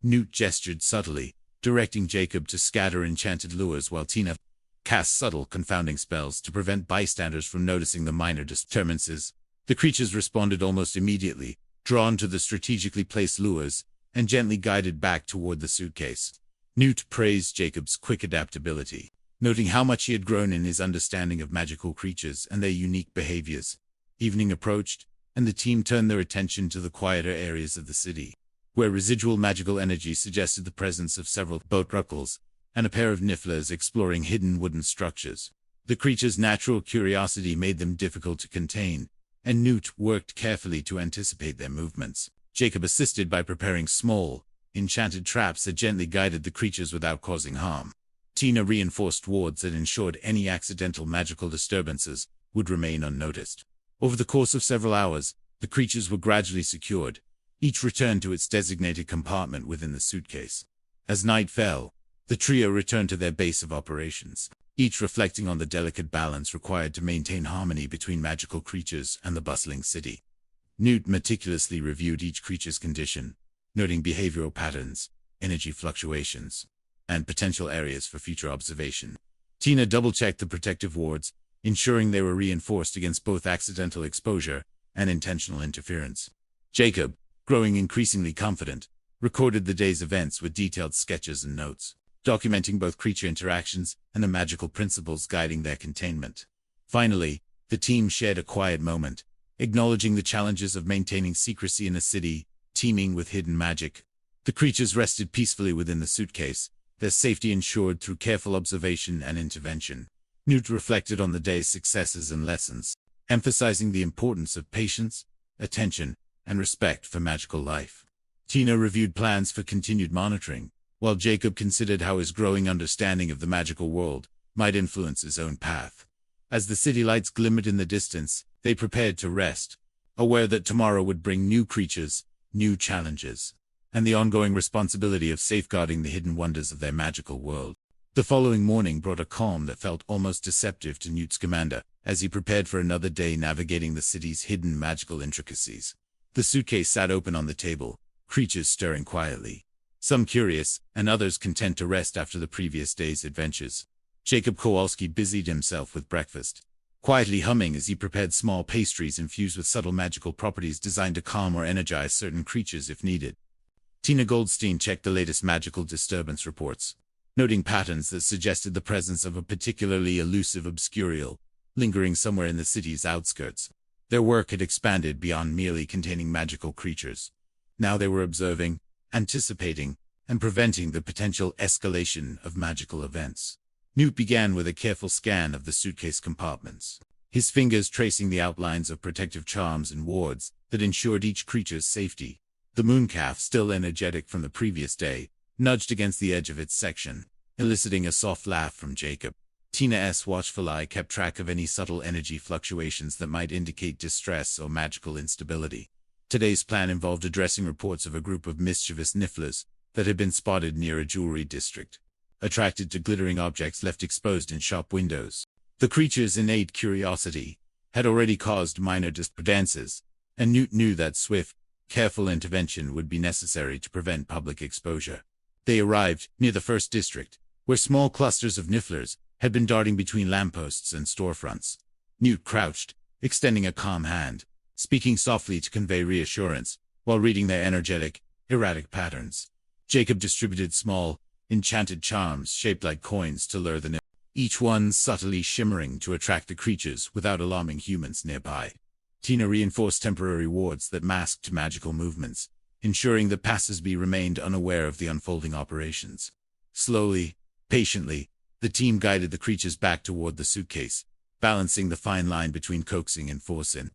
Newt gestured subtly, directing Jacob to scatter enchanted lures while Tina cast subtle confounding spells to prevent bystanders from noticing the minor disturbances. The creatures responded almost immediately, drawn to the strategically placed lures, and gently guided back toward the suitcase. Newt praised Jacob's quick adaptability, noting how much he had grown in his understanding of magical creatures and their unique behaviors. Evening approached, and the team turned their attention to the quieter areas of the city, where residual magical energy suggested the presence of several boatruckles and a pair of nifflers exploring hidden wooden structures. The creatures' natural curiosity made them difficult to contain, and Newt worked carefully to anticipate their movements. Jacob assisted by preparing small, enchanted traps that gently guided the creatures without causing harm. Tina reinforced wards that ensured any accidental magical disturbances would remain unnoticed. Over the course of several hours, the creatures were gradually secured. Each returned to its designated compartment within the suitcase. As night fell, the trio returned to their base of operations, each reflecting on the delicate balance required to maintain harmony between magical creatures and the bustling city. Newt meticulously reviewed each creature's condition, noting behavioral patterns, energy fluctuations, and potential areas for future observation. Tina double-checked the protective wards, ensuring they were reinforced against both accidental exposure and intentional interference. Jacob, growing increasingly confident, recorded the day's events with detailed sketches and notes, documenting both creature interactions and the magical principles guiding their containment. Finally, the team shared a quiet moment, acknowledging the challenges of maintaining secrecy in a city teeming with hidden magic. The creatures rested peacefully within the suitcase, their safety ensured through careful observation and intervention. Newt reflected on the day's successes and lessons, emphasizing the importance of patience, attention, and respect for magical life. Tina reviewed plans for continued monitoring, while Jacob considered how his growing understanding of the magical world might influence his own path. As the city lights glimmered in the distance, they prepared to rest, aware that tomorrow would bring new creatures, new challenges, and the ongoing responsibility of safeguarding the hidden wonders of their magical world. The following morning brought a calm that felt almost deceptive to Newt's commander, as he prepared for another day navigating the city's hidden magical intricacies. The suitcase sat open on the table, creatures stirring quietly, some curious, and others content to rest after the previous day's adventures. Jacob Kowalski busied himself with breakfast, quietly humming as he prepared small pastries infused with subtle magical properties designed to calm or energize certain creatures if needed. Tina Goldstein checked the latest magical disturbance reports, noting patterns that suggested the presence of a particularly elusive obscurial, lingering somewhere in the city's outskirts. Their work had expanded beyond merely containing magical creatures. Now they were observing, anticipating, and preventing the potential escalation of magical events. Newt began with a careful scan of the suitcase compartments, his fingers tracing the outlines of protective charms and wards that ensured each creature's safety. The mooncalf, still energetic from the previous day, nudged against the edge of its section, eliciting a soft laugh from Jacob. Tina's watchful eye kept track of any subtle energy fluctuations that might indicate distress or magical instability. Today's plan involved addressing reports of a group of mischievous nifflers that had been spotted near a jewelry district, attracted to glittering objects left exposed in shop windows. The creature's innate curiosity had already caused minor disturbances, and Newt knew that swift, careful intervention would be necessary to prevent public exposure. They arrived near the first district, where small clusters of nifflers had been darting between lampposts and storefronts. Newt crouched, extending a calm hand, speaking softly to convey reassurance, while reading their energetic, erratic patterns. Jacob distributed small, enchanted charms shaped like coins to lure the nifflers, each one subtly shimmering to attract the creatures without alarming humans nearby. Tina reinforced temporary wards that masked magical movements, ensuring that passersby remained unaware of the unfolding operations. Slowly, patiently, the team guided the creatures back toward the suitcase, balancing the fine line between coaxing and forcing.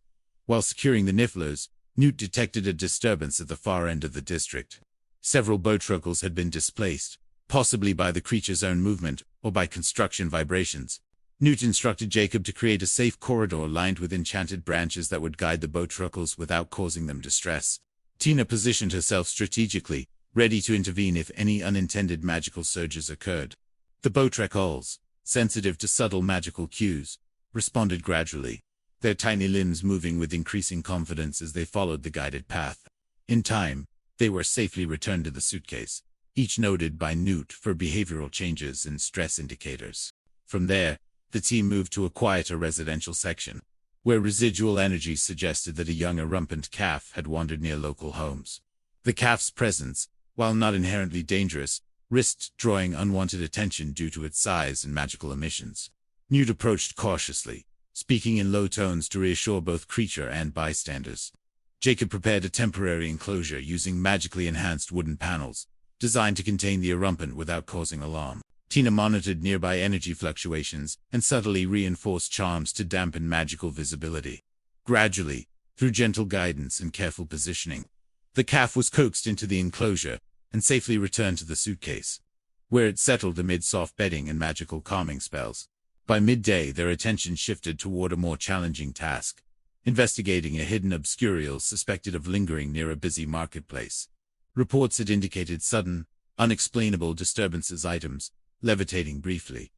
While securing the Nifflers, Newt detected a disturbance at the far end of the district. Several boat truckles had been displaced, possibly by the creature's own movement or by construction vibrations. Newt instructed Jacob to create a safe corridor lined with enchanted branches that would guide the boat truckles without causing them distress. Tina positioned herself strategically, ready to intervene if any unintended magical surges occurred. The boat truckles, sensitive to subtle magical cues, responded gradually, their tiny limbs moving with increasing confidence as they followed the guided path. In time, they were safely returned to the suitcase, each noted by Newt for behavioral changes and stress indicators. From there, the team moved to a quieter residential section, where residual energy suggested that a young rampant calf had wandered near local homes. The calf's presence, while not inherently dangerous, risked drawing unwanted attention due to its size and magical emissions. Newt approached cautiously, speaking in low tones to reassure both creature and bystanders. Jacob prepared a temporary enclosure using magically enhanced wooden panels, designed to contain the rampant without causing alarm. Tina monitored nearby energy fluctuations and subtly reinforced charms to dampen magical visibility. Gradually, through gentle guidance and careful positioning, the calf was coaxed into the enclosure and safely returned to the suitcase, where it settled amid soft bedding and magical calming spells. By midday, their attention shifted toward a more challenging task, investigating a hidden obscurial suspected of lingering near a busy marketplace. Reports had indicated sudden, unexplainable disturbances, items levitating briefly,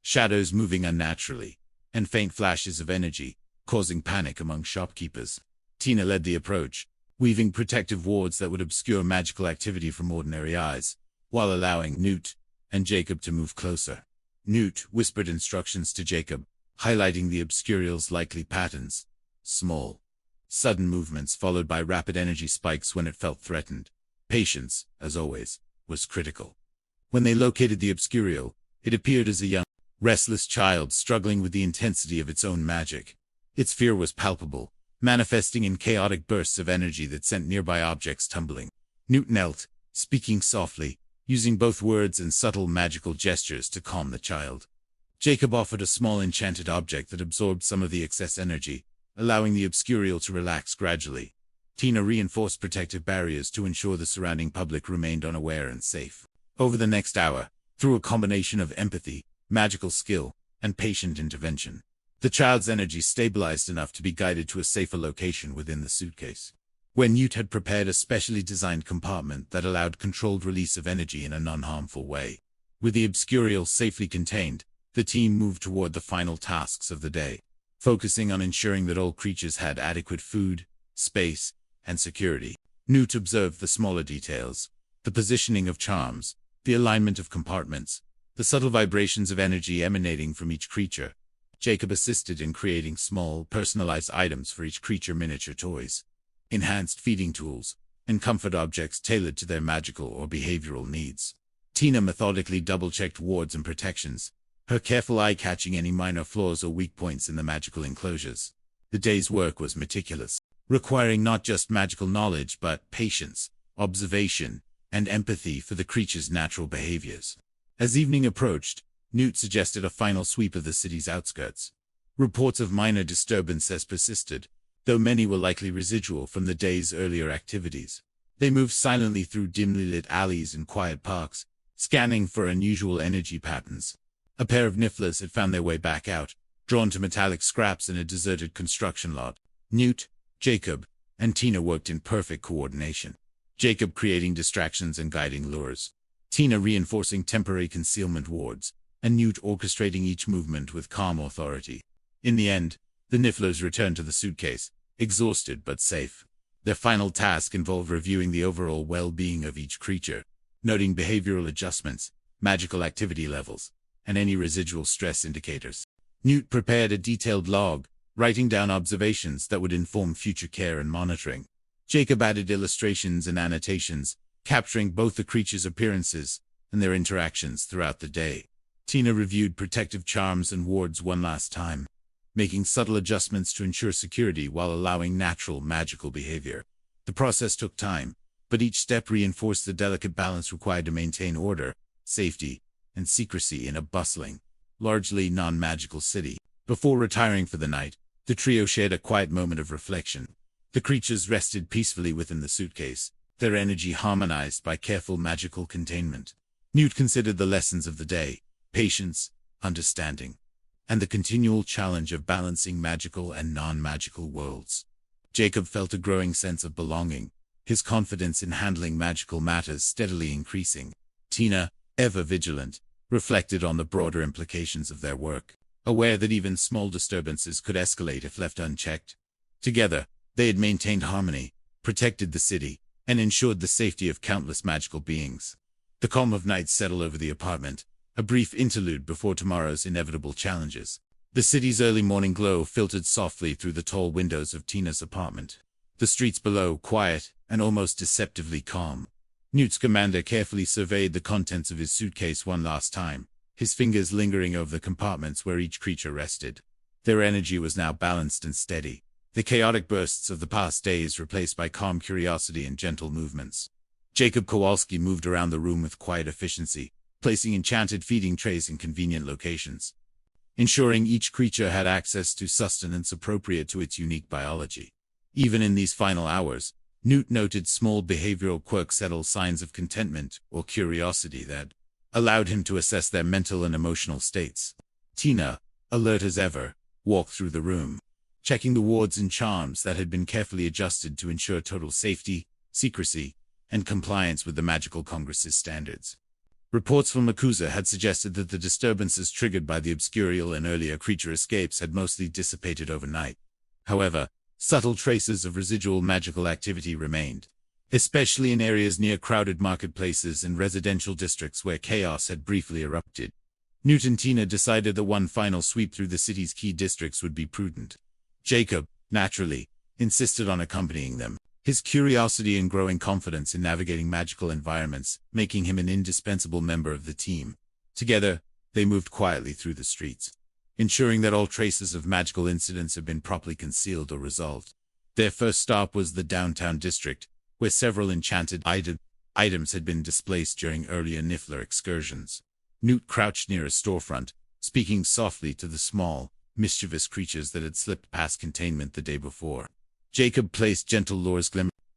shadows moving unnaturally, and faint flashes of energy, causing panic among shopkeepers. Tina led the approach, weaving protective wards that would obscure magical activity from ordinary eyes, while allowing Newt and Jacob to move closer. Newt whispered instructions to Jacob, highlighting the obscurial's likely patterns: small, sudden movements followed by rapid energy spikes when it felt threatened. Patience, as always, was critical. When they located the obscurial, it appeared as a young, restless child struggling with the intensity of its own magic. Its fear was palpable, manifesting in chaotic bursts of energy that sent nearby objects tumbling. Newt knelt, speaking softly, using both words and subtle magical gestures to calm the child. Jacob offered a small enchanted object that absorbed some of the excess energy, allowing the obscurial to relax gradually. Tina reinforced protective barriers to ensure the surrounding public remained unaware and safe. Over the next hour, through a combination of empathy, magical skill, and patient intervention, the child's energy stabilized enough to be guided to a safer location within the suitcase, where Newt had prepared a specially designed compartment that allowed controlled release of energy in a non-harmful way. With the obscurial safely contained, the team moved toward the final tasks of the day, focusing on ensuring that all creatures had adequate food, space, and security. Newt observed the smaller details: the positioning of charms, the alignment of compartments, the subtle vibrations of energy emanating from each creature. Jacob assisted in creating small, personalized items for each creature: miniature toys, enhanced feeding tools, and comfort objects tailored to their magical or behavioral needs. Tina methodically double-checked wards and protections, her careful eye catching any minor flaws or weak points in the magical enclosures. The day's work was meticulous, requiring not just magical knowledge but patience, observation, and empathy for the creature's natural behaviors. As evening approached, Newt suggested a final sweep of the city's outskirts. Reports of minor disturbances persisted, though many were likely residual from the day's earlier activities. They moved silently through dimly lit alleys and quiet parks, scanning for unusual energy patterns. A pair of Nifflers had found their way back out, drawn to metallic scraps in a deserted construction lot. Newt, Jacob, and Tina worked in perfect coordination, Jacob creating distractions and guiding lures, Tina reinforcing temporary concealment wards, and Newt orchestrating each movement with calm authority. In the end, the Nifflers returned to the suitcase, exhausted but safe. Their final task involved reviewing the overall well-being of each creature, noting behavioral adjustments, magical activity levels, and any residual stress indicators. Newt prepared a detailed log, writing down observations that would inform future care and monitoring. Jacob added illustrations and annotations, capturing both the creatures' appearances and their interactions throughout the day. Tina reviewed protective charms and wards one last time, making subtle adjustments to ensure security while allowing natural magical behavior. The process took time, but each step reinforced the delicate balance required to maintain order, safety, and secrecy in a bustling, largely non-magical city. Before retiring for the night, the trio shared a quiet moment of reflection. The creatures rested peacefully within the suitcase, their energy harmonized by careful magical containment. Newt considered the lessons of the day: patience, understanding, and the continual challenge of balancing magical and non-magical worlds. Jacob felt a growing sense of belonging, his confidence in handling magical matters steadily increasing. Tina, ever vigilant, reflected on the broader implications of their work, aware that even small disturbances could escalate if left unchecked. Together, they had maintained harmony, protected the city, and ensured the safety of countless magical beings. The calm of night settled over the apartment, a brief interlude before tomorrow's inevitable challenges. The city's early morning glow filtered softly through the tall windows of Tina's apartment. The streets below quiet and almost deceptively calm. Newt's commander carefully surveyed the contents of his suitcase one last time, his fingers lingering over the compartments where each creature rested. Their energy was now balanced and steady, the chaotic bursts of the past days replaced by calm curiosity and gentle movements. Jacob Kowalski moved around the room with quiet efficiency, placing enchanted feeding trays in convenient locations, ensuring each creature had access to sustenance appropriate to its unique biology. Even in these final hours, Newt noted small behavioral quirks, subtle signs of contentment or curiosity that allowed him to assess their mental and emotional states. Tina, alert as ever, walked through the room, checking the wards and charms that had been carefully adjusted to ensure total safety, secrecy, and compliance with the Magical Congress's standards. Reports from Makusa had suggested that the disturbances triggered by the Obscurial and earlier creature escapes had mostly dissipated overnight. However, subtle traces of residual magical activity remained, especially in areas near crowded marketplaces and residential districts where chaos had briefly erupted. Newt and Tina decided that one final sweep through the city's key districts would be prudent. Jacob, naturally, insisted on accompanying them, his curiosity and growing confidence in navigating magical environments making him an indispensable member of the team. Together, they moved quietly through the streets, ensuring that all traces of magical incidents had been properly concealed or resolved. Their first stop was the downtown district, where several enchanted items had been displaced during earlier Niffler excursions. Newt crouched near a storefront, speaking softly to the small, mischievous creatures that had slipped past containment the day before. Jacob placed gentle lures,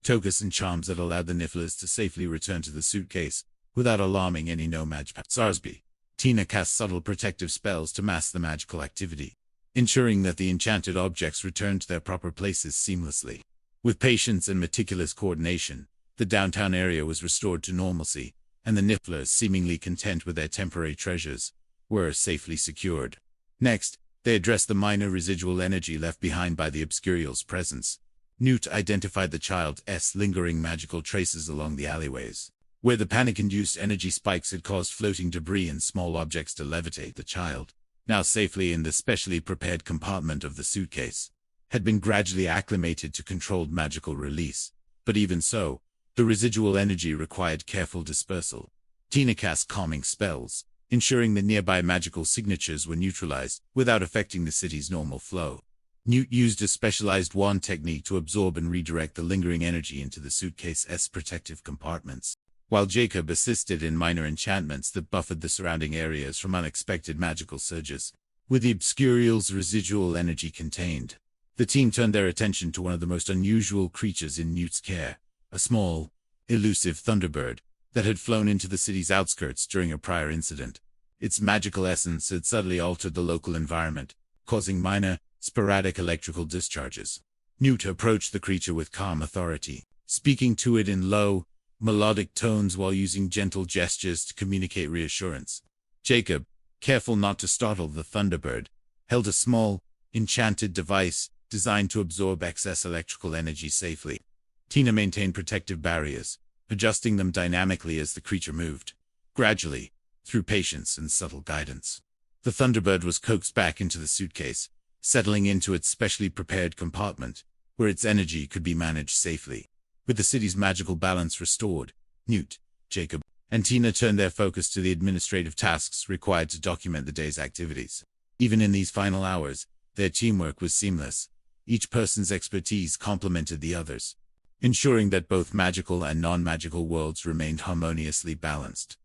tokens, and charms that allowed the Nifflers to safely return to the suitcase, without alarming any no-match Sarsby. Tina cast subtle protective spells to mask the magical activity, ensuring that the enchanted objects returned to their proper places seamlessly. With patience and meticulous coordination, the downtown area was restored to normalcy, and the Nifflers, seemingly content with their temporary treasures, were safely secured. Next, they addressed the minor residual energy left behind by the Obscurial's presence. Newt identified the child's lingering magical traces along the alleyways, where the panic-induced energy spikes had caused floating debris and small objects to levitate. The child, now safely in the specially prepared compartment of the suitcase, had been gradually acclimated to controlled magical release, but even so, the residual energy required careful dispersal. Tina cast calming spells, ensuring that nearby magical signatures were neutralized without affecting the city's normal flow. Newt used a specialized wand technique to absorb and redirect the lingering energy into the suitcase's protective compartments, while Jacob assisted in minor enchantments that buffered the surrounding areas from unexpected magical surges. With the Obscurial's residual energy contained, the team turned their attention to one of the most unusual creatures in Newt's care, a small, elusive thunderbird that had flown into the city's outskirts during a prior incident. Its magical essence had subtly altered the local environment, causing minor, sporadic electrical discharges. Newt approached the creature with calm authority, speaking to it in low, melodic tones while using gentle gestures to communicate reassurance. Jacob, careful not to startle the thunderbird, held a small, enchanted device designed to absorb excess electrical energy safely. Tina maintained protective barriers, adjusting them dynamically as the creature moved. Gradually, through patience and subtle guidance, the thunderbird was coaxed back into the suitcase, settling into its specially prepared compartment, where its energy could be managed safely. With the city's magical balance restored, Newt, Jacob, and Tina turned their focus to the administrative tasks required to document the day's activities. Even in these final hours, Their teamwork was seamless. Each person's expertise complemented the others, ensuring that both magical and non-magical worlds remained harmoniously balanced.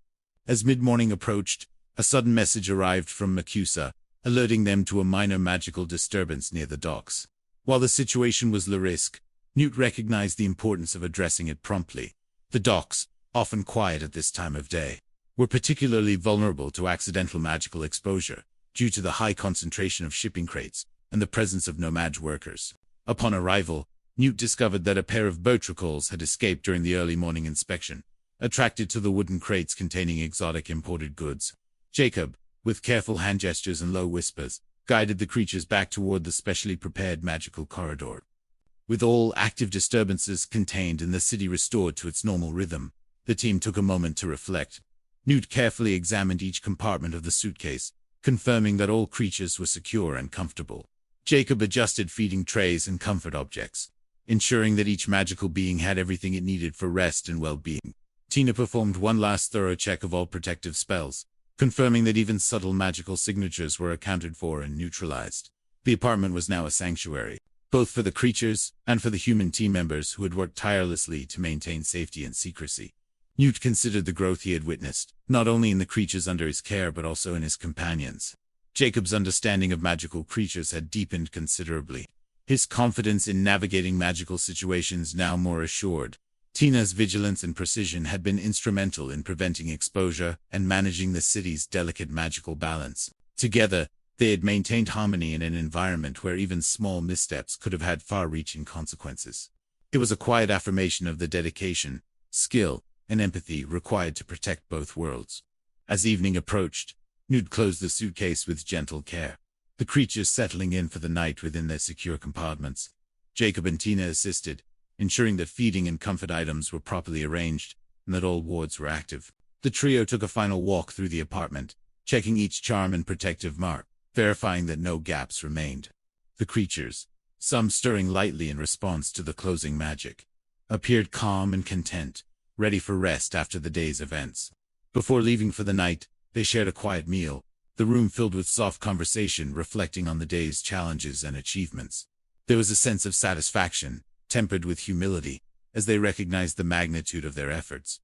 As mid-morning approached, a sudden message arrived from Makusa, alerting them to a minor magical disturbance near the docks. While the situation was low risk, Newt recognized the importance of addressing it promptly. The docks, often quiet at this time of day, were particularly vulnerable to accidental magical exposure due to the high concentration of shipping crates and the presence of nomad workers. Upon arrival, Newt discovered that a pair of Botricols had escaped during the early morning inspection, attracted to the wooden crates containing exotic imported goods. Jacob, with careful hand gestures and low whispers, guided the creatures back toward the specially prepared magical corridor. With all active disturbances contained and the city restored to its normal rhythm, the team took a moment to reflect. Newt carefully examined each compartment of the suitcase, confirming that all creatures were secure and comfortable. Jacob adjusted feeding trays and comfort objects, ensuring that each magical being had everything it needed for rest and well-being. Tina performed one last thorough check of all protective spells, confirming that even subtle magical signatures were accounted for and neutralized. The apartment was now a sanctuary, both for the creatures and for the human team members who had worked tirelessly to maintain safety and secrecy. Newt considered the growth he had witnessed, not only in the creatures under his care but also in his companions. Jacob's understanding of magical creatures had deepened considerably, his confidence in navigating magical situations now more assured. Tina's vigilance and precision had been instrumental in preventing exposure and managing the city's delicate magical balance. Together, they had maintained harmony in an environment where even small missteps could have had far-reaching consequences. It was a quiet affirmation of the dedication, skill, and empathy required to protect both worlds. As evening approached, Newt closed the suitcase with gentle care, the creatures settling in for the night within their secure compartments. Jacob and Tina assisted, ensuring that feeding and comfort items were properly arranged and that all wards were active. The trio took a final walk through the apartment, checking each charm and protective mark, verifying that no gaps remained. The creatures, some stirring lightly in response to the closing magic, appeared calm and content, ready for rest after the day's events. Before leaving for the night, they shared a quiet meal, the room filled with soft conversation reflecting on the day's challenges and achievements. There was a sense of satisfaction, tempered with humility, as they recognized the magnitude of their efforts.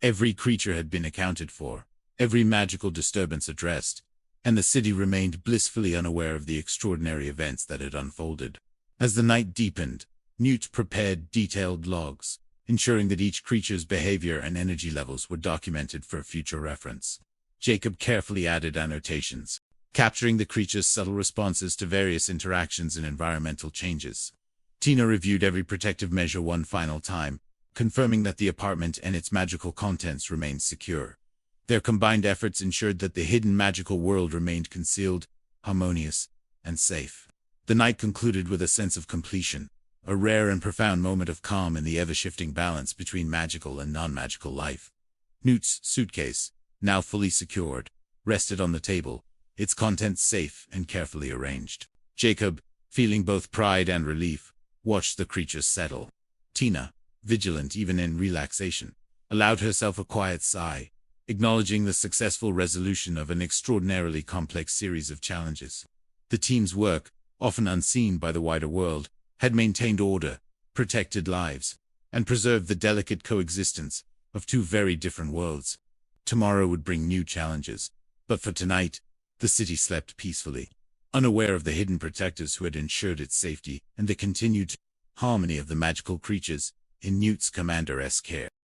Every creature had been accounted for, every magical disturbance addressed, and the city remained blissfully unaware of the extraordinary events that had unfolded. As the night deepened, Newt prepared detailed logs, ensuring that each creature's behavior and energy levels were documented for future reference. Jacob carefully added annotations, capturing the creature's subtle responses to various interactions and environmental changes. Tina reviewed every protective measure one final time, confirming that the apartment and its magical contents remained secure. Their combined efforts ensured that the hidden magical world remained concealed, harmonious, and safe. The night concluded with a sense of completion, a rare and profound moment of calm in the ever-shifting balance between magical and non-magical life. Newt's suitcase, now fully secured, rested on the table, its contents safe and carefully arranged. Jacob, feeling both pride and relief, watched the creatures settle. Tina, vigilant even in relaxation, allowed herself a quiet sigh, acknowledging the successful resolution of an extraordinarily complex series of challenges. The team's work, often unseen by the wider world, had maintained order, protected lives, and preserved the delicate coexistence of two very different worlds. Tomorrow would bring new challenges, but for tonight, the city slept peacefully, unaware of the hidden protectors who had ensured its safety and the continued harmony of the magical creatures in Newt's commander's care.